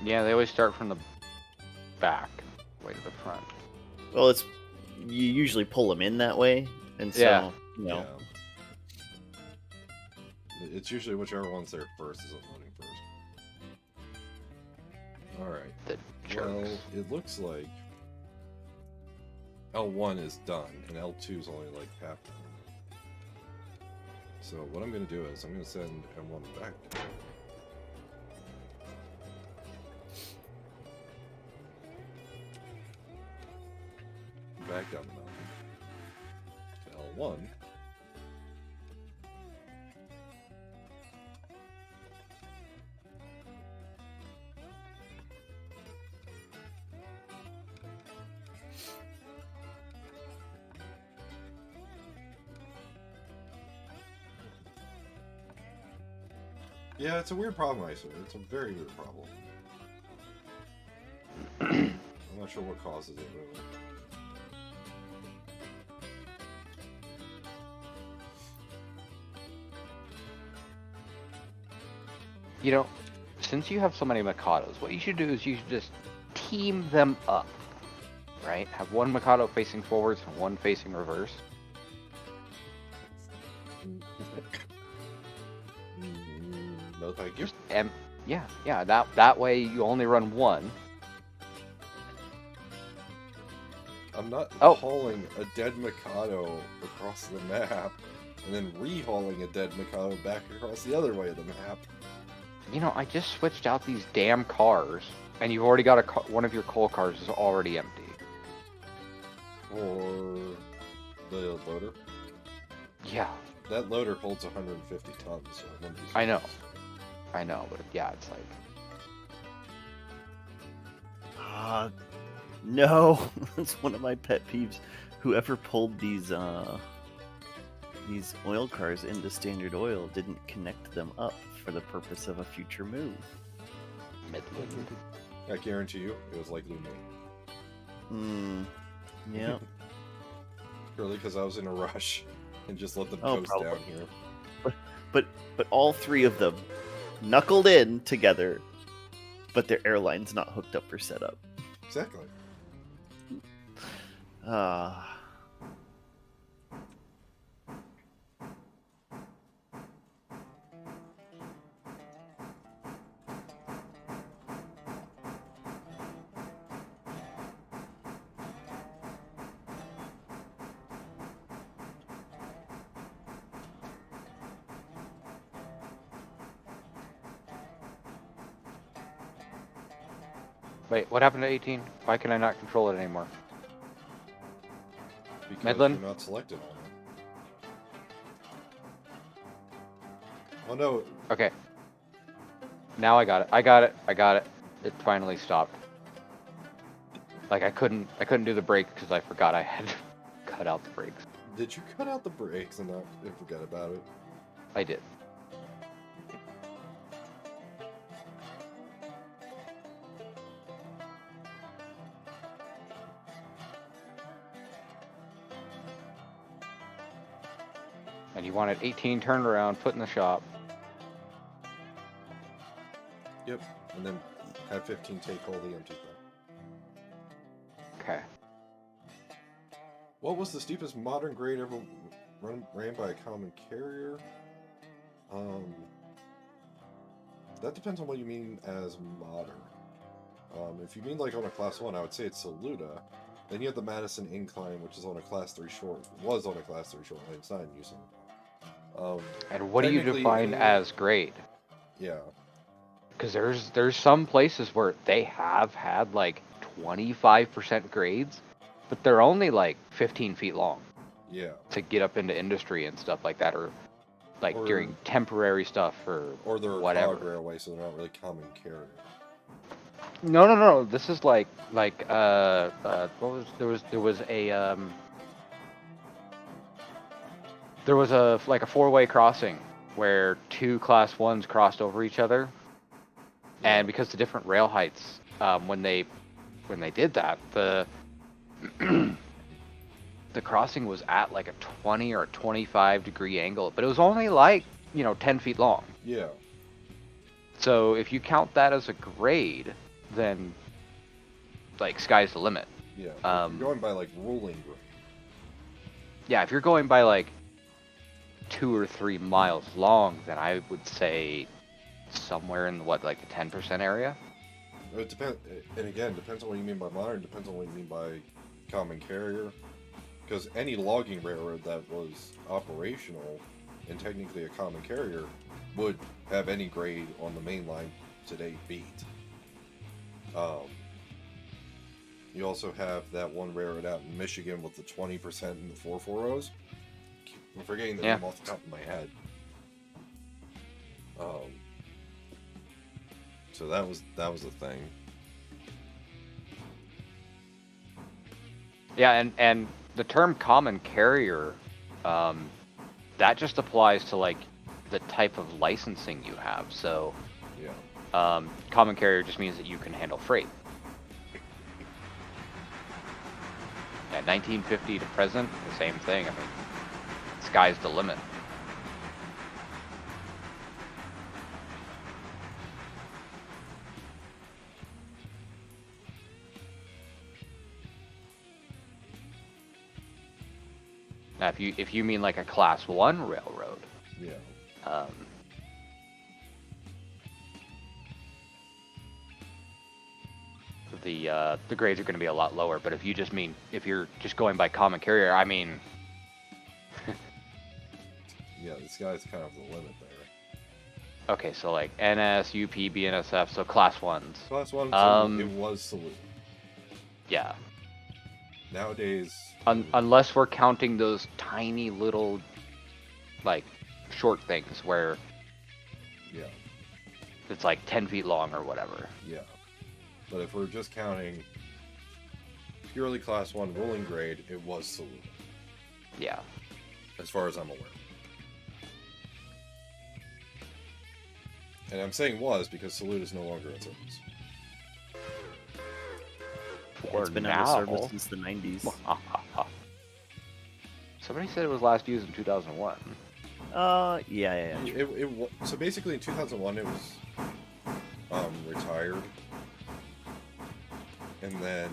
Yeah, they always start from the back, way to the front. Well, it's you usually pull them in that way, and so Yeah. you know. Yeah. It's usually whichever one's there first is unloading first. Alright. The Well, jerks. it looks like L1 is done, and L2 is only like half done. So what I'm going to do is I'm going to send M1 back down. Back down the mountain. To L1. Yeah, it's a weird problem, I swear. It's a very weird problem. I'm not sure what causes it, really. You know, since you have so many Mikados, what you should do is you should just team them up, right? Have one Mikado facing forwards and one facing reverse. No, thank you. Just yeah. That way you only run one. I'm not Oh. hauling a dead Mikado across the map and then re-hauling a dead Mikado back across the other way of the map. You know, I just switched out these damn cars, and you've already got one of your coal cars is already empty. Or the loader. Yeah, That loader holds 150 tons, so it wouldn't be I know. surprised. I know, but yeah, it's like No, that's one of my pet peeves. Whoever pulled these oil cars into Standard Oil didn't connect them up for the purpose of a future move. Midland. I guarantee you, it was like Lumen. Yeah. Purely because I was in a rush and just let them Oh, coast probably. down here. But all three of them knuckled in together, but their airline's not hooked up or set up. Exactly. Wait, what happened to 18? Why can I not control it anymore? Because Midland? you're not selected on it. Oh no, Okay. Now I got it. I got it. It finally stopped. Like I couldn't do the brake because I forgot I had cut out the brakes. did you cut out the brakes and not and forget about it? I did. And you wanted 18 turned around, put in the shop. Yep. And then have 15 take all the empty thing. Okay. What was the steepest modern grade ever ran by a common carrier? That depends on what you mean as modern. If you mean like on a class 1, I would say it's Saluda. Then you have the Madison Incline, which is on a class 3 short. Was on a class 3 short lane. It's not in use anymore. And what do you Technically, define as grade? Yeah. Because there's some places where they have had like 25% grades, but they're only like 15 feet long Yeah. to get up into industry and stuff like that, or like Or- during temporary stuff or Or they're whatever. cog railway, so they're not really common carrier. No. This is like what was there was a like a four-way crossing where two class 1s crossed over each other, and because the different rail heights, when they did that, the the crossing was at like a 20 or a 25 degree angle, but it was only like 10 feet long. Yeah. So if you count that as a grade, then like sky's the limit. Yeah. If you're going by like ruling grade. Yeah, if you're going by like 2 or 3 miles long, then I would say somewhere in what, like the 10% area. It depends, and again, depends on what you mean by modern. Depends on what you mean by common carrier. Because any logging railroad that was operational and technically a common carrier would have any grade on the main line today beat. You also have that one railroad out in Michigan with the 20% and the 440s. I'm forgetting the name off the top of my head. So that was a thing. Yeah, and the term common carrier, that just applies to like the type of licensing you have. So, yeah, common carrier just means that you can handle freight. Yeah, 1950 to present, the same thing. I mean, sky's the limit. Now, if you mean like a class 1 railroad, yeah, the grades are going to be a lot lower. But if you're just going by common carrier, I mean, yeah. This guy's kind of the limit there. okay, so like NS, UP, BNSF, so class 1s. Class 1, it was Salute. Yeah. Nowadays, Unless we're counting those tiny little, like, short things where yeah, it's like 10 feet long or whatever. yeah. But if we're just counting purely class 1 ruling grade, it was Salute. Yeah. As far as I'm aware. And I'm saying was because Salute is no longer in service. It's been out of service since the 90s. Somebody said it was last used in 2001. Yeah. So basically in 2001 it was retired. And then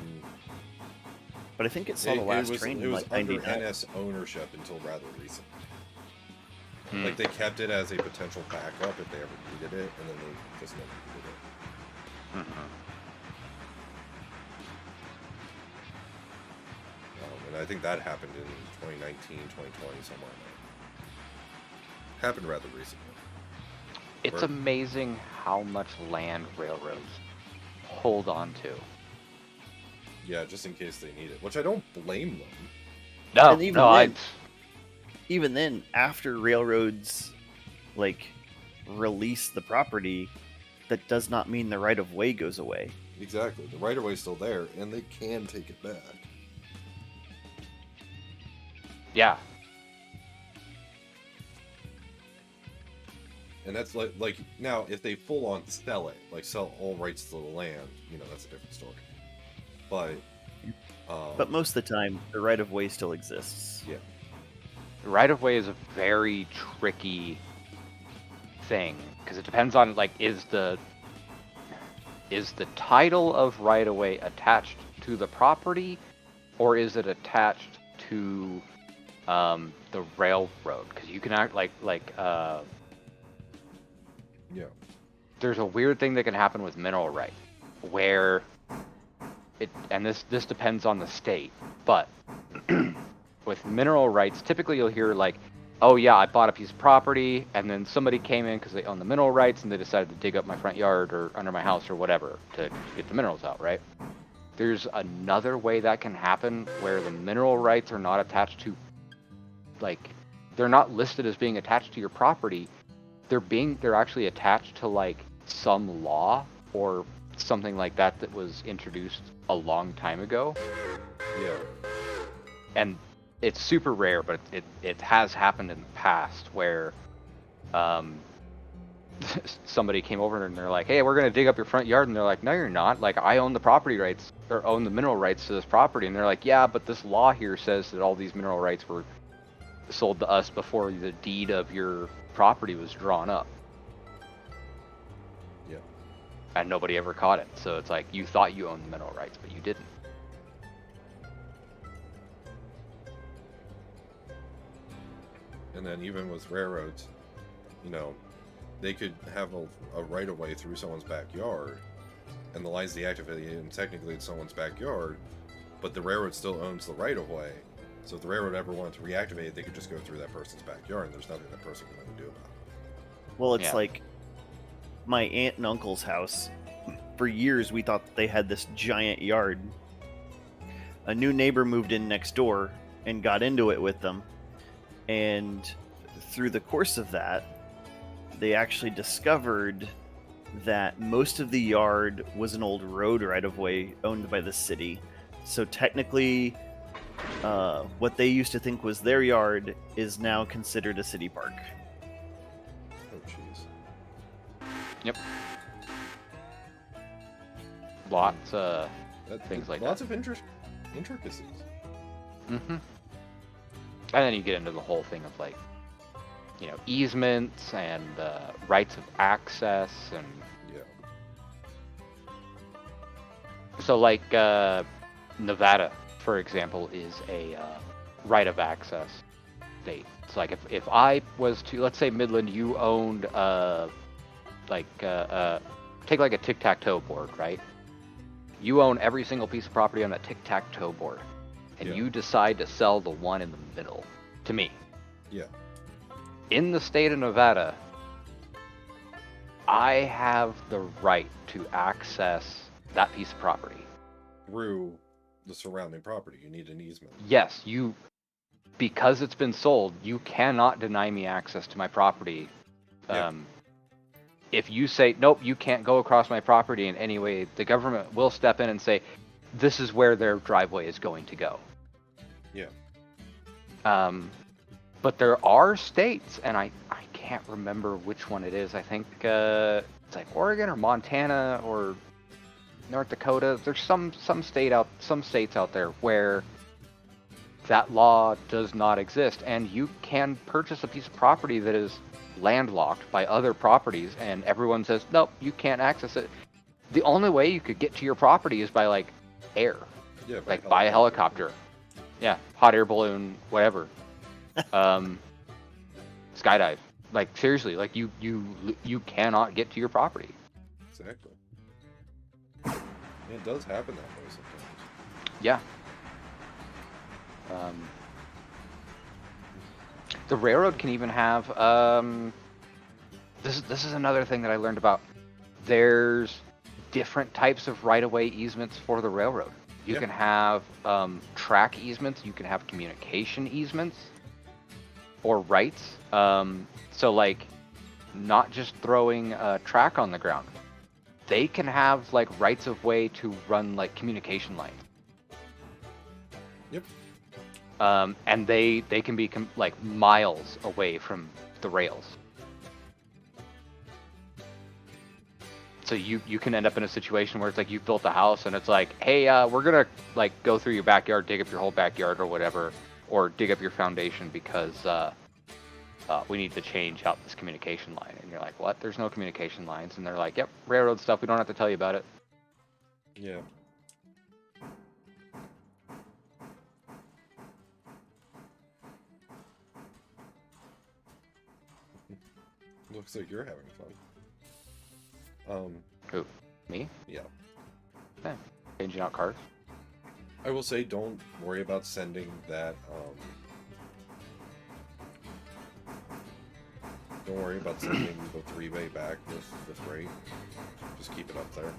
But I think it saw the last train it in was like under 99. NS ownership until rather recent. Hmm. Like they kept it as a potential backup if they ever needed it, and then they just never needed it. Mm-hmm. And I think that happened in 2019, 2020, somewhere in there. Happened rather recently. It's amazing how much land railroads hold on to. Yeah, just in case they need it, which I don't blame them. No, And even no, then- Even then, after railroads like release the property, that does not mean the right of way goes away. Exactly. The right of way is still there, and they can take it back. yeah. And that's like now, if they full on sell it, like sell all rights to the land, that's a different story. But most of the time, the right of way still exists. yeah, Right of way is a very tricky thing because it depends on like is the title of right of way attached to the property or is it attached to the railroad? Because you can act like yeah, there's a weird thing that can happen with mineral rights where this depends on the state, but with mineral rights, typically you'll hear like, oh yeah, I bought a piece of property, and then somebody came in because they own the mineral rights, and they decided to dig up my front yard or under my house or whatever to get the minerals out, right? There's another way that can happen where the mineral rights are not attached to, like, they're not listed as being attached to your property. They're actually attached to like some law or something like that was introduced a long time ago. yeah. And it's super rare, but it has happened in the past where somebody came over and they're like, hey, we're going to dig up your front yard. And they're like, no, you're not. Like, I own the property rights or own the mineral rights to this property. And they're like, yeah, but this law here says that all these mineral rights were sold to us before the deed of your property was drawn up. Yeah. and nobody ever caught it. So it's like you thought you owned the mineral rights, but you didn't. And then even with railroads, you know, they could have a right of way through someone's backyard, and the line's deactivated, and technically it's someone's backyard, but the railroad still owns the right of way. So if the railroad ever wanted to reactivate it, they could just go through that person's backyard, and there's nothing that person can do about it. Well, it's Yeah. like my aunt and uncle's house. For years, we thought that they had this giant yard. A new neighbor moved in next door and got into it with them. And through the course of that, they actually discovered that most of the yard was an old road right of way owned by the city. So technically, what they used to think was their yard is now considered a city park. Oh, jeez. Yep. Lots That, Things like lots of intricacies. And then you get into the whole thing of like, you know, easements and rights of access, and Yeah. so like Nevada, for example, is a right of access state. It's like if I was to, let's say Midland, you owned take like a tic-tac-toe board, right? You own every single piece of property on that tic-tac-toe board, and Yeah. you decide to sell the one in the middle to me. Yeah. In the state of Nevada, I have the right to access that piece of property. Through the surrounding property, you need an easement. Yes, because it's been sold, you cannot deny me access to my property. Yeah. If you say, nope, you can't go across my property in any way, the government will step in and say, this is where their driveway is going to go. Yeah. But there are states, and I can't remember which one it is. I think it's like Oregon or Montana or North Dakota. There's some states out there where that law does not exist, and you can purchase a piece of property that is landlocked by other properties, and everyone says, nope, you can't access it. The only way you could get to your property is by like air, Yeah. like by a helicopter. Yeah, hot air balloon, whatever. Skydive. Like seriously, like you cannot get to your property. Exactly. It does happen that way sometimes. Yeah. The railroad can even have this is another thing that I learned about. There's different types of right-of-way easements for the railroad. You Yeah. can have track easements, you can have communication easements or rights. So like not just throwing a track on the ground. They can have like rights of way to run like communication lines. Yep. And they can be like miles away from the rails. So you can end up in a situation where it's like you've built a house and it's like, hey, we're gonna like go through your backyard, dig up your whole backyard or whatever, or dig up your foundation because we need to change out this communication line. And you're like, what? There's no communication lines. And they're like, yep, railroad stuff. We don't have to tell you about it. Yeah. Looks like you're having fun. Who? Me? Yeah. Yeah. Changing out cars. I will say, don't worry about sending that. Don't worry about sending the 3-way back with freight. Just keep it up there.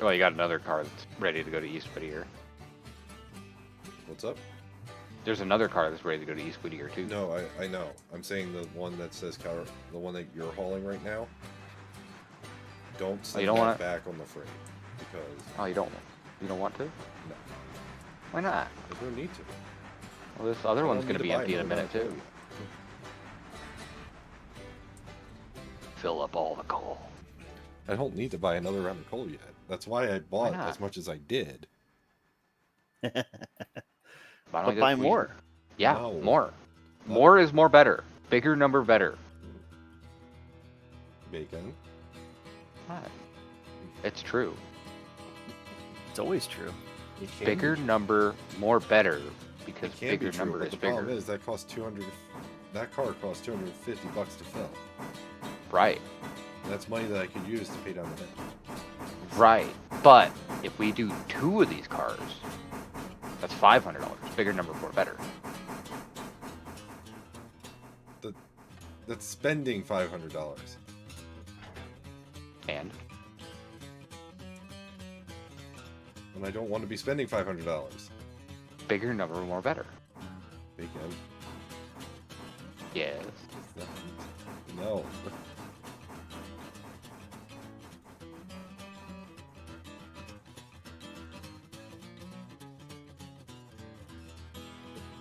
Well, you got another car that's ready to go to East Whittier. What's up? There's another car that's ready to go to East Whittier too. No, I know. I'm saying the one that says the one that you're hauling right now. Don't send don't that wanna- back on the freight because Oh, you don't want to? no, Why not? there's no need to. Well, this other I one's don't going to need be buy empty in a another minute one. too. Fill up all the coal. I don't need to buy another round of coal yet. That's why I bought not? as much as I did. Why don't But we buy just- more. Yeah, No. more. No. More is more better. Bigger number better. Bacon. not. It's true. It's always true. It can Bigger be, number, more better, because it can bigger be true, number but is the bigger. problem is that costs 200. That car costs $250 to fill. Right. That's money that I could use to pay down the debt. Right. But if we do 2 of these cars, that's $500. Bigger number, more better. That's spending $500. And And I don't want to be spending $500. bigger number, more better. Big M. Yes. No.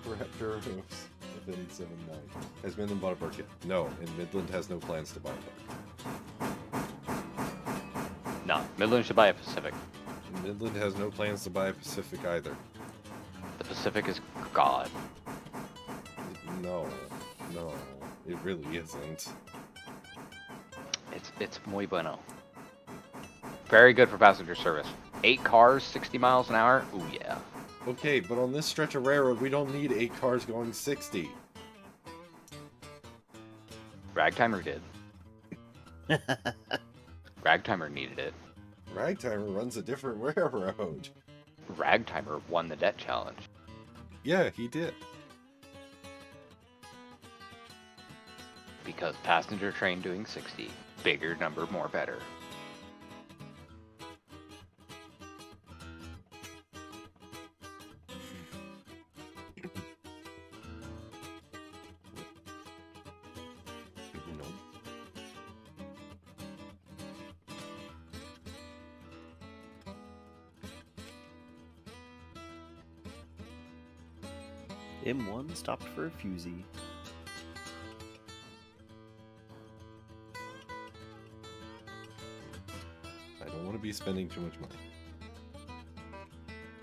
Raptor hooves of 879. Has Midland bought a Burke yet? No, and Midland has no plans to buy a Burke. No. Midland should buy a Pacific. And Midland has no plans to buy a Pacific either. The Pacific is God. No, it really isn't. It's muy bueno. Very good for passenger service. 8 cars, 60 miles an hour. Ooh yeah. Okay, but on this stretch of railroad, we don't need 8 cars going 60. Ragtimer did. Ragtimer needed it. Ragtimer runs a different railroad. Ragtimer won the debt challenge. Yeah, he did. Because passenger train doing 60. Bigger number, more better. No. M1 stopped for a fusee. I don't want to be spending too much money.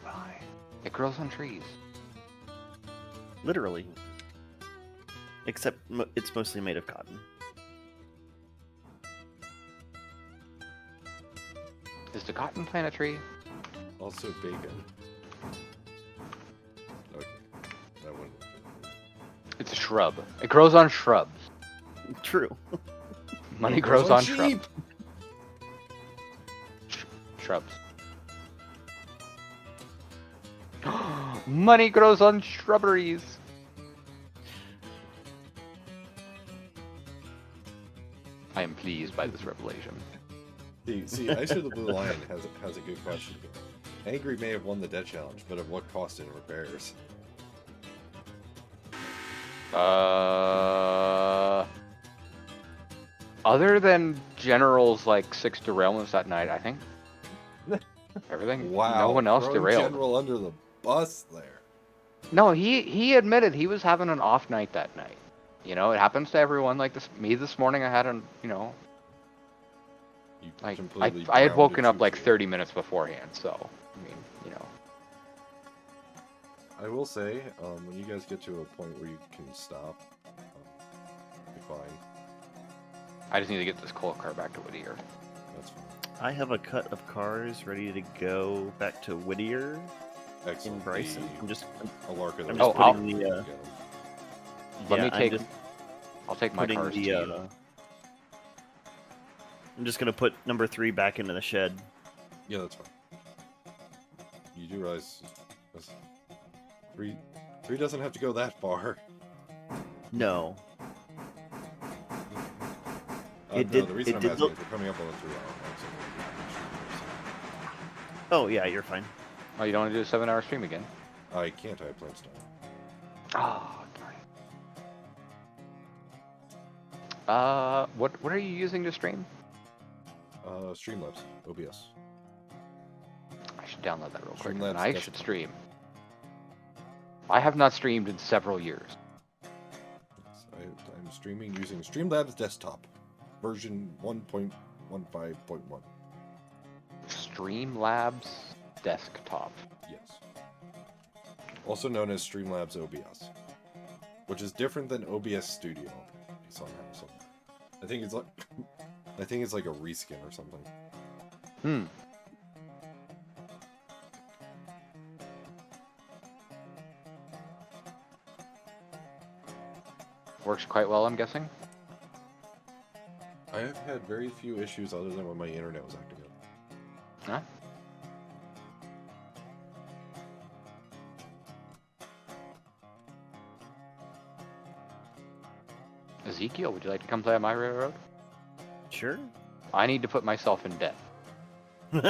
Why? It grows on trees. Literally. Except it's mostly made of cotton. Is the cotton plant a tree? Also bacon. Okay. That one. It's a shrub. It grows on shrubs. True. Money grows on sheep. shrubs. Shrubs. Money grows on shrubberies. I am pleased by this revelation. See, Ice of the Blue Lion has a good question. Angry may have won the debt challenge, but at what cost in repairs? Other than General's like 6 derailments that night, I think everything. Wow. No one else throwing derailed. General under the bus there. No, he admitted he was having an off night that night. You know, it happens to everyone. Like me this morning, I had an You like completely I had grounded woken up like Sushi. 30 minutes beforehand. So I mean, you know. I will say, when you guys get to a point where you can stop, be fine. I just need to get this coal car back to Whittier. That's fine. I have a cut of cars ready to go back to Whittier in Excellent. Bryson. I'm just Alarka. I'm Oh, just I'll- putting the Let yeah, me take. I'm just I'll take my putting cars to the you. I'm just gonna put number 3 back into the shed. Yeah, that's fine. You do realize that's- three doesn't have to go that far. No. No, did- the reason it I'm did asking look- is we're coming up on the 3 hour mark. Oh yeah, you're fine. Oh, you don't want to do a 7-hour stream again? So I can't. I have plans now. Oh, darn. What are you using to stream? Streamlabs, OBS. I should download that real quick. Streamlabs And I desktop. should stream. I have not streamed in several years. I'm streaming using Streamlabs Desktop, version 1.15.1. Streamlabs desktop. Yes. Also known as Streamlabs OBS, which is different than OBS Studio. Somehow. I think it's like I think it's like a reskin or something. Hmm. Works quite well, I'm guessing. I have had very few issues other than when my internet was acting up. Huh? Ezekiel, would you like to come play on my railroad? Sure. I need to put myself in debt. Oh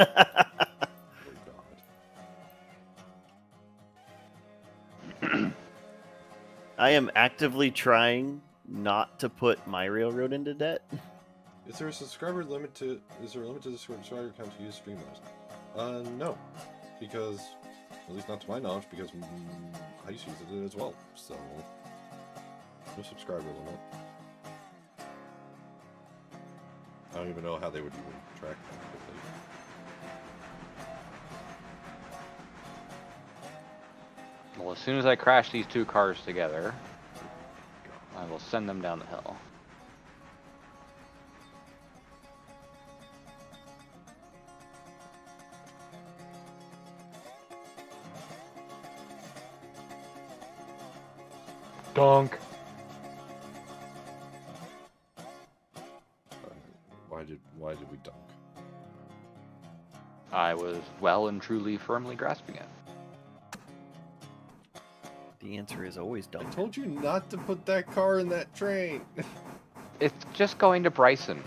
god. I am actively trying not to put my railroad into debt. Is there a subscriber limit to? Is there a limit to the subscriber count to use Streamlabs? No, because at least not to my knowledge, because I used to use it as well. So no subscriber limit. I don't even know how they would even track that quickly. Well, as soon as I crash these two cars together, I will send them down the hill. Donk. Why did we dunk? I was well and truly firmly grasping it. The answer is always I dumb. told you not to put that car in that train. It's just going to Bryson.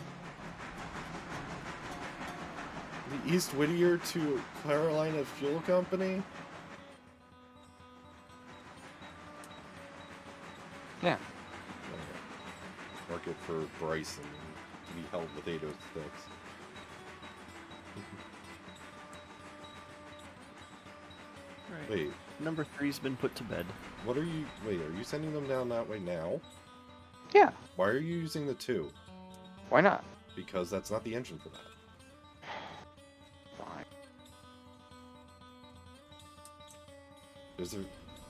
The East Whittier to Carolina Fuel Company. Yeah. Market for Bryson to be held with 806. Right. Wait, Number 3's been put to bed. what are you? Wait, are you sending them down that way now? Yeah. Why are you using the 2? Why not? Because that's not the engine for that. Fine.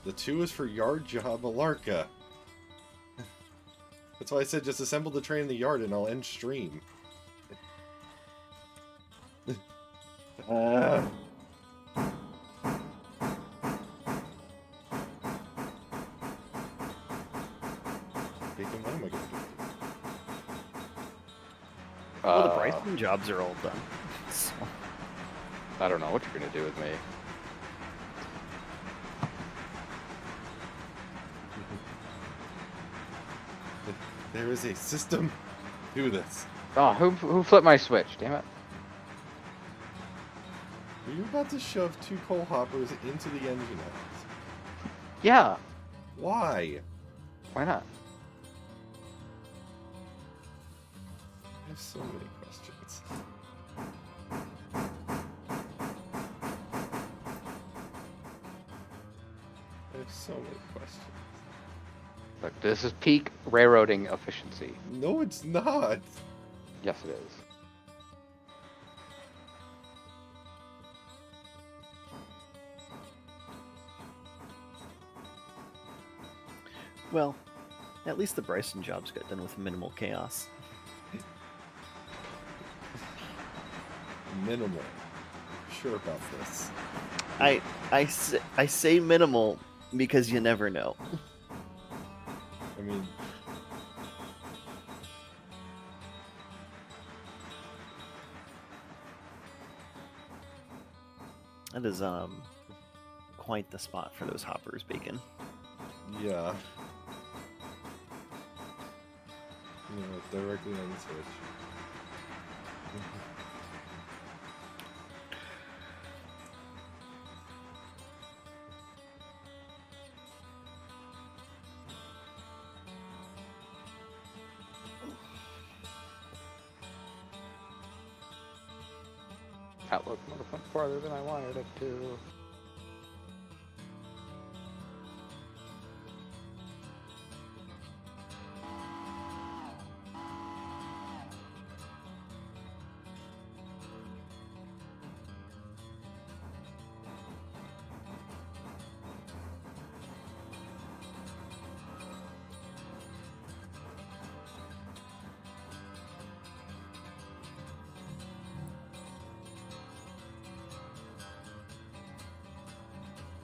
The 2 is for yard job Alarka. That's why I said just assemble the train in the yard and I'll end stream. Bacon, what am I gonna do? Well, the Bryson jobs are all done. So, I don't know what you're gonna do with me. There is a system to this. Oh, who flipped my switch? Damn it. Are you about to shove 2 coal hoppers into the engine house? Yeah. Why? Why not? I have so many questions. I have so many questions. Look, this is peak railroading efficiency. No, it's not. Yes, it is. well, at least the Bryson jobs got done with minimal chaos. Minimal. Sure about this. I say minimal because you never know. I mean, That is quite the spot for those hoppers, Bacon. yeah. You know, directly on the switch. Outlook went farther than I wanted it to.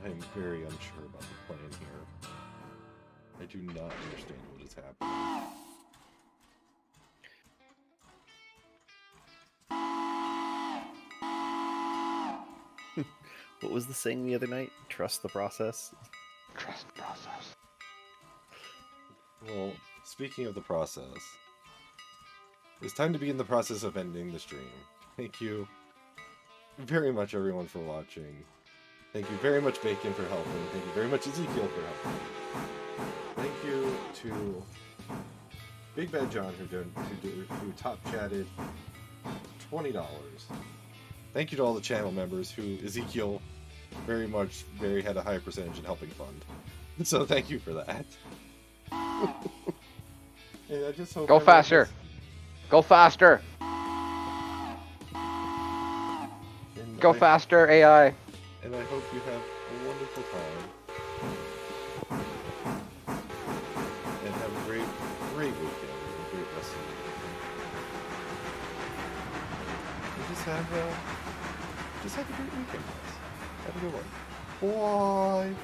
I'm very unsure about the plan here. I do not understand what is happening. What was the saying the other night? Trust the process. Trust the process. Well, speaking of the process, it's time to begin the process of ending the stream. Thank you very much, everyone, for watching. Thank you very much, Bacon, for helping. Thank you very much, Ezekiel, for helping. Thank you to Big Bad John, who top chatted $20. Thank you to all the channel members who Ezekiel very had a high percentage in helping fund. So thank you for that. And I just hope Go faster. Go faster. Go faster, AI. And I hope you have a wonderful time. And have a great weekend. And a great rest of the week. And just have a great weekend, guys. Have a good one. Bye.